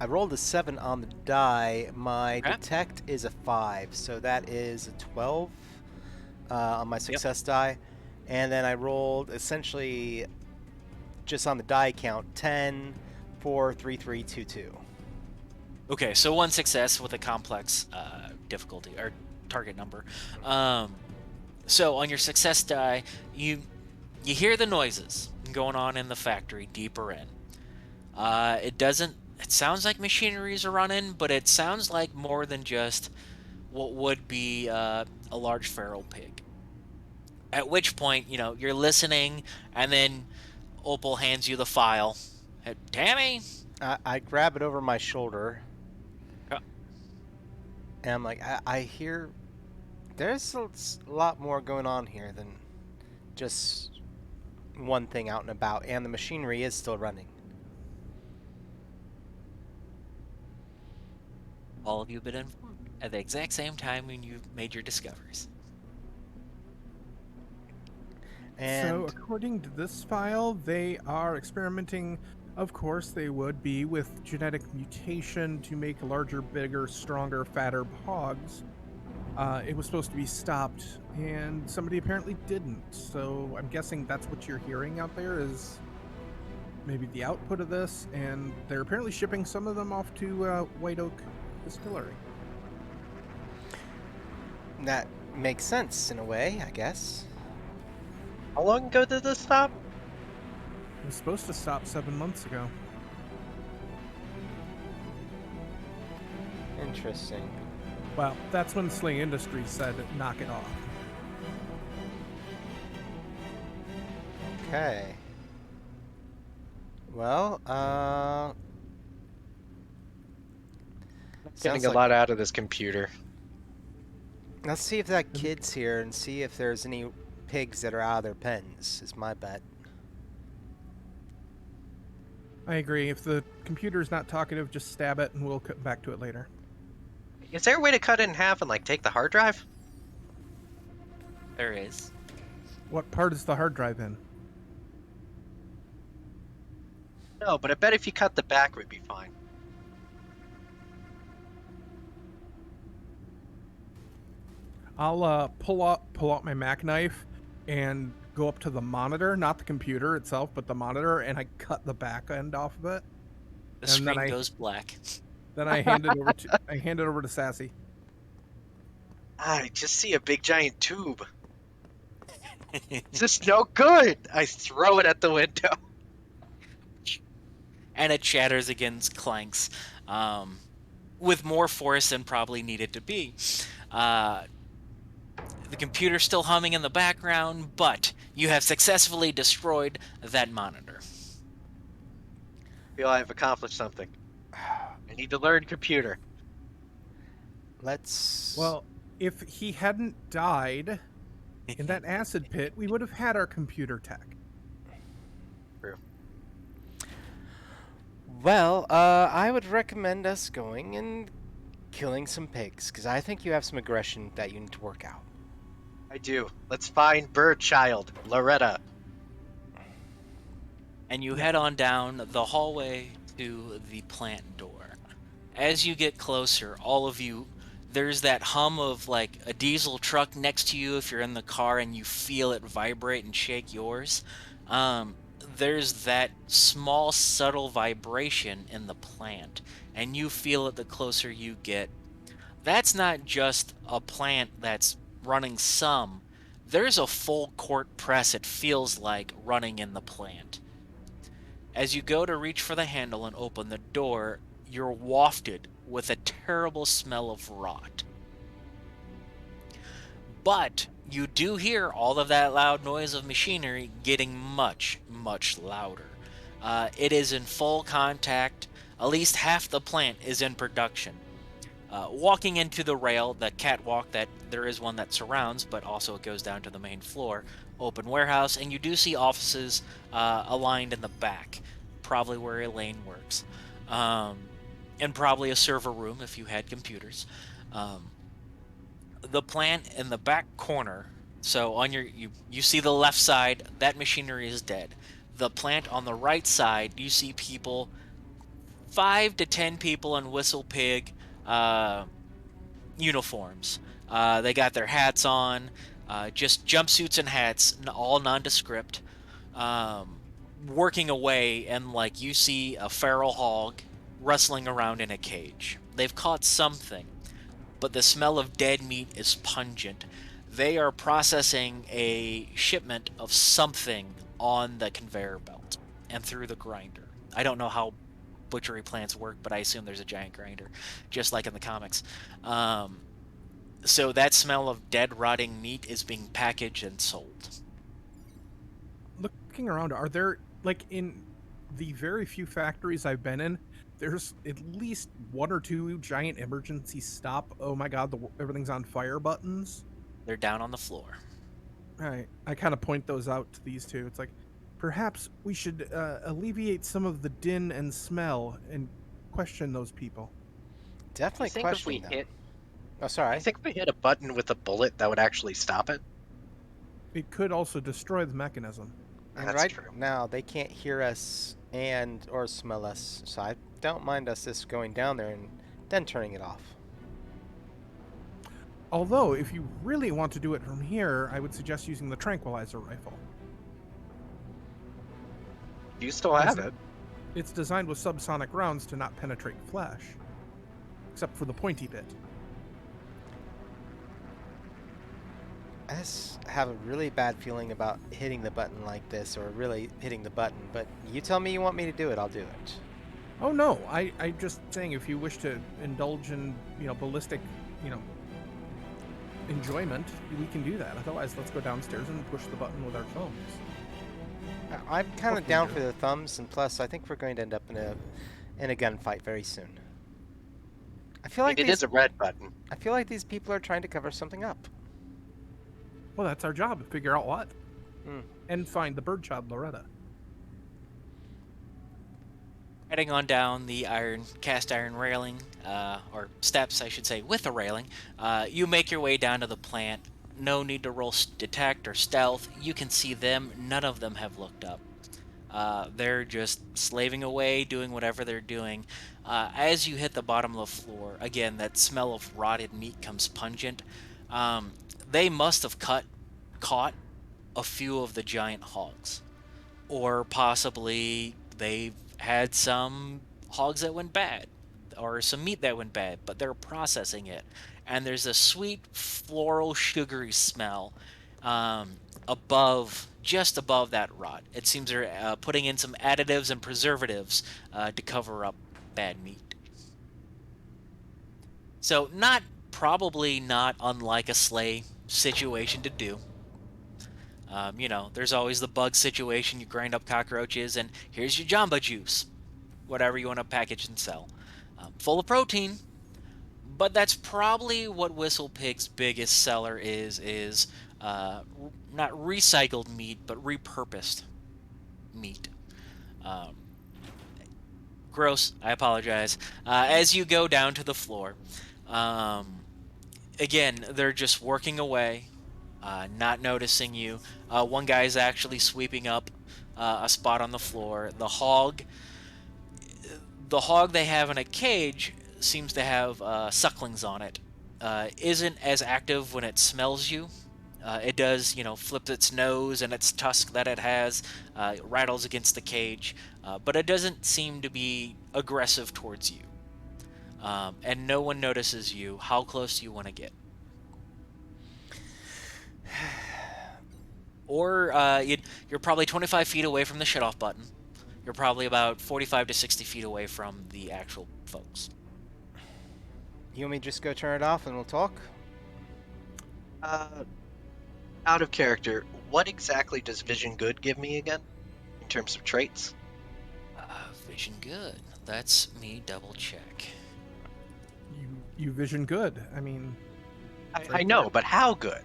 I rolled a 7 on the die. My Okay. detect is a 5, so that is a 12 on my success die. And then I rolled essentially just on the die count 10, 4, 3, 3, 2, 2. Okay, so one success with a complex difficulty or target number. So on your success die, you hear the noises going on in the factory deeper in. It sounds like machineries are running, but it sounds like more than just what would be a large feral pig. At which point, you're listening, and then Opal hands you the file. Hey, Tammy. I grab it over my shoulder, Uh, and I'm like, I hear there's a lot more going on here than just one thing out and about, and the machinery is still running. All of you have been informed at the exact same time when you made your discoveries. And So, according to this file, they are experimenting. Of course, they would be with genetic mutation to make larger, bigger, stronger, fatter hogs. It was supposed to be stopped, and somebody apparently didn't. So, I'm guessing that's what you're hearing out there is maybe the output of this, and they're apparently shipping some of them off to White Oak Distillery. that makes sense in a way, I guess. How long ago did this stop? It was supposed to stop 7 months ago. Interesting. Well, that's when Sling Industries said knock it off. Okay. Well, Getting sounds a like. lot out of this computer. Let's see if that kid's here and see if there's any pigs that are out of their pens, is my bet. I agree. If the computer's not talkative, just stab it and we'll cut back to it later. Is there a way to cut it in half and like take the hard drive? There is. What part is the hard drive in? No, but I bet if you cut the back, it would be fine. I'll pull out my Mac knife and go up to the monitor, not the computer itself, but the monitor, and I cut the back end off of it. The And then screen goes black. Then I hand it over to Sassy. I just see a big giant tube. This is no good. I throw it at the window. And it shatters against clanks, with more force than probably needed to be. The computer's still humming in the background, but you have successfully destroyed that monitor. I feel I've accomplished something. I need to learn computer. Let's. Well, if he hadn't died in that acid pit, we would have had our computer tech. True. Well, I would recommend us going and killing some pigs, because I think you have some aggression that you need to work out. I do. Let's find Birdchild, Loretta. And you head on down the hallway to the plant door. As you get closer, all of you, there's that hum of like a diesel truck next to you if you're in the car and you feel it vibrate and shake yours. There's that small, subtle vibration in the plant, and you feel it the closer you get. That's not just a plant that's running some. There's a full court press, it feels like, running in the plant. As you go to reach for the handle and open the door, you're wafted with a terrible smell of rot. But you do hear all of that loud noise of machinery getting much, much louder. It is in full contact. At least half the plant is in production. Walking into the rail, the catwalk, that there is one that surrounds, but also it goes down to the main floor, open warehouse, and you do see offices aligned in the back, probably where Elaine works, and probably a server room if you had computers. The plant in the back corner, so on you see the left side, that machinery is dead. The plant on the right side, you see people, 5 to 10 people in Whistle Pig uniforms. They got their hats on, just jumpsuits and hats, all nondescript, working away, and like you see a feral hog rustling around in a cage. They've caught something, but the smell of dead meat is pungent. They are processing a shipment of something on the conveyor belt and through the grinder. I don't know how butchery plants work, but I assume there's a giant grinder, just like in the comics. So that smell of dead, rotting meat is being packaged and sold. Looking around, are there, like, in the very few factories I've been in, there's at least 1 or 2 giant emergency stop, oh my god, everything's on fire buttons? They're down on the floor. Right. I kind of point those out to these two. It's like, perhaps we should alleviate some of the din and smell and question those people. Definitely I think if we question them. hit, Oh, sorry. I think if we hit a button with a bullet, that would actually stop it. It could also destroy the mechanism. And That's right true. now, they can't hear us or smell us, so I don't mind us just going down there and then turning it off. Although, if you really want to do it from here, I would suggest using the tranquilizer rifle. You still have Is it. It's designed with subsonic rounds to not penetrate flesh, except for the pointy bit. I just have a really bad feeling about hitting the button like this, or really hitting the button, but you tell me you want me to do it, I'll do it. Oh no, I just saying if you wish to indulge in, ballistic, enjoyment, we can do that. Otherwise, let's go downstairs and push the button with our thumbs. I'm kind What of can we down do? for the thumbs, and plus, I think we're going to end up in a gunfight very soon. I feel I like mean, it is a red button. I feel like these people are trying to cover something up. Well, that's our job, to figure out what. Hmm. And find the bird child, Loretta. Heading on down the cast iron railing, or steps, I should say, with a railing, you make your way down to the plant. No need to roll detect or stealth. You can see them. None of them have looked up. They're just slaving away, doing whatever they're doing. As you hit the bottom of the floor, again, that smell of rotted meat comes pungent. Um, they must have caught a few of the giant hogs, or possibly they've had some hogs that went bad, or some meat that went bad, but they're processing it, and there's a sweet floral sugary smell um, just above that rot. It seems they're putting in some additives and preservatives to cover up bad meat. So probably not unlike a sleigh situation to do. There's always the bug situation. You grind up cockroaches, and here's your Jamba Juice, whatever you want to package and sell. Full of protein, but that's probably what Whistle Pig's biggest seller is not recycled meat, but repurposed meat. Um, Gross. I apologize. As you go down to the floor, um, again, they're just working away, not noticing you. One guy's actually sweeping up a spot on the floor. The hog they have in a cage seems to have sucklings on it. Isn't as active when it smells you. It does, flip its nose and its tusk that it has rattles against the cage, but it doesn't seem to be aggressive towards you. And no one notices you. How close do you want to get? Or you're probably 25 feet away from the shut-off button. You're probably about 45 to 60 feet away from the actual folks. You want me to just go turn it off and we'll talk? Uh, Out of character, what exactly does Vision Good give me again, in terms of traits? Vision good. Let's me double check. You vision good. I mean, I know, but how good?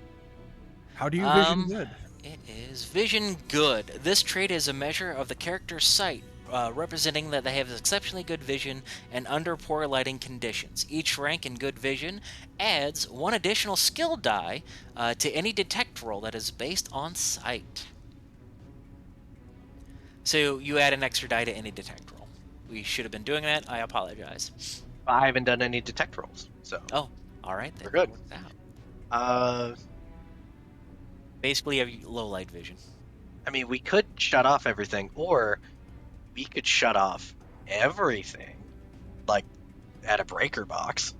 how do you vision Um, good? It is vision good. This trait is a measure of the character's sight, representing that they have exceptionally good vision and under poor lighting conditions. Each rank in good vision adds one additional skill die to any detect roll that is based on sight. So you add an extra die to any detect roll. We should have been doing that. I apologize. I haven't done any detect rolls, so Oh, all right. Then we're good. worked out. Uh, Basically, you have low light vision. I mean, we could shut off everything, or we could shut off everything, like at a breaker box.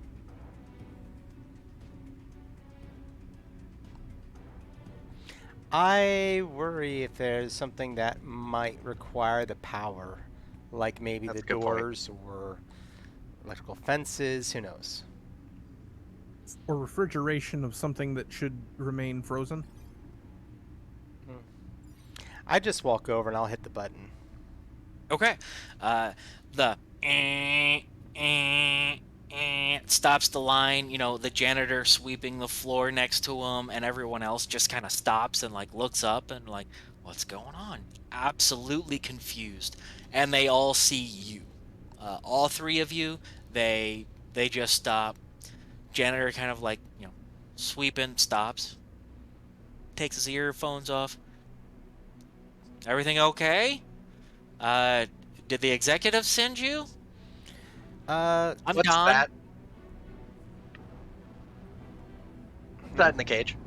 I worry if there's something that might require the power, like maybe That's the a good point. doors or electrical fences, who knows? Or refrigeration of something that should remain frozen? I just walk over and I'll hit the button. Okay. The stops the line. The janitor sweeping the floor next to him, and everyone else just kind of stops and looks up and what's going on? Absolutely confused, and they all see you. All three of you. They just stop. Janitor kind of sweeping, stops, takes his earphones off. Everything okay? Did the executive send you? I'm What's Don. that? What's that in the cage?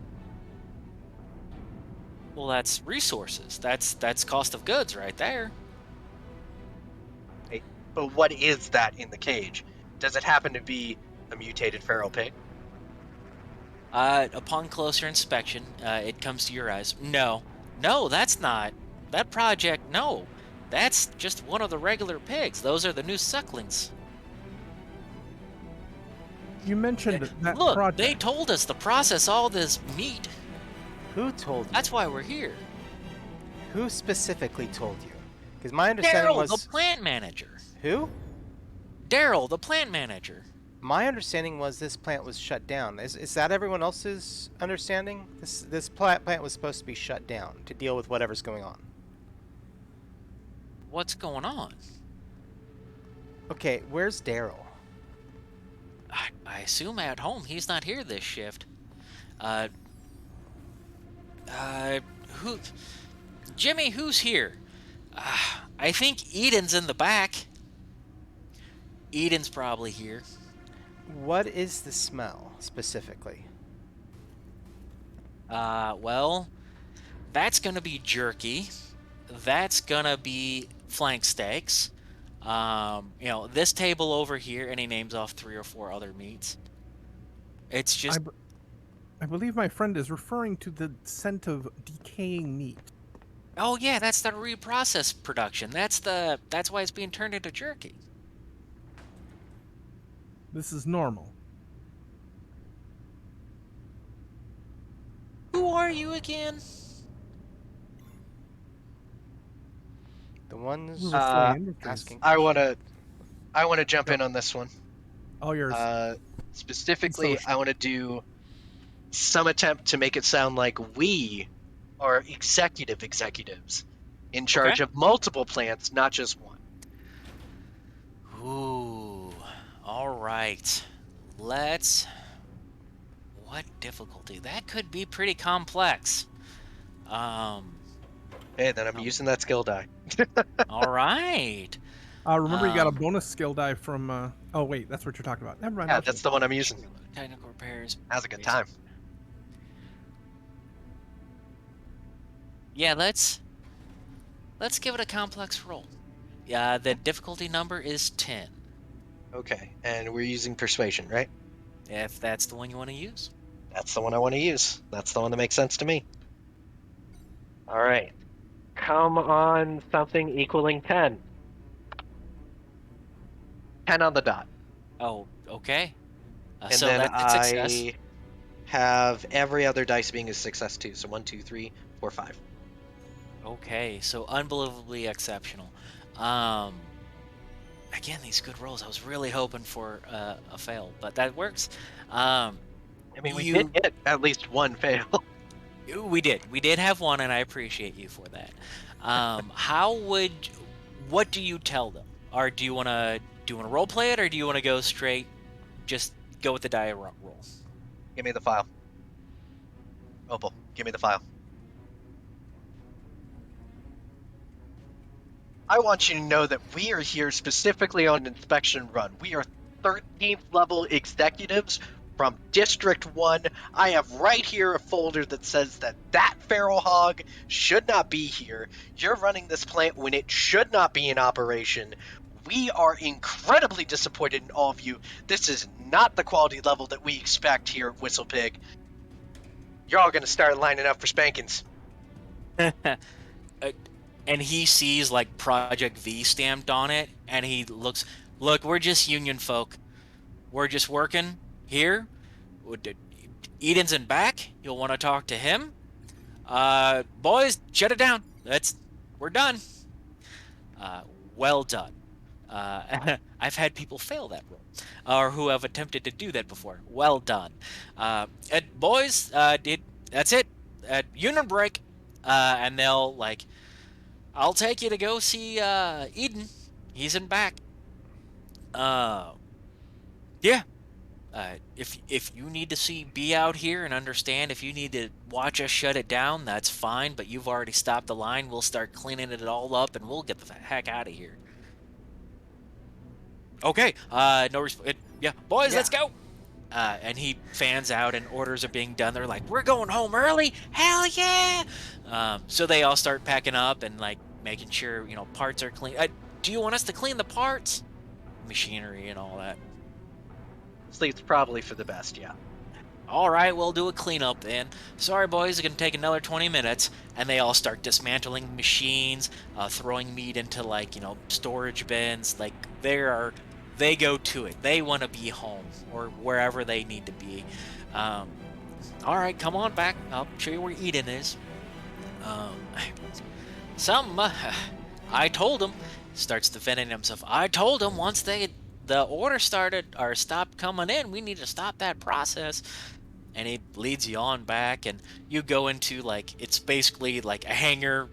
Well, that's resources. That's cost of goods right there. Hey, but what is that in the cage? Does it happen to be a mutated feral pig? Upon closer inspection, it comes to your eyes. No, no, that's not. That project, no. That's just one of the regular pigs. Those are the new sucklings. You mentioned that Look, they project. told us to process all this meat. Who told you? That's why we're here. Who specifically told you? Because my understanding Daryl, the was plant manager. who? Daryl, the plant manager. My understanding was this plant was shut down. Is that everyone else's understanding? This plant was supposed to be shut down to deal with whatever's going on. What's going on? Okay, where's Daryl? I assume at home. He's not here this shift. Who? Jimmy, who's here? I think Eden's in the back. Eden's probably here. What is the smell specifically? Well, that's gonna be jerky. That's gonna be flank steaks. This table over here, and he names off 3 or 4 other meats. It's just I believe my friend is referring to the scent of decaying meat. oh yeah, that's the reprocessed production. That's why it's being turned into jerky. This is normal. Who are you again? The ones We're friends. asking. I wanna jump in on this one. All yours. Specifically, Social. I want to do some attempt to make it sound like we are executives in charge of multiple plants, not just one. Ooh, all right. What difficulty? That could be pretty complex. Hey, then I'm using that skill die. All right. Remember, you got a bonus skill die from. Oh wait, that's what you're talking about. Never mind. Yeah, I'll that's change. the one I'm using. Technical repairs. Has a good time. Yeah, let's give it a complex roll. Yeah, the difficulty number is 10. Okay, and we're using persuasion, right? If that's the one you want to use. That's the one I want to use. That's the one that makes sense to me. All right. Come on, something equaling 10. 10 on the dot. Oh, okay. And So then that's a success. I have every other dice being a success too. So 1, 2, 3, 4, 5. Okay, so unbelievably exceptional. Again, these good rolls. I was really hoping for a fail, but that works. I mean, we did get at least one fail. We did have one, and I appreciate you for that. What do you tell them? Or do you want to role play it, or do you want to go straight, just go with the die roll? Give me the file. Opal, give me the file. I want you to know that we are here specifically on an inspection run. We are 13th level executives from District 1. I have right here a folder that says that feral hog should not be here. You're running this plant when it should not be in operation. We are incredibly disappointed in all of you. This is not the quality level that we expect here at Whistle Pig. You're all going to start lining up for spankings. And he sees like Project V stamped on it, and he looks, look, we're just union folk. We're just working here. Eden's in back. You'll want to talk to him. Boys, shut it down. We're done. Well done. I've had people fail that role, or who have attempted to do that before. Well done. Boys, that's it. Union break. And they'll like, I'll take you to go see Eden. He's in back. Yeah. If you need to be out here and understand, if you need to watch us shut it down, that's fine. But you've already stopped the line. We'll start cleaning it all up, and we'll get the heck out of here. Okay. Yeah, boys, let's go. And he fans out, and orders are being done. They're like, we're going home early. Hell yeah! So they all start packing up and like making sure parts are clean. Do you want us to clean the parts, machinery, and all that? It's probably for the best, yeah. All right, we'll do a cleanup then. Sorry, boys, it's gonna take another 20 minutes. And they all start dismantling machines, throwing meat into storage bins. Like they go to it. They want to be home or wherever they need to be. Um, all right, come on back. I'll show you where Eden is. Um, some I told him. Starts defending himself. I told him once the order started or stopped coming in, we need to stop that process. And he leads you on back, and you go into it's basically like a hangar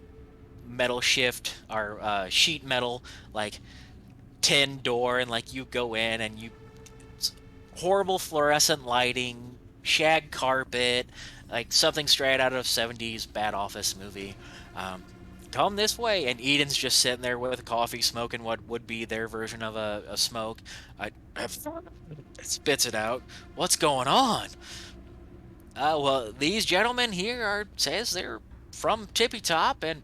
metal shift or sheet metal like tin door, and you go in and horrible fluorescent lighting, shag carpet, like something straight out of 70s bad office movie. Um, Come this way, and Eden's just sitting there with a coffee, smoking what would be their version of a smoke. I spits it out. What's going on? Well, these gentlemen here says they're from Tippy Top, and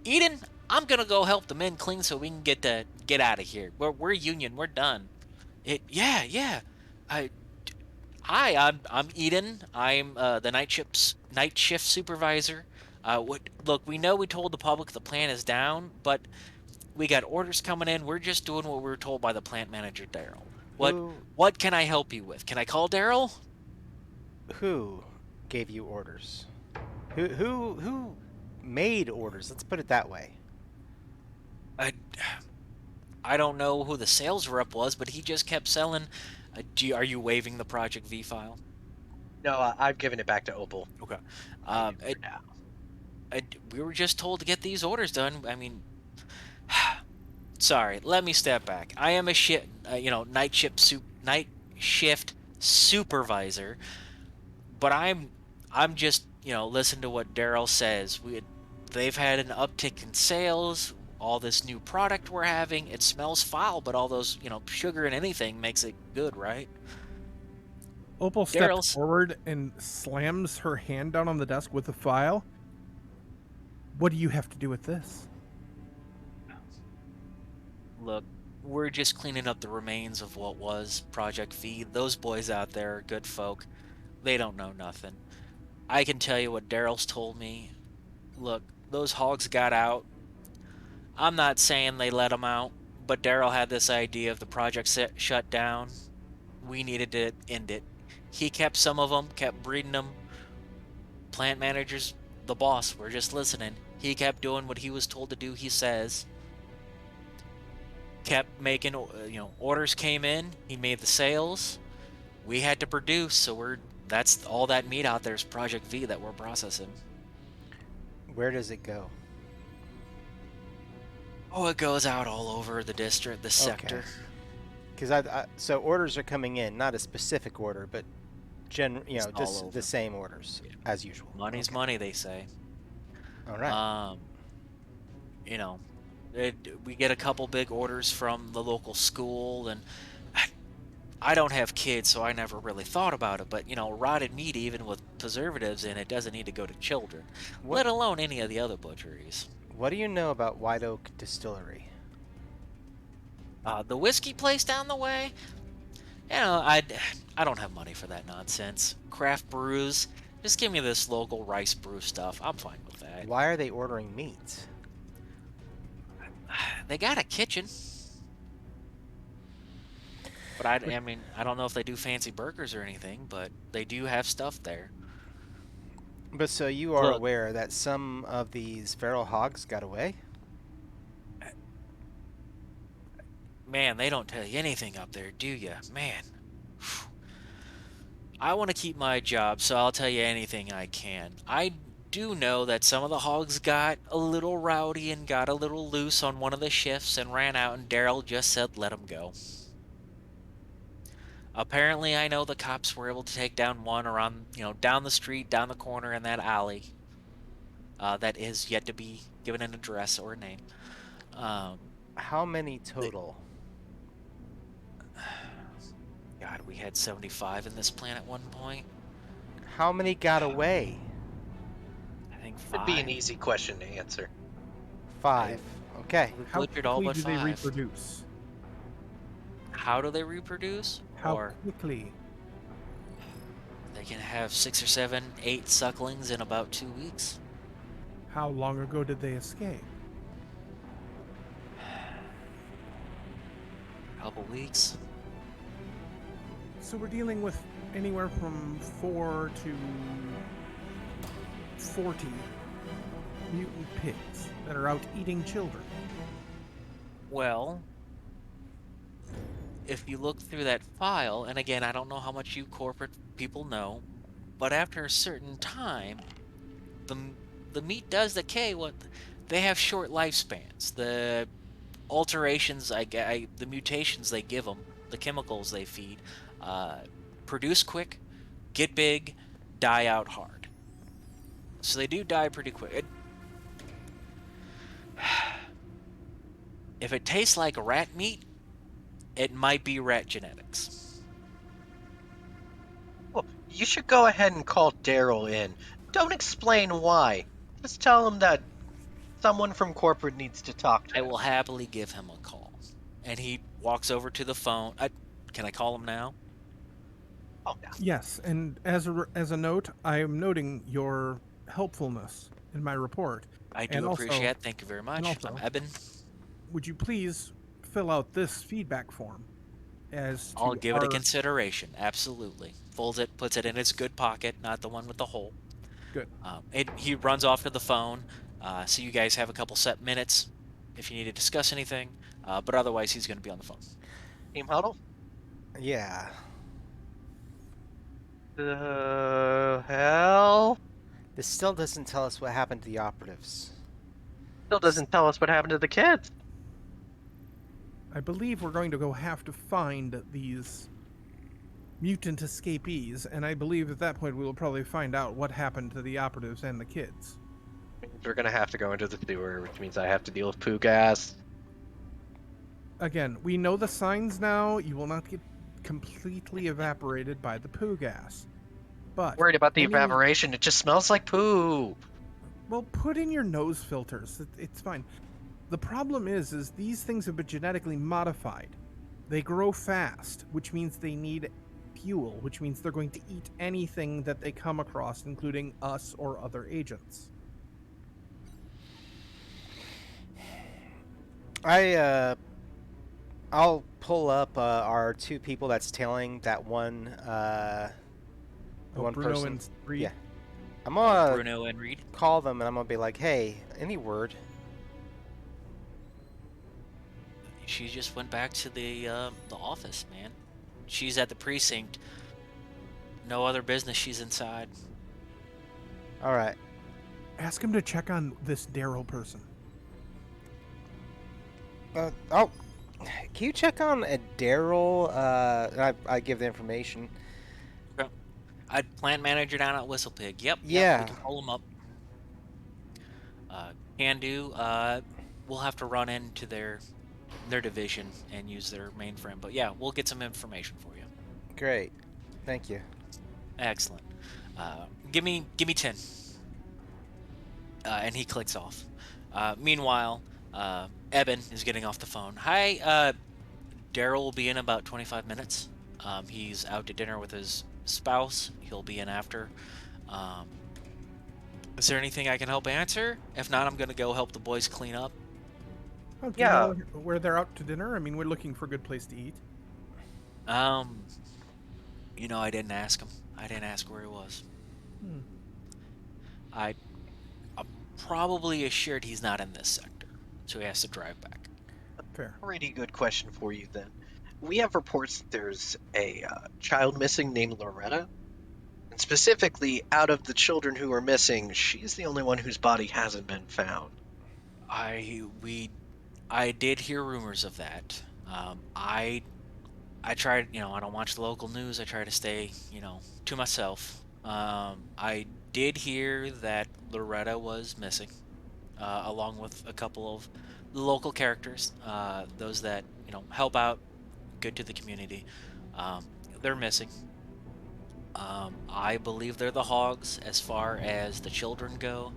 Eden, I'm gonna go help the men clean so we can get out of here. We're union. We're done. Yeah, yeah. I Hi, I'm Eden. I'm the night shift supervisor. Look, we know we told the public the plan is down, but we got orders coming in. We're just doing what we were told by the plant manager, Daryl. What Who what can I help you with? Can I call Daryl? who gave you orders? Who made orders? Let's put it that way. I I don't know who the sales rep was, but he just kept selling. Are you waiving the Project V file? No, I've given it back to Opal. Okay. For It, now. we were just told to get these orders done. I mean, sorry. Let me step back. I am a night shift supervisor, but I'm just listen to what Daryl says. They've had an uptick in sales. All this new product we're having, it smells foul, but all those sugar and anything makes it good, right? Opal steps Daryl's forward and slams her hand down on the desk with the file. What do you have to do with this? Look, we're just cleaning up the remains of what was Project V. Those boys out there are good folk. They don't know nothing. I can tell you what Daryl's told me. Look, those hogs got out. I'm not saying they let them out, but Daryl had this idea of the project shut down. We needed to end it. He kept some of them, kept breeding them. Plant managers, the boss, were just listening. He kept doing what he was told to do, he says. Kept making, orders came in. He made the sales. We had to produce, so that's all that meat out there is Project V that we're processing. Where does it go? Oh, it goes out all over the district, the sector. Because so orders are coming in, not a specific order, but It's all just over. the same orders as usual. Money's Okay. money, they say. All right. You know, we get a couple big orders from the local school, and I don't have kids, so I never really thought about it. But rotted meat, even with preservatives in it, doesn't need to go to children, What let alone any of the other butcheries. What do you know about White Oak Distillery? The whiskey place down the way, I don't have money for that nonsense. Craft brews, just give me this local rice brew stuff. I'm fine with that. Why are they ordering meat? They got a kitchen. But I mean, I don't know if they do fancy burgers or anything, but they do have stuff there. But so you are Look, aware that some of these feral hogs got away? man, they don't tell you anything up there, do you? Man. I want to keep my job, so I'll tell you anything I can. I do know that some of the hogs got a little rowdy and got a little loose on one of the shifts and ran out, and Daryl just said let them go. Apparently, I know the cops were able to take down one around, down the street, down the corner in that alley. That is yet to be given an address or a name. How many total? God, we had 75 in this plant at one point. How many got away? I think Would be an 5. easy question to answer. 5. Okay. We How butchered all quickly but do they 5. reproduce? How do they reproduce? How Or quickly? They can have 6 or 7, 8 sucklings in about 2 weeks. How long ago did they escape? Couple weeks. So we're dealing with anywhere from 4 to 40 mutant pigs that are out eating children. Well, if you look through that file, and again, I don't know how much you corporate people know, but after a certain time, the the meat does decay. What they have short lifespans. The alterations, the mutations they give them, the chemicals they feed, uh, produce quick, get big, die out hard. So they do die pretty quick. If it tastes like rat meat, it might be rat genetics. Well, you should go ahead and call Daryl in. Don't explain why. Just tell him that someone from corporate needs to talk to I him. will happily give him a call. And he walks over to the phone. Can I call him now? Oh, no. Yes, and as a note, I am noting your helpfulness in my report. I do And appreciate also, it. Thank you very much. also- I'm Eben. would you please fill out this feedback form as I'll to give it a our consideration. Absolutely. Folds it, puts it in his good pocket, not the one with the hole. good. He runs off to the phone. So you guys have a couple set minutes if you need to discuss anything. But otherwise, he's going to be on the phone. Team huddle? Yeah. The hell? This still doesn't tell us what happened to the operatives. Still doesn't tell us what happened to the kids. I believe we're going to go have to find these mutant escapees, and I believe at that point we will probably find out what happened to the operatives and the kids. We're gonna have to go into the sewer, which means I have to deal with poo gas. Again, we know the signs now. You will not get completely evaporated by the poo gas. But Worried about the any- evaporation, it just smells like poo. Well, put in your nose filters. It's fine. The problem is these things have been genetically modified. They grow fast, which means they need fuel, which means they're going to eat anything that they come across, including us or other agents. I'll pull up our two people that's tailing that one. One Bruno person. and Reed. Yeah. I'm gonna Bruno and Reed. call them and I'm gonna be like, "Hey, any word?" She just went back to the office, man. She's at the precinct. No other business. She's inside. All right. Ask him to check on this Daryl person. Oh, can you check on Daryl? I give the information. Plant manager down at Whistlepig. Yep. Yeah. We can pull him up. Can do. We'll have to run into their division and use their mainframe. But yeah, we'll get some information for you. Great. Thank you. Excellent. Give me 10. And he clicks off. Meanwhile, Eben is getting off the phone. Hi, Daryl will be in about 25 minutes. He's out to dinner with his spouse. He'll be in after. Is there anything I can help answer? If not, I'm going to go help the boys clean up. Oh, do Yeah. you know where they're out to dinner? I mean, we're looking for a good place to eat. I didn't ask him. I didn't ask where he was. I'm probably assured he's not in this sector, so he has to drive back. Fair. Pretty good question for you then. We have reports that there's a child missing named Loretta. And specifically, out of the children who are missing, she's the only one whose body hasn't been found. I did hear rumors of that. I tried, I don't watch the local news. I try to stay, to myself. I did hear that Loretta was missing, along with a couple of the local characters, those that, help out, good to the community. They're missing. I believe they're the hogs as far as the children go.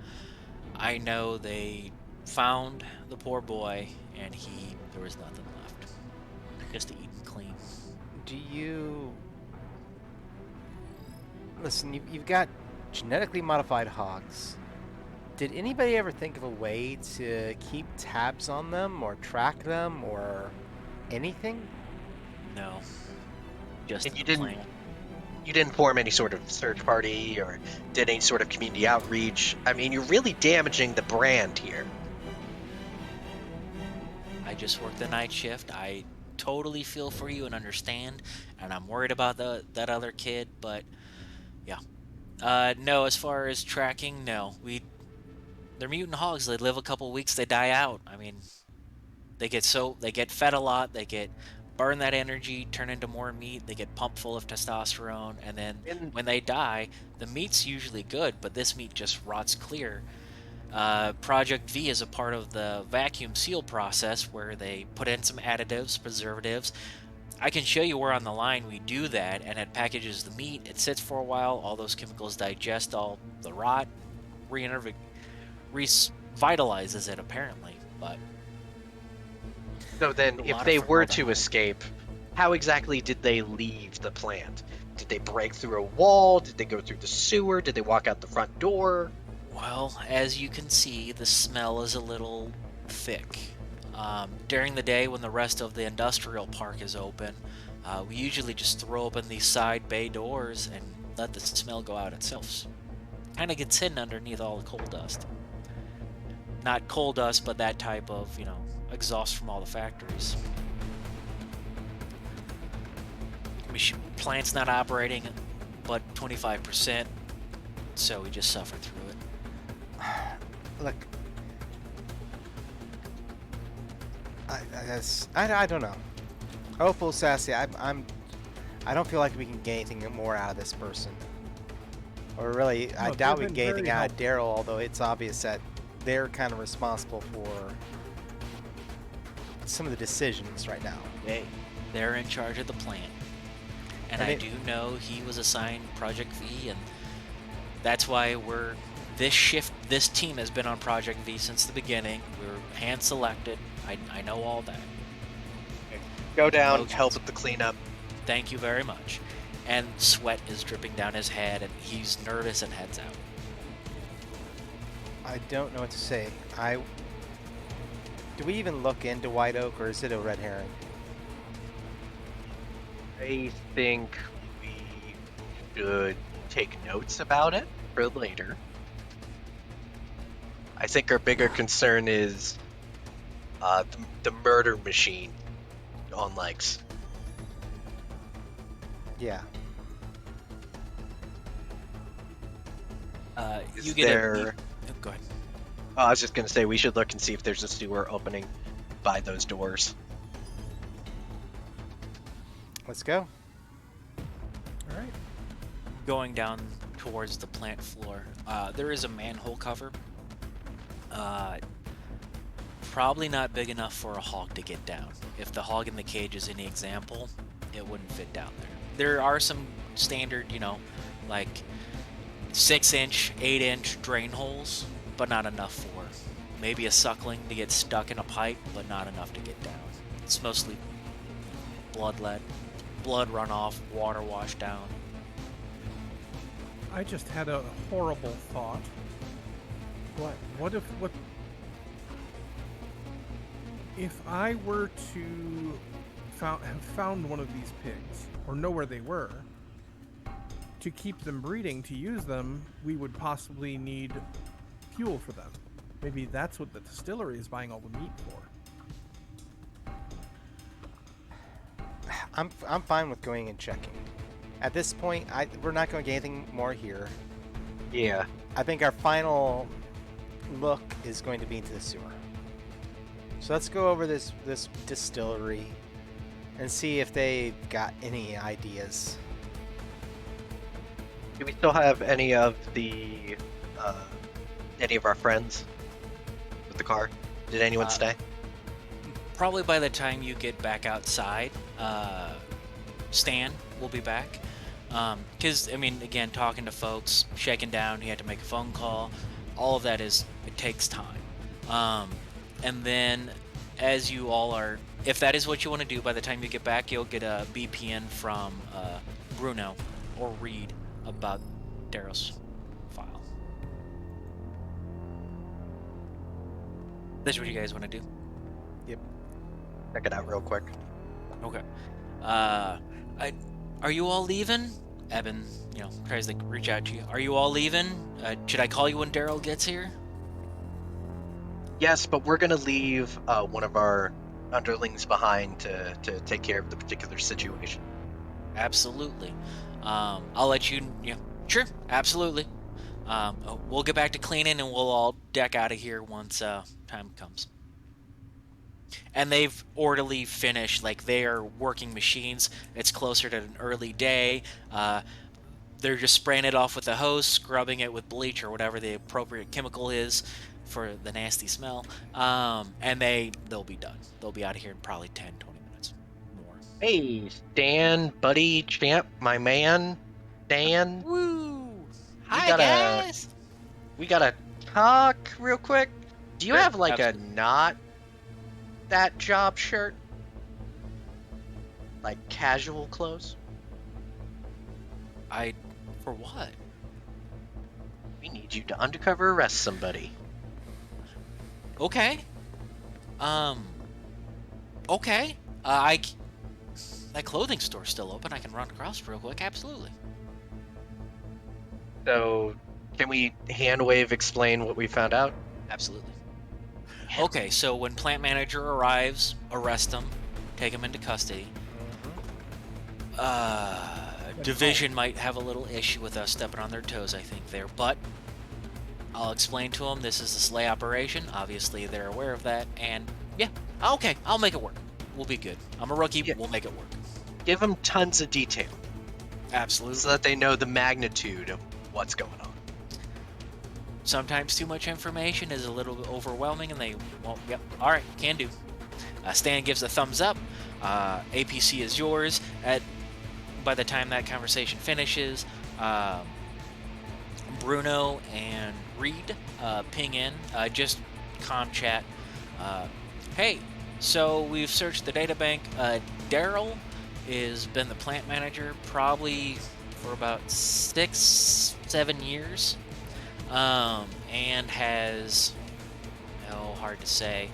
I know they found the poor boy and there was nothing left. Just to eat and clean. Do you? Listen, you've got genetically modified hogs. Did anybody ever think of a way to keep tabs on them or track them or anything? No, just And the plan. you didn't form any sort of search party or did any sort of community outreach. I mean, you're really damaging the brand here. I just work the night shift. I totally feel for you and understand, and I'm worried about that other kid, but yeah. No, as far as tracking, no. They're mutant hogs. They live a couple weeks, they die out. I mean, they get fed a lot, they get burn that energy, turn into more meat, they get pumped full of testosterone, and then And when they die, the meat's usually good, but this meat just rots clear. Project V is a part of the vacuum seal process where they put in some additives, preservatives. I can show you where on the line we do that, and it packages the meat. It sits for a while. All those chemicals digest all the rot, revitalizes it apparently. But so then, a if lot of they were to formaldehyde. escape, how exactly did they leave the plant? Did they break through a wall? Did they go through the sewer? Did they walk out the front door? Well, as you can see, the smell is a little thick. During the day, when the rest of the industrial park is open, we usually just throw open these side bay doors and let the smell go out itself. Kind of gets hidden underneath all the coal dust. Not coal dust, but that type of, exhaust from all the factories. Plant's not operating but 25%, so we just suffer through it. Look, I don't know. Hopeful, sassy. I don't feel like we can get anything more out of this person. Or really, I No, doubt they've we can been get very anything out of helpful. Daryl, although it's obvious that they're kind of responsible for some of the decisions right now. They're in charge of the plant. And I do know he was assigned Project V, and that's why this team has been on Project V since the beginning. We were hand selected. I know all that. Go down, Emotions. help with the cleanup. Thank you very much. And sweat is dripping down his head, and he's nervous and heads out. I don't know what to say. Do we even look into White Oak, or is it a red herring? I think we should take notes about it for later. I think our bigger concern is the murder machine on legs. Yeah. Is You get there? Go ahead. I was just gonna say we should look and see if there's a sewer opening by those doors. Let's go. All right. Going down towards the plant floor, there is a manhole cover. Probably not big enough for a hog to get down. If the hog in the cage is any example, it wouldn't fit down there. There are some standard, like 6-inch, 8-inch drain holes, but not enough for maybe a suckling to get stuck in a pipe, but not enough to get down. It's mostly blood runoff, water washed down. I just had a horrible thought. What if I were to have found one of these pigs, or know where they were, to keep them breeding, to use them, we would possibly need fuel for them. Maybe that's what the distillery is buying all the meat for. I'm fine with going and checking. At this point, we're not going to get anything more here. Yeah. I think our final look is going to be into the sewer. So let's go over this distillery and see if they got any ideas. Do we still have any of our friends with the car? Did anyone stay? Probably by the time you get back outside, Stan will be back. Because, again, talking to folks, shaking down, he had to make a phone call. All of that it takes time. And then, as you all are, if that is what you want to do, by the time you get back, you'll get a BPN from Bruno or Reed about Darrow's file. That's what you guys want to do? Yep. Check it out real quick. Okay. Are you all leaving? Evan, tries to reach out to you. Are you all leaving? Should I call you when Daryl gets here? Yes, but we're gonna leave one of our underlings behind to take care of the particular situation. Absolutely. I'll let you. Yeah, sure, absolutely. We'll get back to cleaning and we'll all deck out of here once time comes. And they've orderly finished. Like, they are working machines. It's closer to an early day. They're just spraying it off with a hose, scrubbing it with bleach or whatever the appropriate chemical is for the nasty smell. And they'll be done. They'll be out of here in probably 10, 20 minutes more. Hey, Dan, buddy, champ, my man, Dan. Woo! We Hi, gotta guys! we gotta talk real quick. Do you Sure, have like absolutely. a not that job shirt? Like casual clothes? For what? We need you to undercover arrest somebody. Okay. Okay. That clothing store's still open. I can run across real quick. Absolutely. So, can we hand wave explain what we found out? Absolutely. Okay, so when plant manager arrives, arrest him, take him into custody. Division might have a little issue with us stepping on their toes, I think, there, but I'll explain to them this is a SLA operation. Obviously, they're aware of that, and yeah, okay, I'll make it work. We'll be good. I'm a rookie, Yeah. we'll make it work. Give them tons of detail Absolutely. so that they know the magnitude of what's going on. Sometimes too much information is a little bit overwhelming, and they won't. Yep. All right, can do. Stan gives a thumbs up. APC is yours. By the time that conversation finishes, Bruno and Reed ping in, just com chat. Hey, so we've searched the data bank. Daryl has been the plant manager probably for about 6-7 years. And has, hard to say,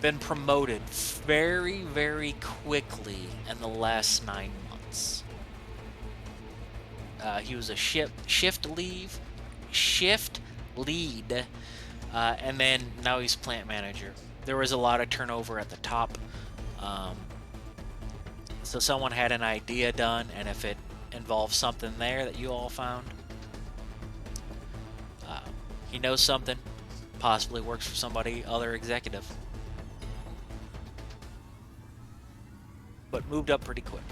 been promoted very, very quickly in the last 9 months. He was a shift lead, and then now he's plant manager. There was a lot of turnover at the top, so someone had an idea done, and if it involves something there that you all found, he knows something, possibly works for somebody other executive, but moved up pretty quick.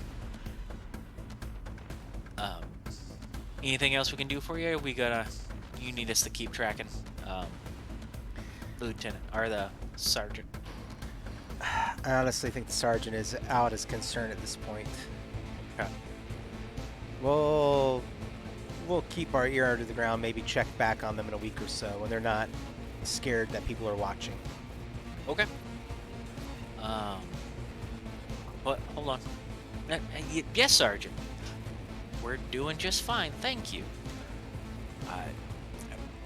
Anything else we can do for you? You need us to keep tracking the lieutenant or the sergeant? I honestly think the sergeant is out as concerned at this point. Okay. We'll keep our ear under the ground, maybe check back on them in a week or so when they're not scared that people are watching. Okay. What? Hold on. Yes, Sergeant. We're doing just fine, thank you.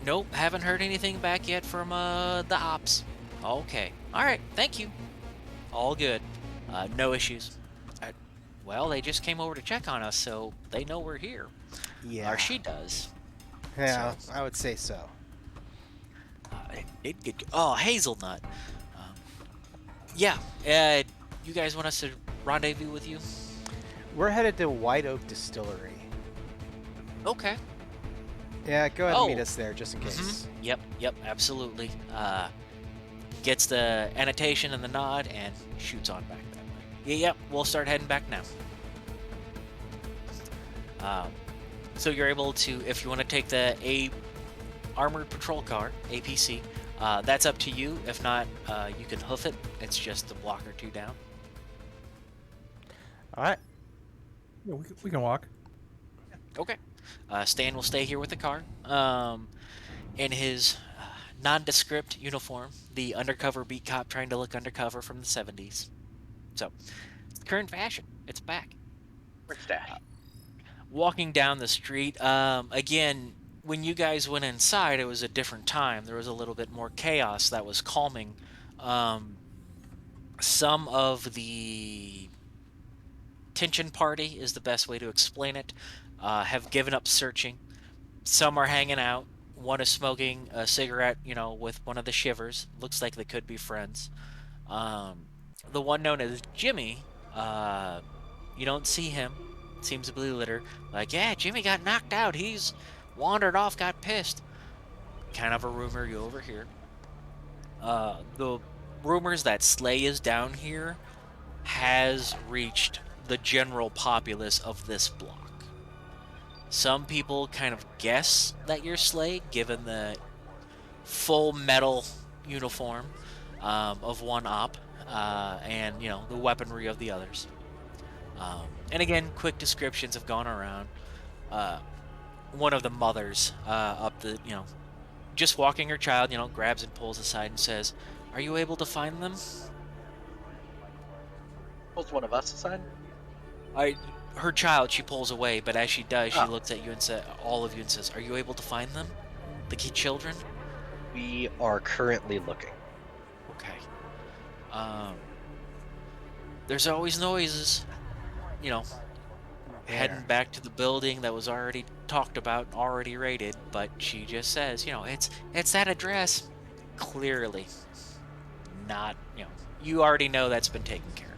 Nope, haven't heard anything back yet from the ops. Okay. All right, thank you. All good. No issues. Well, they just came over to check on us, so they know we're here. Yeah. Or she does. Yeah, I would say so. Oh, Hazelnut. Yeah. You guys want us to rendezvous with you? We're headed to White Oak Distillery. Okay. Yeah, go ahead and meet Oh. us there just in case. Yep, absolutely. Gets the annotation and the nod and shoots on back that way. Yep, we'll start heading back now. So you're able to, if you want to take the armored patrol car, APC, that's up to you. If not, you can hoof it. It's just a block or two down. All right. Yeah, we can walk. Okay. Stan will stay here with the car. In his nondescript uniform, the undercover beat cop trying to look undercover from the 70s. So, it's current fashion. It's back. Where's that? walking down the street. Again, when you guys went inside, it was a different time. There was a little bit more chaos that was calming. Um, some of the tension party is the best way to explain it. Have given up searching. Some are hanging out. One is smoking a cigarette, with one of the shivers. Looks like they could be friends. Um, the one known as Jimmy, you don't see him. Seems to be litter. Like, yeah, Jimmy got knocked out. He's wandered off, got pissed. Kind of a rumor you overhear. The rumors that Slay is down here has reached the general populace of this block. Some people kind of guess that you're Slay, given the full metal uniform of one op, and the weaponry of the others. And again, quick descriptions have gone around. One of the mothers up the, just walking her child, grabs and pulls aside and says, "Are you able to find them?" Pulls one of us aside. Her child, she pulls away, but as she does, she Oh. looks at you and all of you, and says, "Are you able to find them, the key children?" We are currently looking. Okay. There's always noises, heading back to the building that was already talked about, already raided, but she just says, it's that address. Clearly not, you already know that's been taken care of.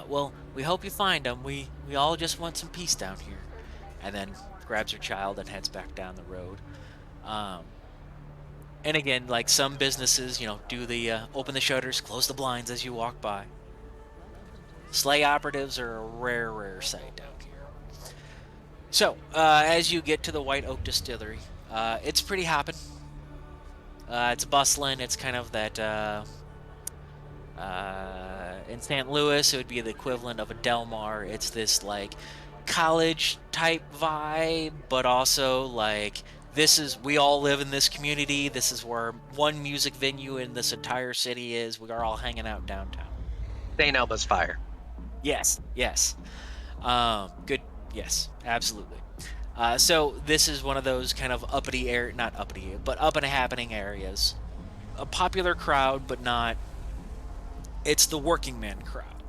Well, we hope you find them. We all just want some peace down here. And then grabs her child and heads back down the road. And again, like some businesses, do the open the shutters, close the blinds as you walk by. Slay operatives are a rare sight down here. So, as you get to the White Oak Distillery, it's pretty hopping. It's bustling. It's kind of that, in St. Louis, it would be the equivalent of a Del Mar. It's this, like, college-type vibe, but also, like, we all live in this community. This is where one music venue in this entire city is. We are all hanging out downtown. St. Elmo's Fire. Yes. Good. Yes, absolutely. So this is one of those kind of not uppity, but up and happening areas. A popular crowd, but not. It's the working man crowd.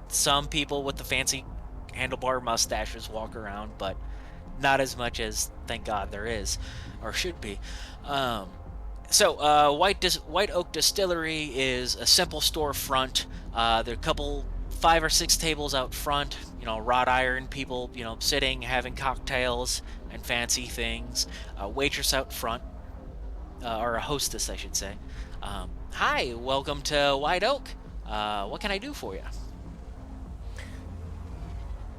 Some people with the fancy handlebar mustaches walk around, but not as much as, thank God, there is, or should be. So White Oak Distillery is a simple storefront. There are a couple 5 or 6 tables out front, wrought iron people, sitting, having cocktails and fancy things. A waitress out front, or a hostess, I should say. Hi, welcome to White Oak. What can I do for you?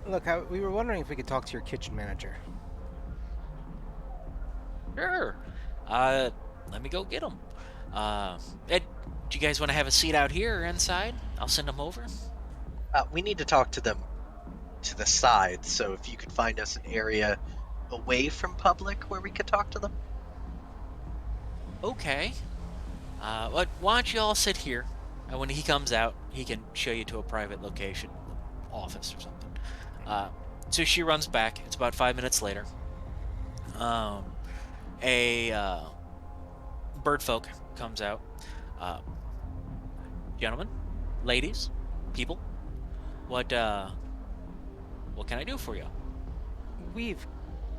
Look, we were wondering if we could talk to your kitchen manager. Sure. Let me go get them. Ed, do you guys want to have a seat out here or inside? I'll send them over. We need to talk to them to the side, so if you could find us an area away from public where we could talk to them. Okay. Why don't you all sit here? And when he comes out, he can show you to a private location, office or something. So she runs back. It's about 5 minutes later. A bird folk comes out. Gentlemen, ladies, people, what can I do for you? We've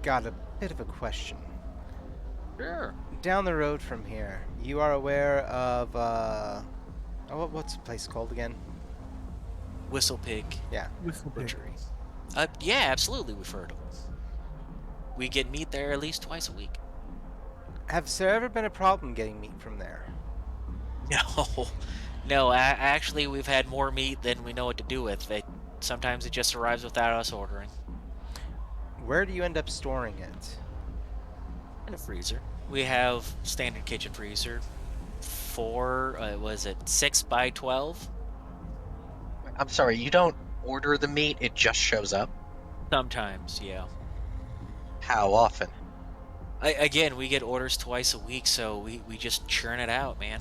got a bit of a question. Sure. Down the road from here, you are aware of, what's the place called again? Whistle Pig Yeah. Whistle pig. Butchery. Yeah, absolutely, we've heard of them. We get meat there at least twice a week. Has there ever been a problem getting meat from there? No, actually, we've had more meat than we know what to do with. Sometimes it just arrives without us ordering. Where do you end up storing it? In a freezer. We have standard kitchen freezer. 6 by 12? I'm sorry, you don't order the meat, it just shows up? Sometimes, yeah. How often? Again, we get orders twice a week, so we just churn it out, man.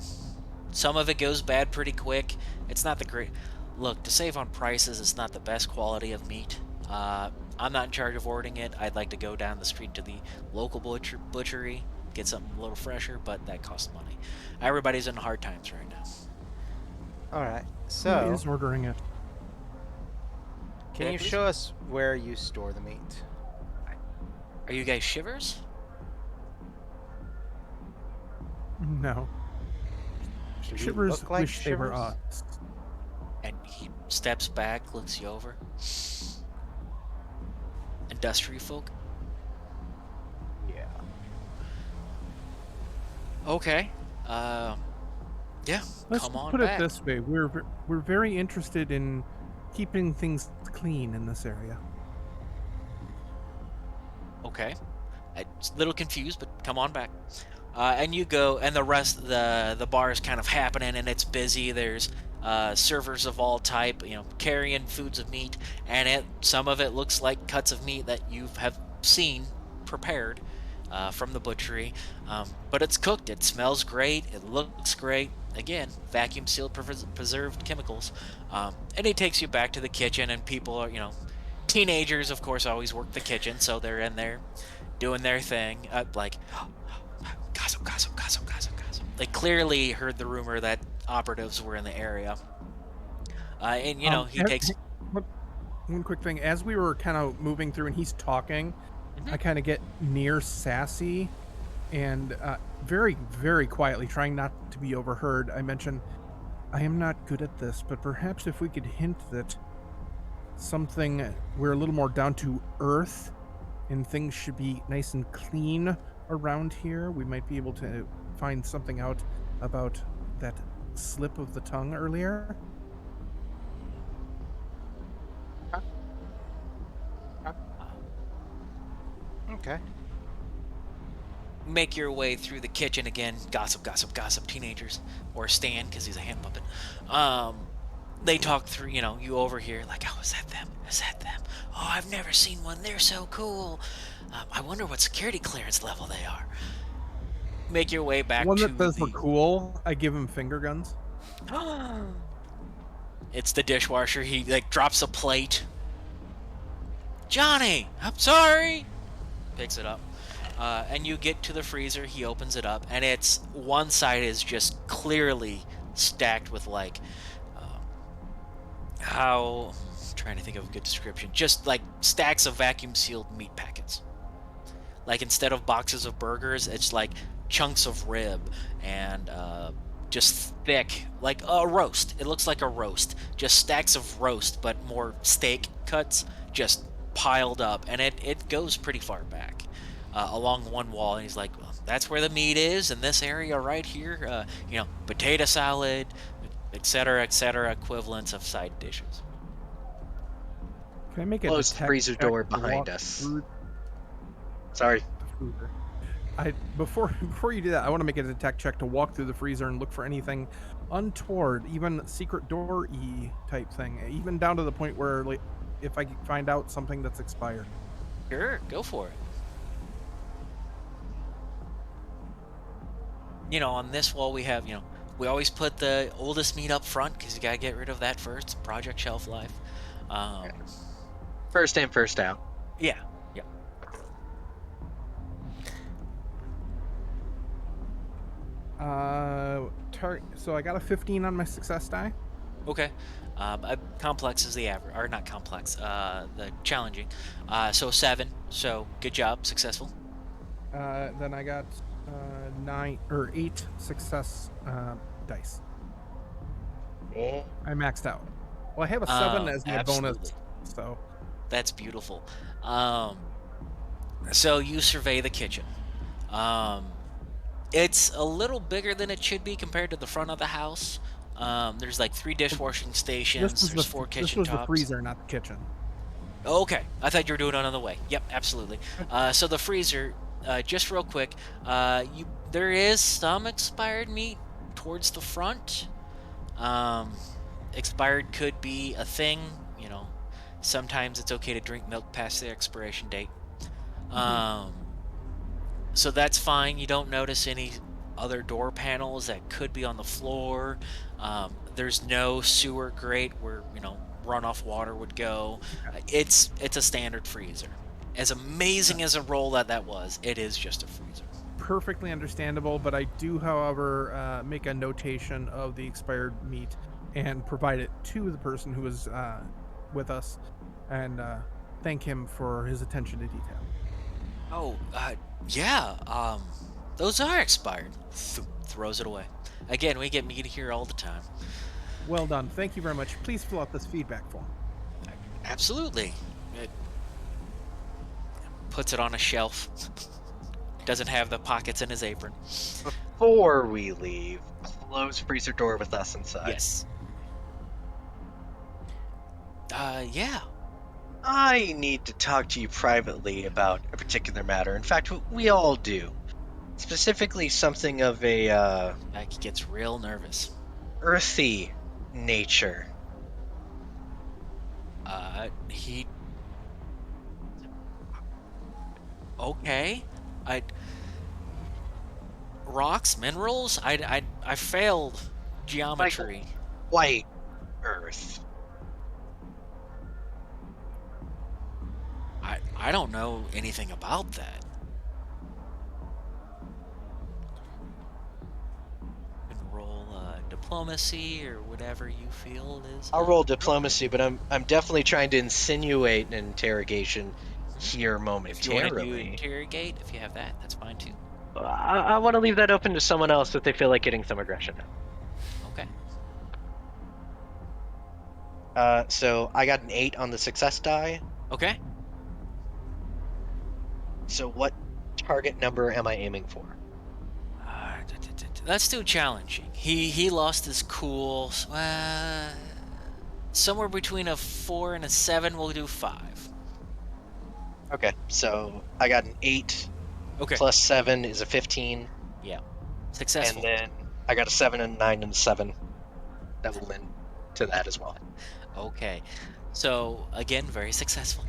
Some of it goes bad pretty quick. It's not the great... Look, to save on prices, it's not the best quality of meat. I'm not in charge of ordering it. I'd like to go down the street to the local butchery, get something a little fresher, but that costs money. Everybody's in hard times right now. All right. Who So, is ordering it? can Yeah, you please. show us where you store the meat? Are you guys shivers? No. Do we Shivers look like wish they were Shivers? us. And he steps back, looks you over. Industry folk? Yeah. Okay. Yeah, Let's come on put back. it this way: we're very interested in keeping things clean in this area. Okay. I'm a little confused, but come on back. And you go, and the rest, the bar is kind of happening, and it's busy. There's servers of all type, carrying foods of meat, and some of it looks like cuts of meat that you have seen prepared from the butchery. But it's cooked. It smells great. It looks great. Again, vacuum sealed, preserved chemicals. And he takes you back to the kitchen, and people are, teenagers, of course, always work the kitchen, so they're in there doing their thing, like gossip, gossip, gossip, gossip, gossip. They clearly heard the rumor that operatives were in the area, and he takes. One quick thing: as we were kind of moving through and he's talking, Mhm. I kind of get near Sassy, and very, very quietly, trying not to be overheard, I mention, "I am not good at this, but perhaps if we could hint that we're a little more down to earth, and things should be nice and clean around here, we might be able to find something out about that slip of the tongue earlier." Okay. Make your way through the kitchen again. Gossip, gossip, gossip. Teenagers, or Stan, because he's a hand puppet. They talk through. You overhear like, "Oh, is that them? Is that them? Oh, I've never seen one. They're so cool. I wonder what security clearance level they are." Make your way back One to that says we're the. cool, I give him finger guns. It's the dishwasher. He drops a plate. "Johnny, I'm sorry." Picks it up. And you get to the freezer. He opens it up, and it's one side is just clearly stacked with how I'm trying to think of a good description. Just like stacks of vacuum sealed meat packets. Like instead of boxes of burgers, it's like chunks of rib and just thick, like a roast. It looks like a roast. Just stacks of roast, but more steak cuts, just piled up, and it goes pretty far back along one wall. And he's like, "Well, that's where the meat is in this area right here. Potato salad, etc., etc., equivalents of side dishes." Can I make a Close the detect freezer check door to behind walk us. through Sorry. the freezer? Before you do that, I want to make a detect check to walk through the freezer and look for anything untoward, even secret door type thing, even down to the point where, like, if I can find out something that's expired. Sure, go for it. On this wall we have, we always put the oldest meat up front because you gotta get rid of that first. Project shelf life. First in, first out. Yeah. So I got a 15 on my success die. Okay. Complex is the average, or not complex. The challenging. So 7. So good job, successful. Then I got 8 success dice. I maxed out. Well, I have a 7 as my absolutely. bonus, so That's beautiful. So you survey the kitchen. It's a little bigger than it should be compared to the front of the house. There's like 3 dishwashing stations. There's 4 this kitchen was tops. the freezer, not the kitchen. Okay, I thought you were doing it on the way. Yep, absolutely. So the freezer, just real quick, there is some expired meat towards the front. Expired could be a thing. Sometimes it's okay to drink milk past the expiration date. So that's fine. You don't notice any other door panels that could be on the floor. There's no sewer grate where runoff water would go. It's a standard freezer. As amazing as a roll that was, it is just a freezer. Perfectly understandable, but I do, however, make a notation of the expired meat and provide it to the person who is with us, and thank him for his attention to detail. Oh, yeah. Those are expired. Throws it away. Again, we get meat here all the time. Well done. Thank you very much. Please fill out this feedback form. Absolutely. It puts it on a shelf. Doesn't have the pockets in his apron. Before we leave, close freezer door with us inside. Yes. Yeah. I need to talk to you privately about a particular matter. In fact, we all do. Specifically, something of a He gets real nervous. earthy nature. He. Okay. Rocks, minerals. I failed geometry. White earth. I don't know anything about that. You can roll diplomacy or whatever you feel is. I'll roll diplomacy, but I'm definitely trying to insinuate an interrogation here If you want to do momentarily. interrogate, if you have that, that's fine too. I want to leave that open to someone else if they feel like getting some aggression Okay. out. So I got an 8 on the success die. Okay. So what target number am I aiming for? That's too challenging. He lost his cool. Somewhere between a 4 and a 7. We'll do 5. Okay, so I got an 8 Okay. plus 7 is a 15. Yeah. Successful. And then I got a 7 and a 9 and a 7. That will lend to that as well. Okay. So again, very successful.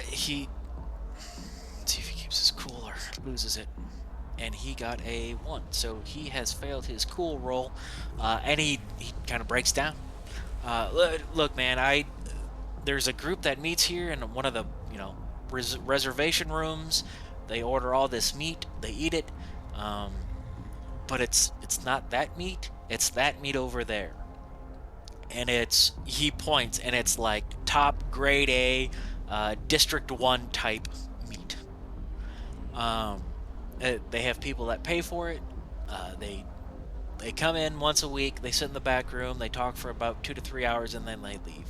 He. Let's see if he keeps his cool or loses it. And he got a 1, so he has failed his cool roll, and he kind of breaks down. Look, man, there's a group that meets here in one of the reservation rooms. They order all this meat, they eat it, but it's not that meat. It's that meat over there, and he points, and it's like top grade A, District 1 type meat. They have people that pay for it. They come in once a week. They sit in the back room. They talk for about 2 to 3 hours, and then they leave.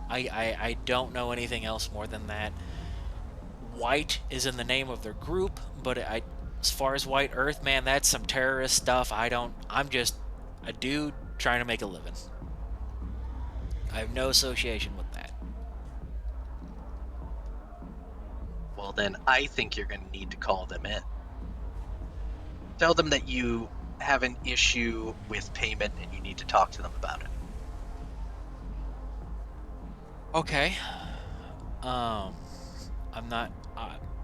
I don't know anything else more than that. White is in the name of their group, but as far as White Earth, man, that's some terrorist stuff. I'm just a dude trying to make a living. I have no association with that. Well, then I think you're going to need to call them in. Tell them that you have an issue with payment and you need to talk to them about it. Okay. I'm not.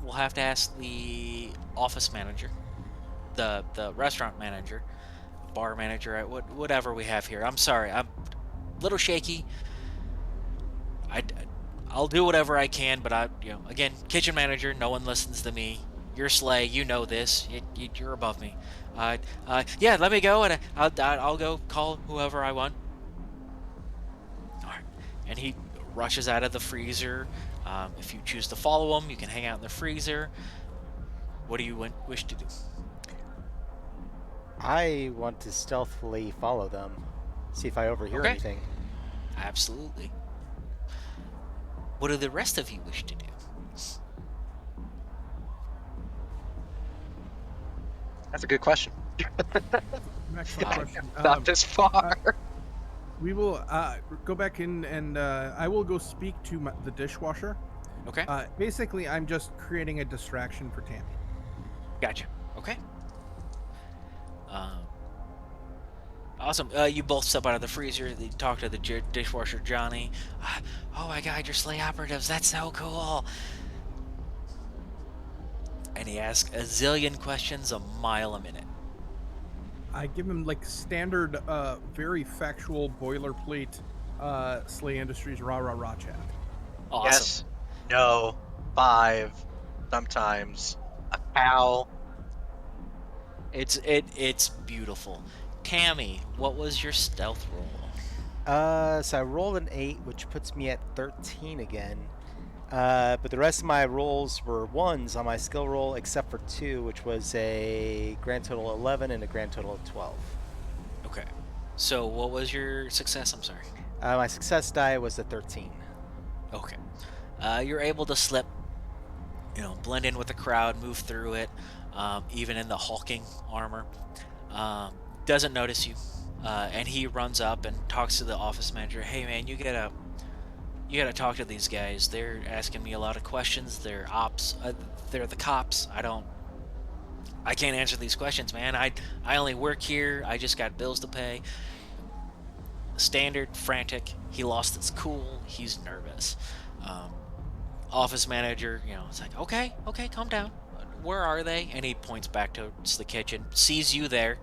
We'll have to ask the office manager, the restaurant manager, bar manager, whatever we have here. I'm sorry. I'm a little shaky. I'll do whatever I can, but again, kitchen manager. No one listens to me. You're Slay. You know this. You're above me. Yeah, let me go, and I'll go call whoever I want. All right. And he rushes out of the freezer. If you choose to follow him, you can hang out in the freezer. What do you wish to do? I want to stealthily follow them, see if I overhear Okay. anything. Absolutely. What do the rest of you wish to do? That's a good question. Excellent question. Not this far. We will go back in, and I will go speak to the dishwasher. Okay. Basically, I'm just creating a distraction for Tammy. Gotcha. Okay. Awesome. You both step out of the freezer. You talk to the dishwasher, Johnny. Oh my God, you're Slay operatives. That's so cool. And he asks a zillion questions a mile a minute. I give him like standard, very factual boilerplate, Slay Industries rah rah rah chat. Awesome. Yes, no, 5, sometimes a cow. It's beautiful. Tammy, what was your stealth roll? So I rolled an 8, which puts me at 13 again. But the rest of my rolls were 1s on my skill roll, except for 2, which was a grand total of 11 and a grand total of 12. Okay. So what was your success? I'm sorry. My success die was a 13. Okay. You're able to slip, blend in with the crowd, move through it, even in the hulking armor. Doesn't notice you, and he runs up and talks to the office manager. Hey man, you gotta talk to these guys. They're asking me a lot of questions. They're ops. They're the cops. I can't answer these questions, man. I only work here. I just got bills to pay. Standard, frantic. He lost his cool. He's nervous. Office manager, it's like, okay, calm down. Where are they? And he points back towards the kitchen. Sees you there.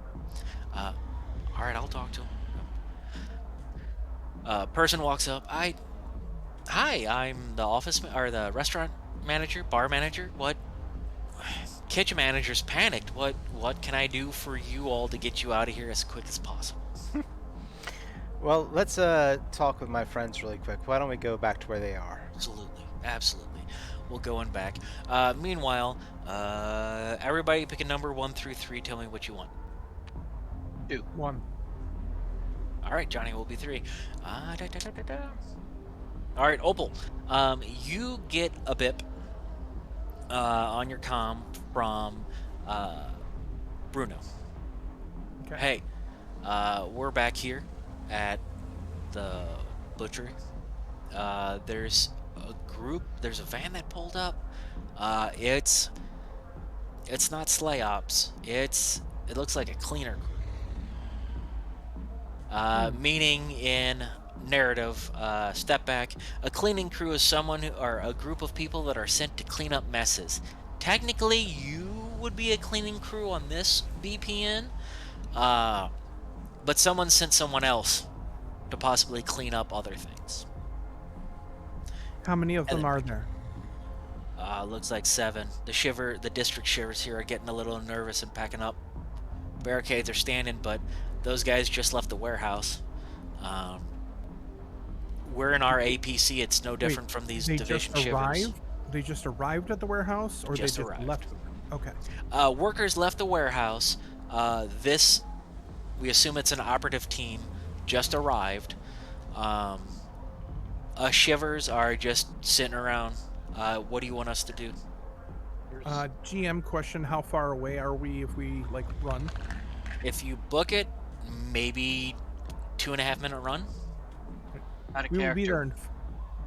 All right, I'll talk to him. Person walks up. Hi, I'm the or the restaurant manager, bar manager. What? Kitchen manager's panicked. What can I do for you all to get you out of here as quick as possible? Well, let's talk with my friends really quick. Why don't we go back to where they are? Absolutely. We'll go on back. Meanwhile, everybody pick a number 1 through 3. Tell me what you want. 2. 1. All right, Johnny will be 3. All right, Opal. You get a bip on your comm from Bruno. Okay. Hey, we're back here at the butchery. There's a van that pulled up. It's not Slay Ops. It looks like a cleaner crew. Meaning in narrative, step back. A cleaning crew is or a group of people that are sent to clean up messes. Technically, you would be a cleaning crew on this VPN, but someone sent someone else to possibly clean up other things. How many of them are there? Looks like 7. The district shivers here are getting a little nervous and packing up. Barricades are standing, but those guys just left the warehouse. We're in our APC. It's no different from these division shivers. They just arrived at the warehouse, or Just they just arrived. left? Okay. Workers left the warehouse. We assume it's an operative team, just arrived. Shivers are just sitting around. What do you want us to do? GM question: how far away are we if we run? If you book it, maybe 2.5 minute run. Out of We will character.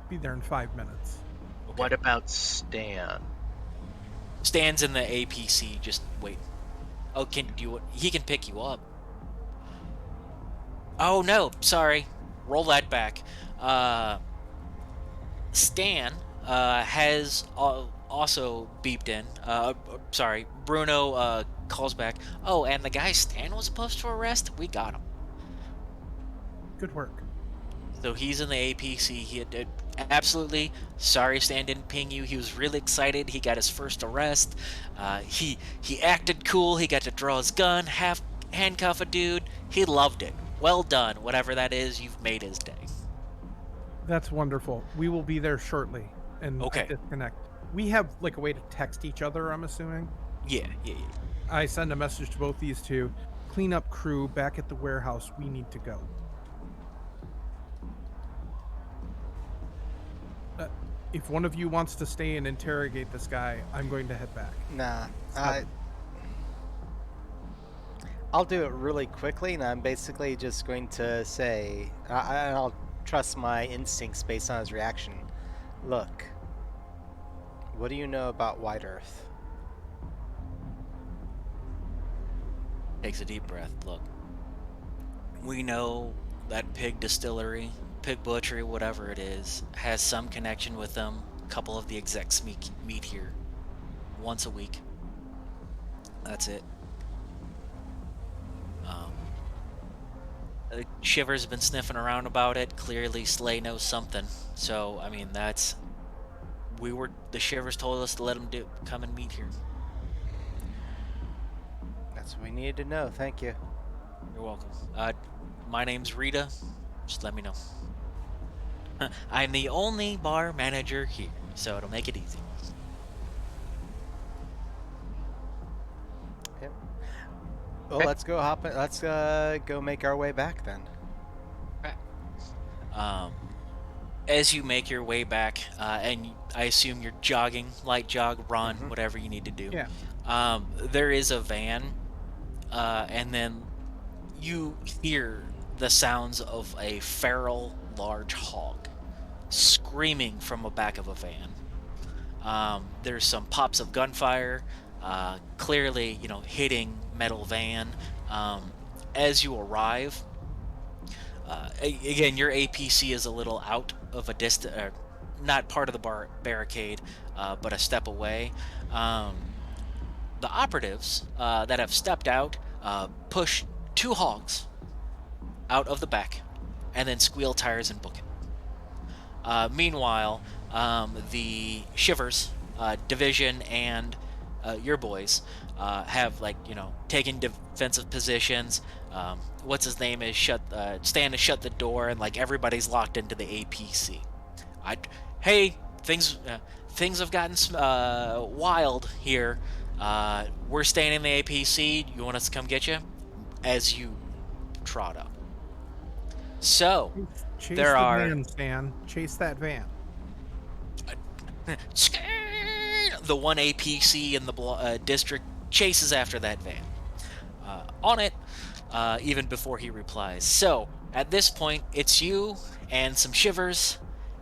be there in 5 minutes. Okay. What about Stan? Stands in the APC, just wait. Oh, he can pick you up. Oh no, sorry. Roll that back. Stan has also beeped in. Sorry, Bruno calls back. Oh, and the guy Stan was supposed to arrest, we got him. Good work. So he's in the APC. He had absolutely sorry Stan didn't ping you. He was really excited. He got his first arrest. He acted cool. He got to draw his gun, handcuff a dude. He loved it. Well done. Whatever that is, you've made his day. That's wonderful. We will be there shortly. And Okay. I disconnect. We have a way to text each other, I'm assuming. Yeah. I send a message to both these two. Cleanup crew back at the warehouse. We need to go. If one of you wants to stay and interrogate this guy, I'm going to head back. Nah, I'll do it really quickly, and I'm basically just going to say, I'll trust my instincts based on his reaction. Look, what do you know about White Earth? Takes a deep breath. Look, we know that pig distillery, pig butchery, whatever it is, has some connection with them. A couple of the execs meet here once a week. That's it. Shiver's been sniffing around about it. Clearly, Slay knows something. So, I mean, the Shivers told us to let him come and meet here. That's what we needed to know. Thank you. You're welcome. My name's Rita. Just let me know. I'm the only bar manager here, so it'll make it easy. Yep. Well, Okay. let's go hop. Let's go make our way back then. Um, as you make your way back, and I assume you're jogging, light jog, run, Mhm. whatever you need to do. Yeah. There is a van, and then you hear the sounds of a feral large hog screaming from the back of a van. There's some pops of gunfire, clearly, hitting metal van. As you arrive, again, your APC is a little out of a distance, not part of the barricade, but a step away. The operatives that have stepped out push two hogs out of the back and then squeal tires and book it. Meanwhile, the Shivers division and your boys have taken defensive positions. What's his name is stand to shut the door, and everybody's locked into the APC. Hey, things have gotten wild here. We're staying in the APC. You want us to come get you? As you trot up. So Chase there the are van, Stan. Chase that van. the one APC in the district chases after that van. On it, even before he replies. So, at this point, it's you and some Shivers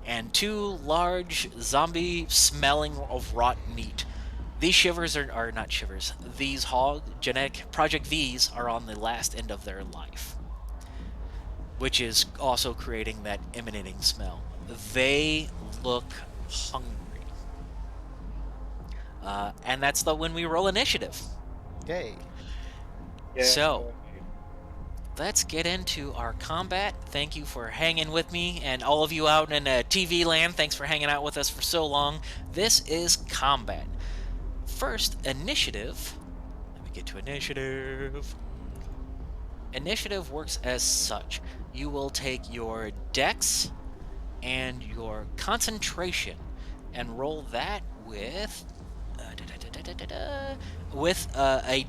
and two large zombie smelling of rot meat. These Shivers are not Shivers. These genetic Project V's are on the last end of their life, which is also creating that emanating smell. They look hungry. And that's when we roll initiative. Yay. So, let's get into our combat. Thank you for hanging with me, and all of you out in TV land, thanks for hanging out with us for so long. This is combat. First, initiative. Let me get to initiative. Initiative works as such. You will take your dex and your concentration and roll that with a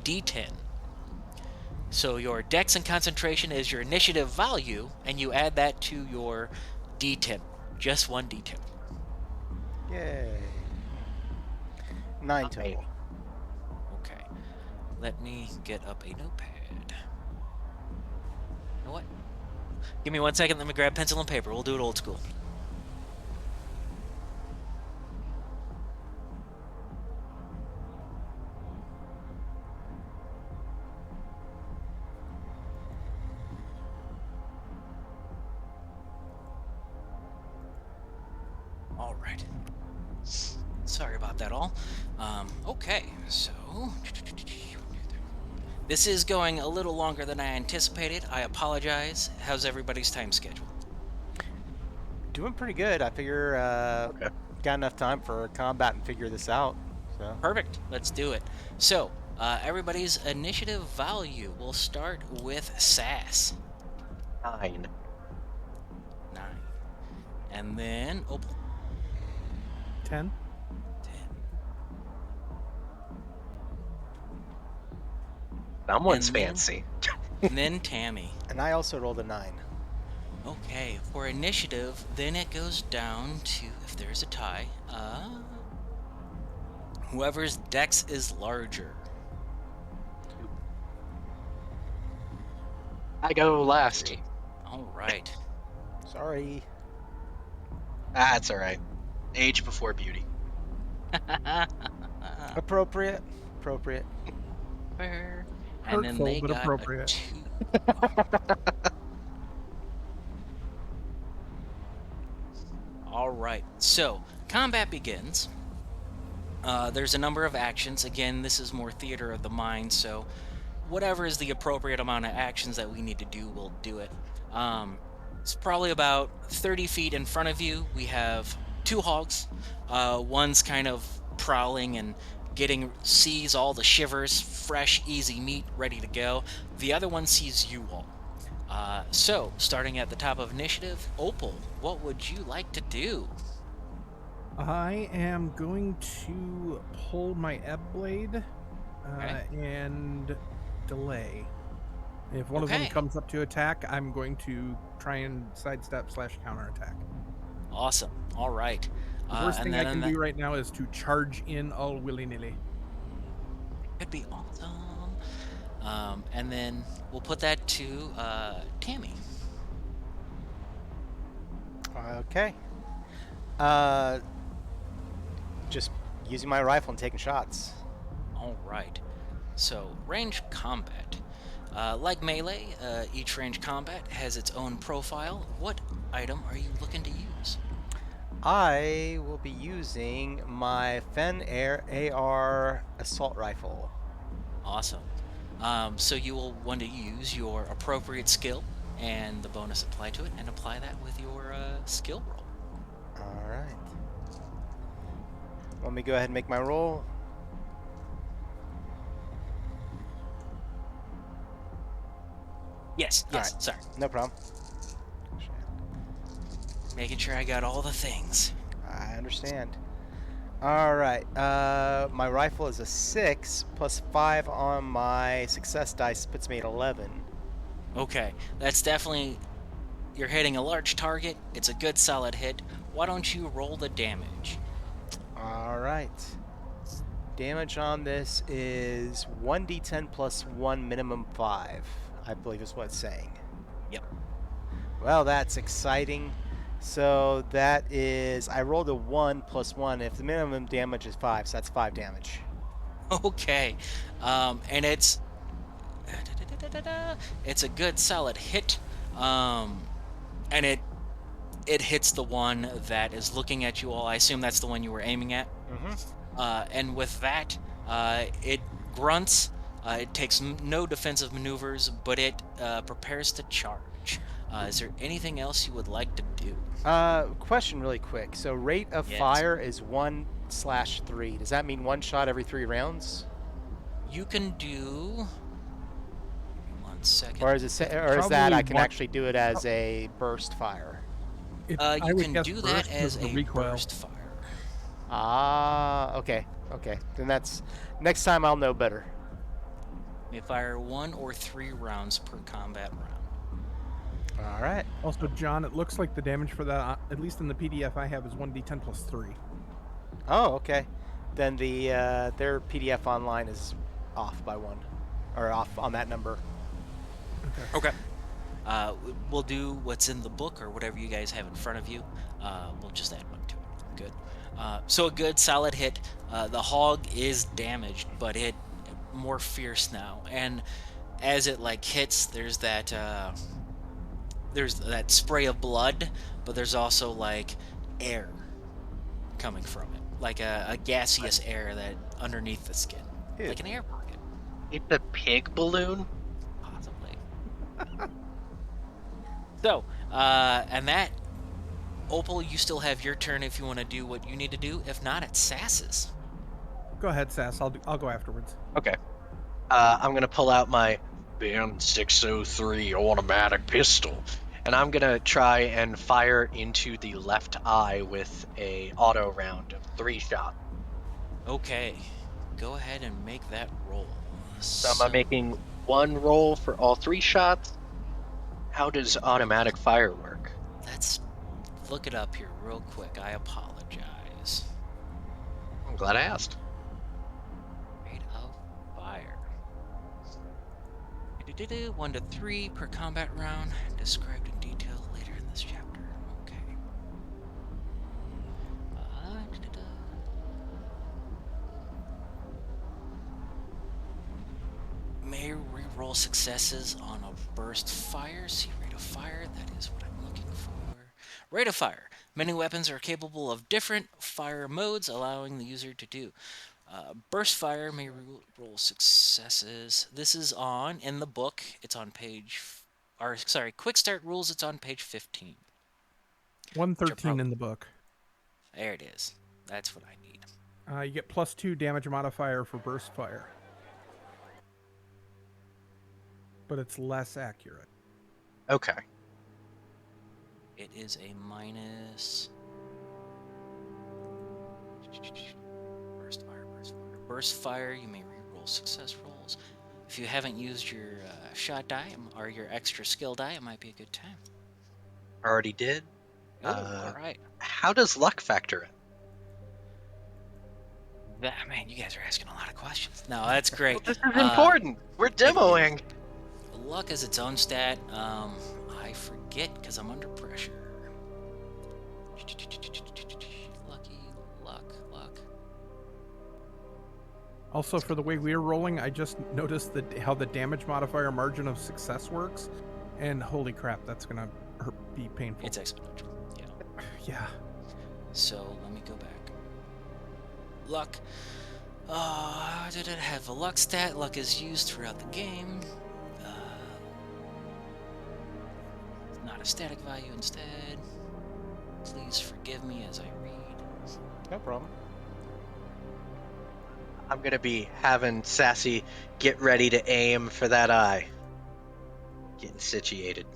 d10. So your dex and concentration is your initiative value, and you add that to your d10. Just one d10. Yay. 9 total. Okay. Let me get up a notepad. You know what? Give me 1 second. Let me grab pencil and paper. We'll do it old school. All right. Sorry about that all. Okay, so this is going a little longer than I anticipated. I apologize. How's everybody's time schedule? Doing pretty good. I figure Okay. got enough time for combat and figure this out. So Perfect. Let's do it. So, everybody's initiative value. We'll start with Sass. 9. 9. And then Opal. 10. 10. Someone's And then- fancy. And then Tammy. and I also rolled a 9. Okay, for initiative, then it goes down to, if there's a tie, whoever's dex is larger. I go last. All right. Sorry. That's all right. Age before beauty. Appropriate. Appropriate. Fair. And then Hurtful, they but got appropriate. a 2. All right. So, combat begins. There's a number of actions. Again, this is more theater of the mind, so whatever is the appropriate amount of actions that we need to do, we'll do it. Um, it's probably about 30 feet in front of you. We have two hogs. One's kind of prowling and sees all the shivers, fresh, easy meat, ready to go. The other one sees you all. So, starting at the top of initiative, Opal, what would you like to do? I am going to pull my ebb blade Okay. and delay. If one of them Okay. comes up to attack, I'm going to try and sidestep / counterattack. Awesome. All right. The worst And thing then I can do right now is to charge in all willy-nilly. could be awesome. And then we'll put that to Tammy. Okay. Uh, just using my rifle and taking shots. All right. So, range combat. Like melee, each range combat has its own profile. What item are you looking to use? I will be using my Fen Air AR assault rifle. Awesome. So you will want to use your appropriate skill and the bonus applied to it, and apply that with your skill roll. All right. Let me go ahead and make my roll. Yes. All Yes. right. Sorry. No problem. Making sure I got all the things. I understand. All right. My rifle is a 6 plus 5 on my success dice puts me at 11. Okay, that's definitely. You're hitting a large target. It's a good solid hit. Why don't you roll the damage? All right. Damage on this is 1d10 plus 1 minimum 5, I believe is what it's saying. Yep. Well, that's exciting. So that is, I rolled a 1 plus 1. If the minimum damage is 5, so that's 5 damage. Okay, and it's a good solid hit, and it hits the one that is looking at you all. I assume that's the one you were aiming at. And with that, it grunts. It takes no defensive maneuvers, but it prepares to charge. Is there anything else you would like to do? Question really quick. So rate of Yes. fire is 1/3. Does that mean one shot every 3 rounds? You can do. 1 second. Or is it, or is that Probably I can one- actually do it as a burst fire? I You would can guess do that burst as is the a recoil. burst fire. Ah, okay. Okay. Then that's next time I'll know better. You may fire 1 or 3 rounds per combat round. All right. Also, John, it looks like the damage for that, at least in the PDF I have, is 1d10 plus 3. Oh, okay. Then the their PDF online is off by 1, or off on that number. Okay. We'll do what's in the book or whatever you guys have in front of you. We'll just add 1 to it. Good. So a good solid hit. The hog is damaged, but it more fierce now. And as it like hits, there's that spray of blood, but there's also like air coming from it, like a gaseous air that underneath the skin, Ew. like an air pocket, It's a pig balloon. possibly. So, and that, Opal, you still have your turn if you want to do what you need to do. If not, it's Sass's. Go ahead, Sass. I'll go afterwards. Okay. I'm gonna pull out my BM 603 automatic pistol, and I'm gonna try and fire into the left eye with a auto round of 3 shots. Okay, go ahead and make that roll. So am I making 1 roll for all 3 shots? How does automatic fire work? Let's look it up here real quick. I apologize. I'm glad I asked. Rate of fire. 1 to 3 per combat round, described in detail later in this chapter. Okay. May re-roll successes on a burst fire. See rate of fire. That is what I'm looking for. Rate of fire. Many weapons are capable of different fire modes, allowing the user to do Burst fire may roll successes. This is on in the book. It's on page, or sorry, quick start rules. It's on page 15. 113 in the book. There it is. That's what I need. You get +2 damage modifier for burst fire, but it's less accurate. Okay. It is a minus. Burst fire, burst fire. Burst fire, you may reroll success rolls. If you haven't used your shot die or your extra skill die, it might be a good time. Already did. Oh, all right. How does luck factor in? Man, you guys are asking a lot of questions. No, that's great. This is important. We're demoing. Luck is its own stat. I forget because I'm under pressure. Lucky, luck. Also, for the way we're rolling, I just noticed how the damage modifier margin of success works, and holy crap, that's gonna be painful. It's exponential. Yeah. Yeah. So let me go back. Luck. Did it have a luck stat? Luck is used throughout the game. Not a static value instead. Please forgive me as I read. No problem. I'm gonna be having Sassy get ready to aim for that eye. Getting situated.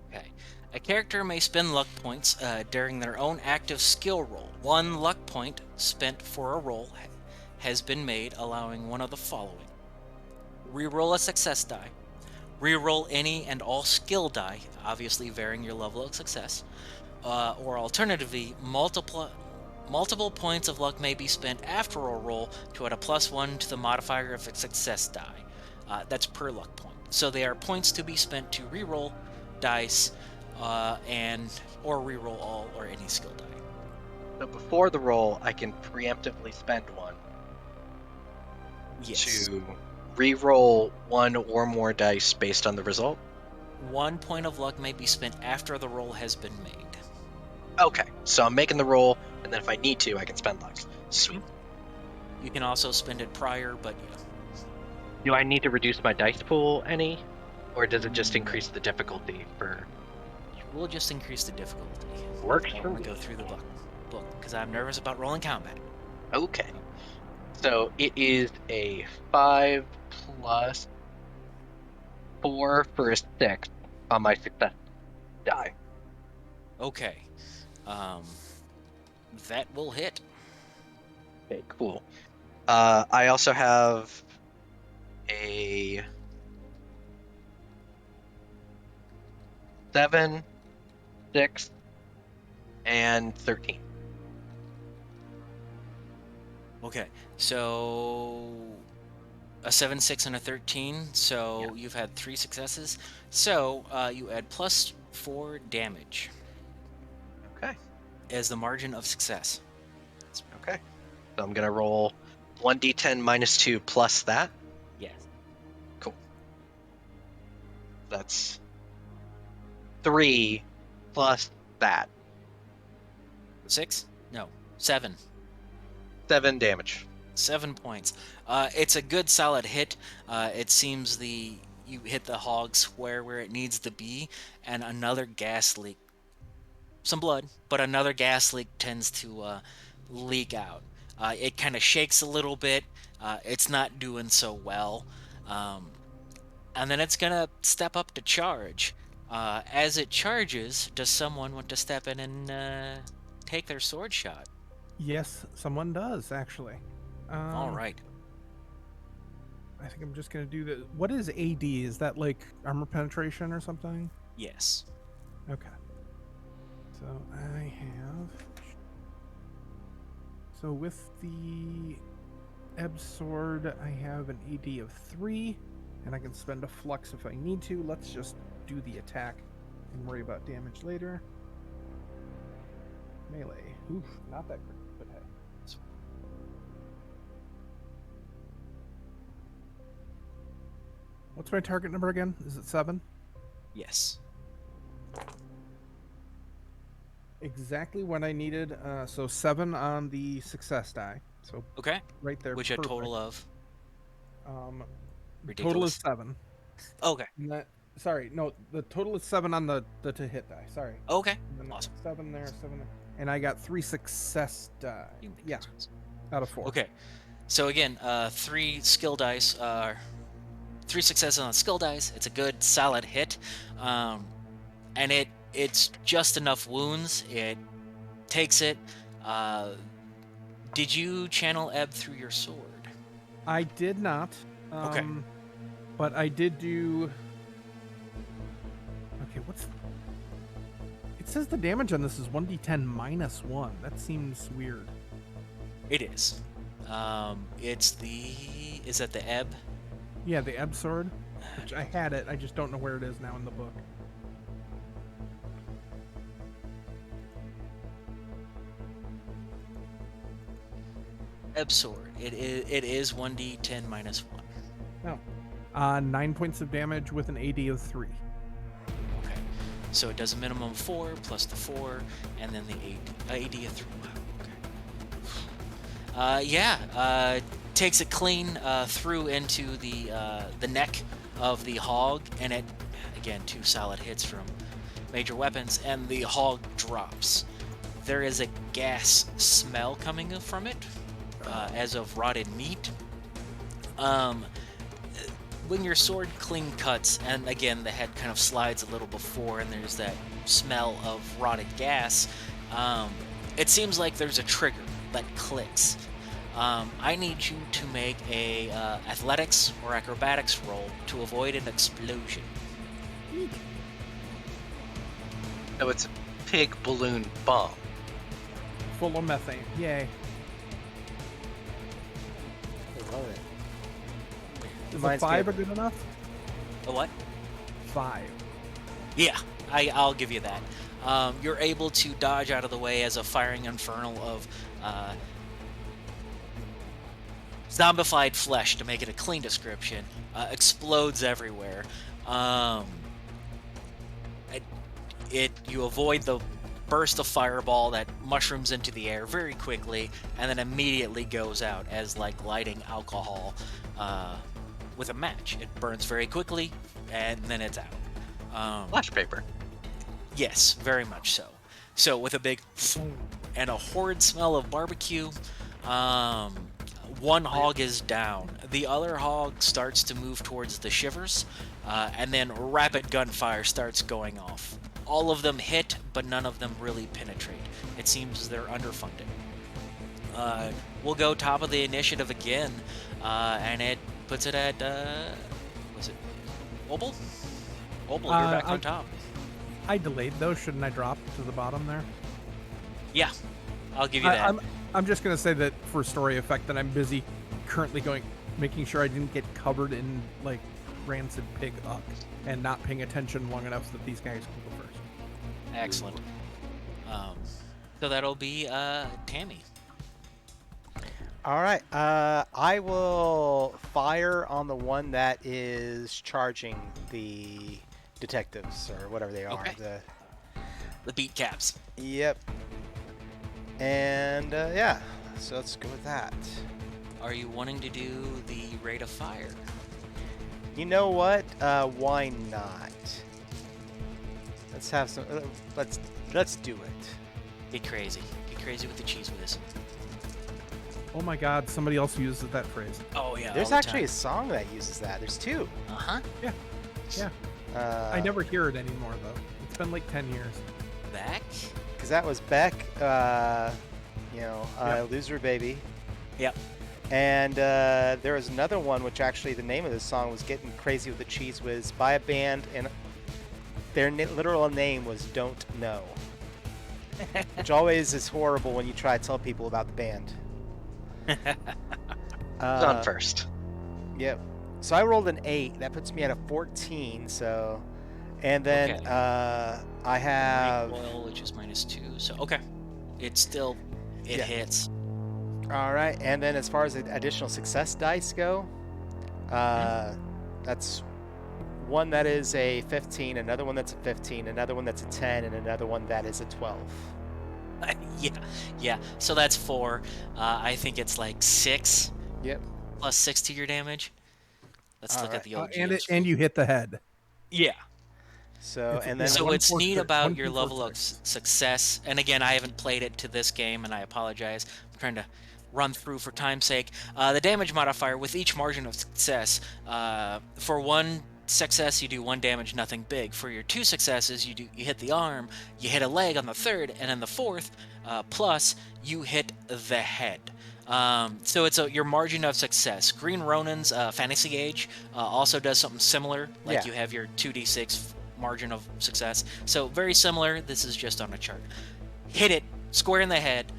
Okay. A character may spend luck points during their own active skill roll. One luck point spent for a roll has been made, allowing one of the following. Reroll a success die. Reroll any and all skill die, obviously varying your level of success. Or alternatively, multiple points of luck may be spent after a roll to add a +1 to the modifier of a success die. That's per luck point. So they are points to be spent to reroll dice or reroll all or any skill die. So before the roll, I can preemptively spend one Yes. to re-roll one or more dice based on the result. 1 point of luck may be spent after the roll has been made. Okay, so I'm making the roll, and then if I need to, I can spend luck. Sweet. You can also spend it prior, but yeah. Do I need to reduce my dice pool any, or does it just increase the difficulty for? We'll just increase the difficulty. Works I for want me. to go through the book because I'm nervous about rolling combat. Okay. So it is a 5 plus 4 for a 6 on my success die. Okay. That will hit. Okay, cool. I also have a 7, 6, and 13. Okay. So a 7, 6, and a 13. So Yeah. you've had 3 successes. So you add +4 damage Okay. as the margin of success. Okay. So I'm gonna roll 1d10 minus 2 plus that. Yes. Cool. That's 3 plus that. 6? No. 7. 7 damage. 7 points. It's a good solid hit. It seems you hit the hog square where it needs to be, and another gas leak. Some blood, but another gas leak tends to leak out. It kind of shakes a little bit. It's not doing so well. And then it's going to step up to charge. As it charges, does someone want to step in and take their sword shot? Yes, someone does actually. All right. I think I'm just gonna do the. What is AD? Is that like armor penetration or something? Yes. Okay. So I have. So with the Ebb Sword, I have an AD of 3, and I can spend a flux if I need to. Let's just do the attack and worry about damage later. Melee. Oof, not that great, but hey. What's my target number again? Is it 7? Yes. Exactly what I needed. So 7 on the success die. So Okay. right there. Which a perfect. total of Um, total ridiculous. is 7. Okay. And sorry, no, the total is 7 on the to hit die. Sorry. Okay. And then Awesome. 7 there, 7 there. And I got 3 success die. Yeah, out of 4. Okay. So again, 3 skill dice, 3 successes on skill dice. It's a good solid hit, and it's just enough wounds. It takes it. Did you channel Ebb through your sword? I did not. Okay. But I did do. Okay, what's. It says the damage on this is 1d10 minus 1. That seems weird. It is. It's the. Is that the Ebb? Yeah, the Ebb sword. Which I had it. I just don't know where it is now in the book. Ebb sword. It is 1d10 minus 1. No. 9 points of damage with an AD of 3. Okay. So it does a minimum of 4 plus the 4, and then the AD of 3. Wow. Okay. Takes it clean through into the neck of the hog, and it again 2 solid hits from major weapons, and the hog drops. There is a gas smell coming from it, as of rotted meat. When your sword clean cuts, and again the head kind of slides a little before, and there's that smell of rotted gas, it seems like there's a trigger that clicks. I need you to make a athletics or acrobatics roll to avoid an explosion. So it's a pig balloon bomb. Full of methane. Yay. I love it. Is Mine's a 5 good. a good enough? A what? 5. Yeah, I'll give you that. You're able to dodge out of the way as a firing infernal of zombified flesh, to make it a clean description, explodes everywhere. You avoid the burst of fireball that mushrooms into the air very quickly, and then immediately goes out as like lighting alcohol with a match. It burns very quickly, and then it's out. Flash paper. Yes, very much so. So with a big and a horrid smell of barbecue, one hog is down. The other hog starts to move towards the shivers, and then rapid gunfire starts going off. All of them hit, but none of them really penetrate. It seems they're underfunded. We'll go top of the initiative again, and it puts it at, was it Obel? Obel, you're back on top. I delayed those. Shouldn't I drop to the bottom there? Yeah, I'll give you that. I'm just gonna say that for story effect that I'm busy currently making sure I didn't get covered in like rancid pig up and not paying attention long enough that these guys can go first. Excellent. So that'll be Tammy. All right. I will fire on the one that is charging the detectives or whatever they are. Okay. The beat caps. Yep. And yeah, so let's go with that. Are you wanting to do the rate of fire? You know what? Why not? Let's have some. Let's do it. Get crazy. Get crazy with the cheese whiz. Oh my God! Somebody else uses that phrase. Oh yeah. There's actually a song that uses that. There's 2. Uh huh. Yeah. I never hear it anymore though. It's been like 10 years. Back. Because that was Beck. Yep. Loser Baby. Yep. And there was another one, which actually the name of the song was "Getting Crazy with the Cheese Whiz" by a band, and their literal name was "Don't Know," which always is horrible when you try to tell people about the band. On first. Yep. So I rolled an 8. That puts me at a 14. So, and then Okay. I have. Recoil, which is -2. So okay, it Yeah. hits. All right, and then as far as the additional success dice go, that's one that is a 15, another one that's a 15, another one that's a 10, and another one that is a 12. Yeah, yeah. So that's 4. I think it's like 6 Yep. plus 6 to your damage. Let's All look at right. the old And GM's. you hit the head. Yeah. So It's and yeah, then So one what's four neat six, about one your two four level of six. success, and again, I haven't played it to this game, and I apologize. I'm trying to run through for time's sake. The damage modifier with each margin of success. For 1 success, you do 1 damage, nothing big. For your 2 successes, you hit the arm, you hit a leg on the 3rd, and then the 4th, plus you hit the head. So it's your margin of success. Green Ronin's Fantasy Age also does something similar. Like yeah. you have your 2d6 margin of success. So very similar. This is just on a chart. Hit it square in the head.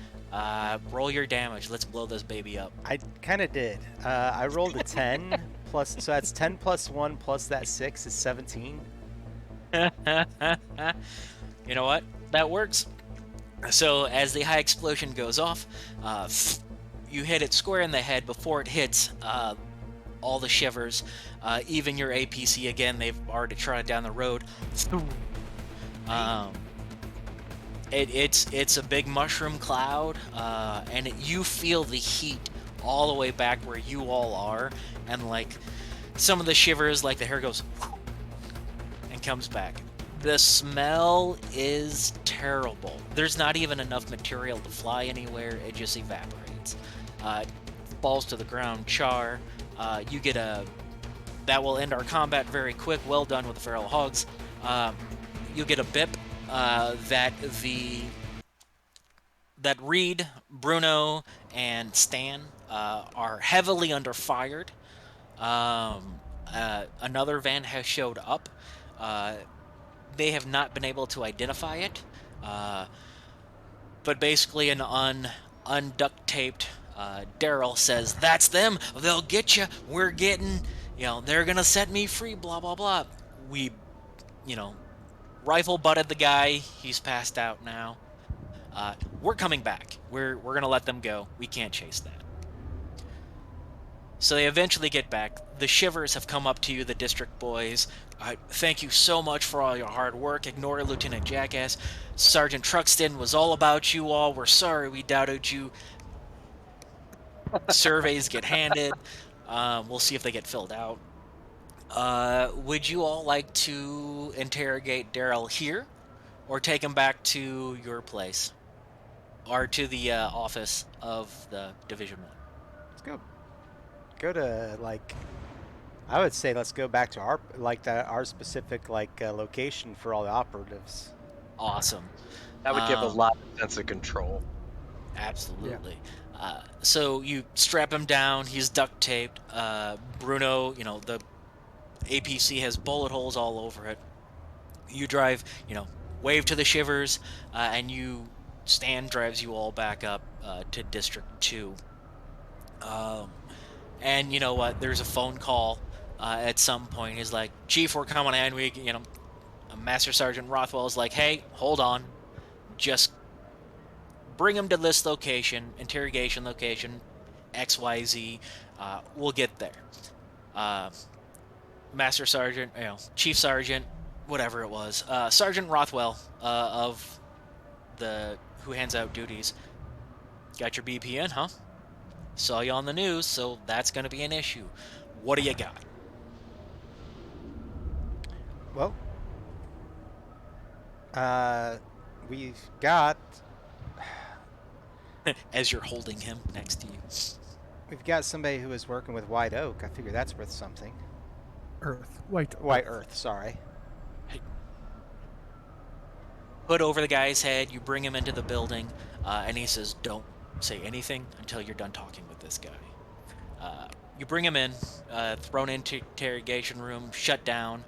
Roll your damage. Let's blow this baby up. I kind of did. I rolled a 10 plus, so that's 10 plus 1 plus that 6 is 17. You know what? That works. So as the high explosion goes off, you hit it square in the head before it hits all the shivers. Even your APC again, they've already trotted down the road. Um, it's a big mushroom cloud, and you feel the heat all the way back where you all are, and like some of the shivers, like the hair goes and comes back. The smell is terrible. There's not even enough material to fly anywhere. It just evaporates. Falls to the ground, char. You get a that will end our combat very quick. Well done with the feral hogs. You get a bip that Reed, Bruno, and Stan are heavily under fired. Another van has showed up. Uh, they have not been able to identify it, but basically an unduct taped Daryl says, "That's them. They'll get you. We're getting, they're gonna set me free. Blah blah blah." We, you know, rifle butted the guy. He's passed out now. We're coming back. We're gonna let them go. We can't chase that. So they eventually get back. The Shivers have come up to you, the district boys. Thank you so much for all your hard work. Ignore Lieutenant Jackass. Sergeant Truxton was all about you all. We're sorry we doubted you. Surveys get handed. We'll see if they get filled out. Would you all like to interrogate Daryl here, or take him back to your place, or to the office of the Division One? Let's go to like I would say let's go back to our specific location for all the operatives. Awesome. That would give a Um, lot of sense of control. Absolutely. So you strap him down. He's duct taped. Bruno, the APC has bullet holes all over it. You drive, wave to the Shivers, and Stan drives you all back up to District 2. Um, and you know what? There's a phone call at some point. He's like, "Chief, we're coming in." Master Sergeant Rothwell is like, "Hey, hold on. Just bring him to this location, interrogation location, XYZ. We'll get there." Uh, Master Sergeant, Chief Sergeant, whatever it was, Sergeant Rothwell of the who hands out duties. Got your BPN, huh? Saw you on the news, so that's going to be an issue. What do you got? Well, we've got As you're holding him next to you. somebody who is working with White Oak. I figure that's worth something. White Earth, sorry. Hood over the guy's head. You bring him into the building, and he says, "Don't say anything until you're done talking with this guy." You bring him in, thrown into interrogation room, shut down.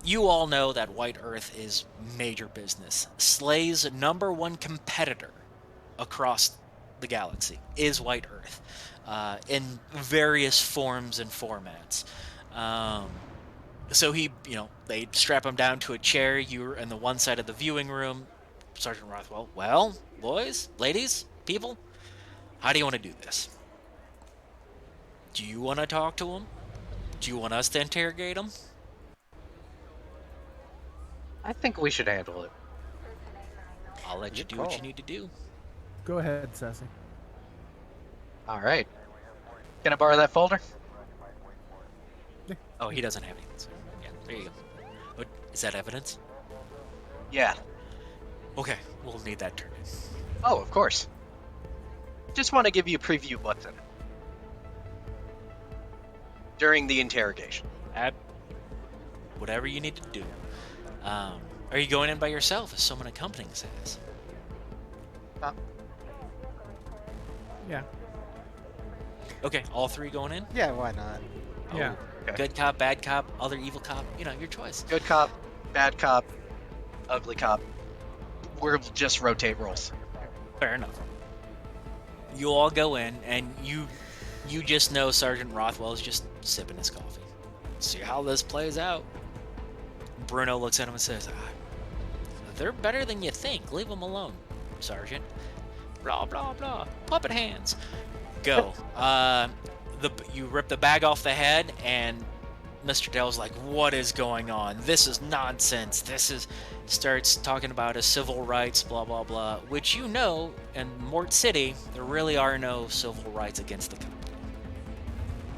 You all know that White Earth is major business. Slay's #1 competitor across the galaxy is White Earth, in various forms and formats. So they strap him down to a chair. You're in the one side of the viewing room. Sergeant Rothwell, "Well, boys, ladies, people, how do you want to do this? Do you want to talk to him? Do you want us to interrogate him?" I think we should handle it. I'll let you Good do what call. you need to do. Go ahead, Sassy. All right. Can I borrow that folder? Yeah. Oh, he doesn't have anything. So, yeah, there you go. But is that evidence? Yeah. Okay, we'll need that turned in. Oh, of course. Just want to give you a preview of what's in it during the interrogation. Add whatever you need to do. Are you going in by yourself? Is someone accompanying Sass? Yeah. Okay, all three going in? Yeah, why not? Yeah. Okay. Good cop, bad cop, other evil cop. Your choice. Good cop, bad cop, ugly cop. We'll just rotate roles. Fair enough. You all go in, and you just know Sergeant Rothwell is just sipping his coffee. See how this plays out. Bruno looks at him and says, "They're better than you think. Leave them alone, Sergeant." Blah blah blah. Puppet hands. Go. You rip the bag off the head, and Mr. Dell's like, "What is going on? This is nonsense. This is..." Starts talking about his civil rights, blah blah blah, which in Mort City, there really are no civil rights against the company.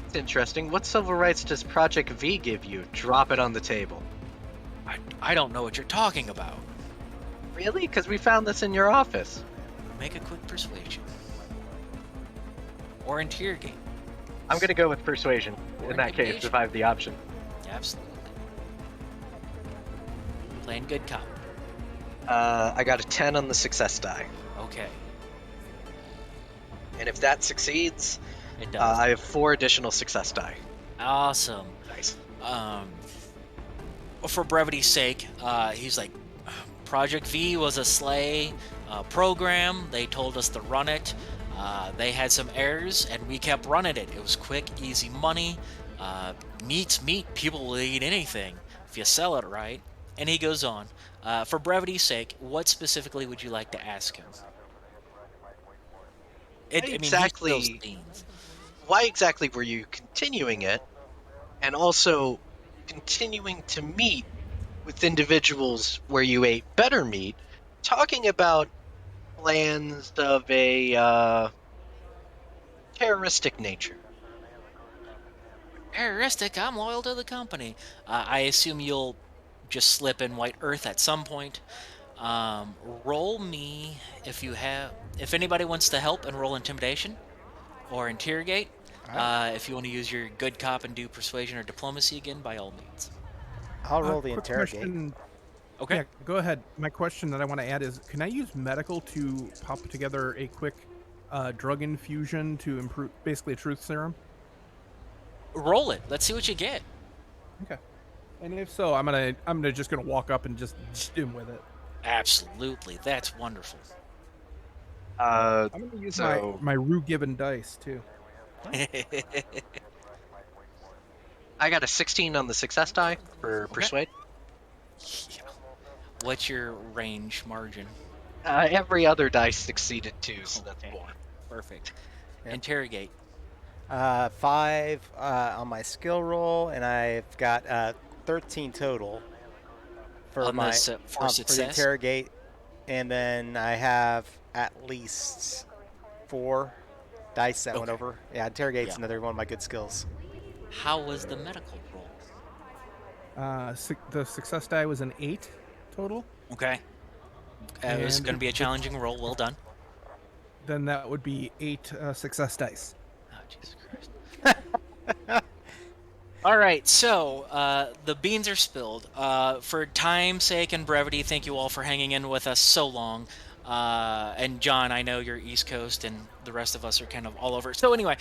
It's interesting. What civil rights does Project V give you? Drop it on the table. I don't know what you're talking about. Really? Because we found this in your office. Make a quick persuasion. Or interrogate. I'm gonna go with persuasion Or in that case intimidation. if I have the option. Absolutely. Playing good cop. I got a 10 on the success die, Okay. and if that succeeds, It does. I have 4 additional success die. Awesome. Nice. For brevity's sake, he's like, Project V was a SLA program. They told us to run it. They had some errors, and we kept running it. It was quick, easy money. Meat's meat. People will eat anything if you sell it right. And he goes on. For brevity's sake, what specifically would you like to ask him? He spills Exactly. beans. Why exactly were you continuing it, and also continuing to meet with individuals where you ate better meat, talking about plans of a terroristic nature? Terroristic, I'm loyal to the company. I assume you'll just slip in White Earth at some point. Roll me if anybody wants to help, and roll intimidation or interrogate. If you want to use your good cop and do persuasion or diplomacy again, by all means. I'll roll the Quick interrogate. question. Okay. Yeah, go ahead. My question that I want to add is, can I use medical to pop together a quick drug infusion to improve, basically a truth serum? Roll it. Let's see what you get. Okay. And if so, I'm gonna just gonna walk up and just stim with it. Absolutely. That's wonderful. Uh, I'm gonna use So- my Rue Given dice too. I got a 16 on the success die for persuade. Yeah. What's your range margin? Every other dice succeeded too, so that's Okay. 4. Perfect. Yep. Interrogate. 5 on my skill roll, and I've got 13 total for On my this, for for the success? interrogate, and then I have at least 4 dice that went Okay. over. Yeah, interrogate's Yeah. another one of my good skills. How was the medical roll? The success die was an 8 total. Okay. It was And going to be a the- challenging roll. Well done. Then that would be 8 success dice. Oh, Jesus Christ. All right, so the beans are spilled. For time's sake and brevity, thank you all for hanging in with us so long. And John, I know you're East Coast, and the rest of us are kind of all over. So anyway,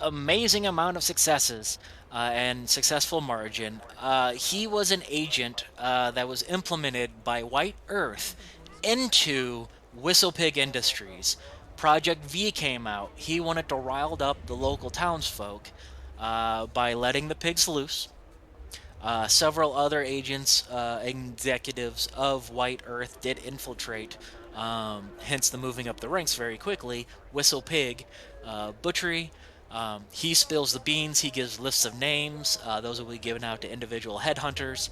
amazing amount of successes and successful margin. He was an agent that was implemented by White Earth into Whistlepig Industries. Project V came out. He wanted to rile up the local townsfolk by letting the pigs loose. Several other agents, executives of White Earth did infiltrate, hence the moving up the ranks very quickly. Whistle Pig, Butchery, He spills the beans. He gives lists of names. Those will be given out to individual headhunters,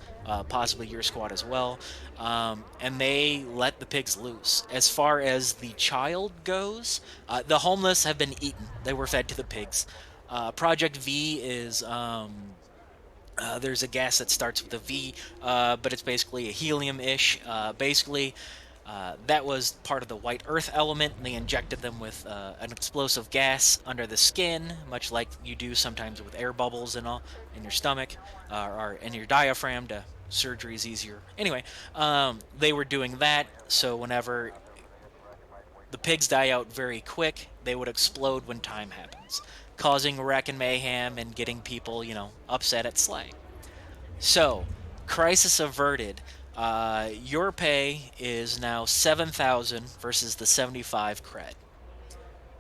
possibly your squad as well. And they let the pigs loose. As far as the child goes, the homeless have been eaten. They were fed to the pigs. Project V is there's a gas that starts with a V, but it's basically a helium-ish. Basically, that was part of the white earth element, and they injected them with an explosive gas under the skin, much like you do sometimes with air bubbles and all in your stomach or in your diaphragm to surgery is easier. Anyway, they were doing that, so whenever the pigs die out very quick, they would explode when time happens, causing wreck and mayhem and getting people, upset at Slay. So, crisis averted. Your pay is now 7,000 versus the 75 cred.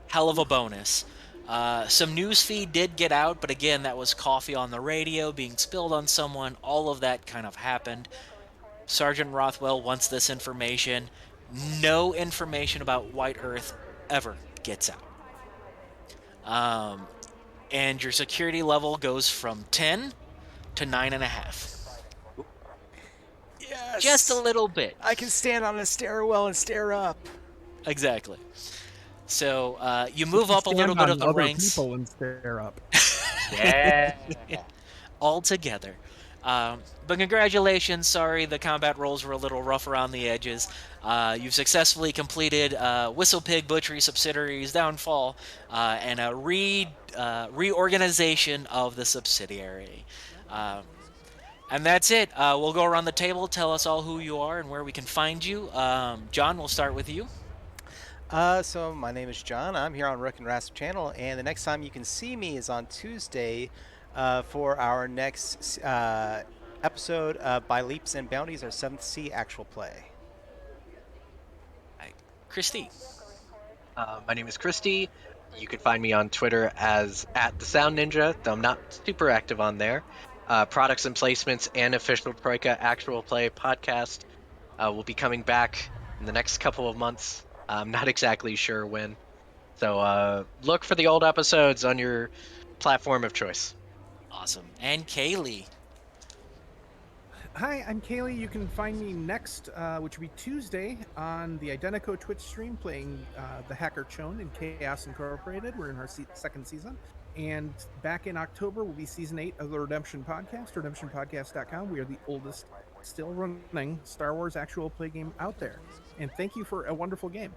Hell of a bonus. Some news feed did get out, but again, that was coffee on the radio being spilled on someone. All of that kind of happened. Sergeant Rothwell wants this information. No information about White Earth ever gets out. And your security level goes from 10 to 9.5. Yes. Just a little bit. I can stand on a stairwell and stare up. Exactly. So you move up a little Stand bit on of the other ranks people and stare up. Yeah. all together. But congratulations. Sorry, the combat rolls were a little rough around the edges. You've successfully completed Whistle Pig Butchery Subsidiary's downfall and a reorganization of the subsidiary. And that's it. We'll go around the table, tell us all who you are and where we can find you. John, we'll start with you. So my name is John. I'm here on Rook and Rasp channel, and the next time you can see me is on Tuesday for our next episode by Leaps and Bounties, our 7th Sea actual play. Right. Christy. My name is Christy. You can find me on Twitter as @thesoundninja, though I'm not super active on there. Products and placements and official Troika actual play podcast will be coming back in the next couple of months. I'm not exactly sure when. So look for the old episodes on your platform of choice. Awesome. And Kaylee. Hi, I'm Kaylee. You can find me next, which will be Tuesday, on the Identico Twitch stream playing the Hacker Chone in Chaos Incorporated. We're in our second season. And back in October will be season 8 of the Redemption Podcast, redemptionpodcast.com. We are the oldest still running Star Wars actual play game out there. And thank you for a wonderful game.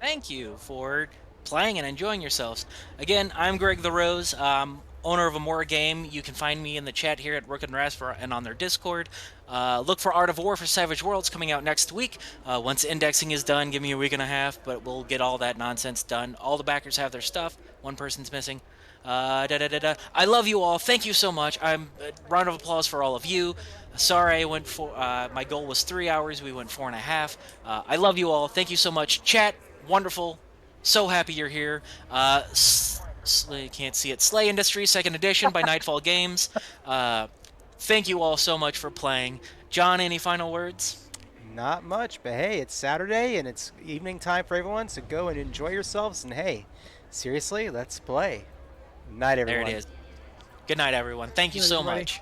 Thank you for playing and enjoying yourselves. Again, I'm Greg the Rose, owner of Amora Game. You can find me in the chat here at Rook and Rasper and on their Discord. Look for Art of War for Savage Worlds coming out next week. Once indexing is done, give me a week and a half, but we'll get all that nonsense done. All the backers have their stuff. One person's missing. I love you all. Thank you so much. Round of applause for all of you. Sorry, I went for my goal was 3 hours. We went 4.5. I love you all. Thank you so much. Chat, wonderful. So happy you're here. Can't see it. Slay Industries, 2nd edition by Nightfall Games. Thank you all so much for playing. John, any final words? Not much, but hey, it's Saturday and it's evening time for everyone, so go and enjoy yourselves. And hey, seriously, let's play. Night, everyone. There it is. Good night, everyone. Thank you Good night, so everybody. much.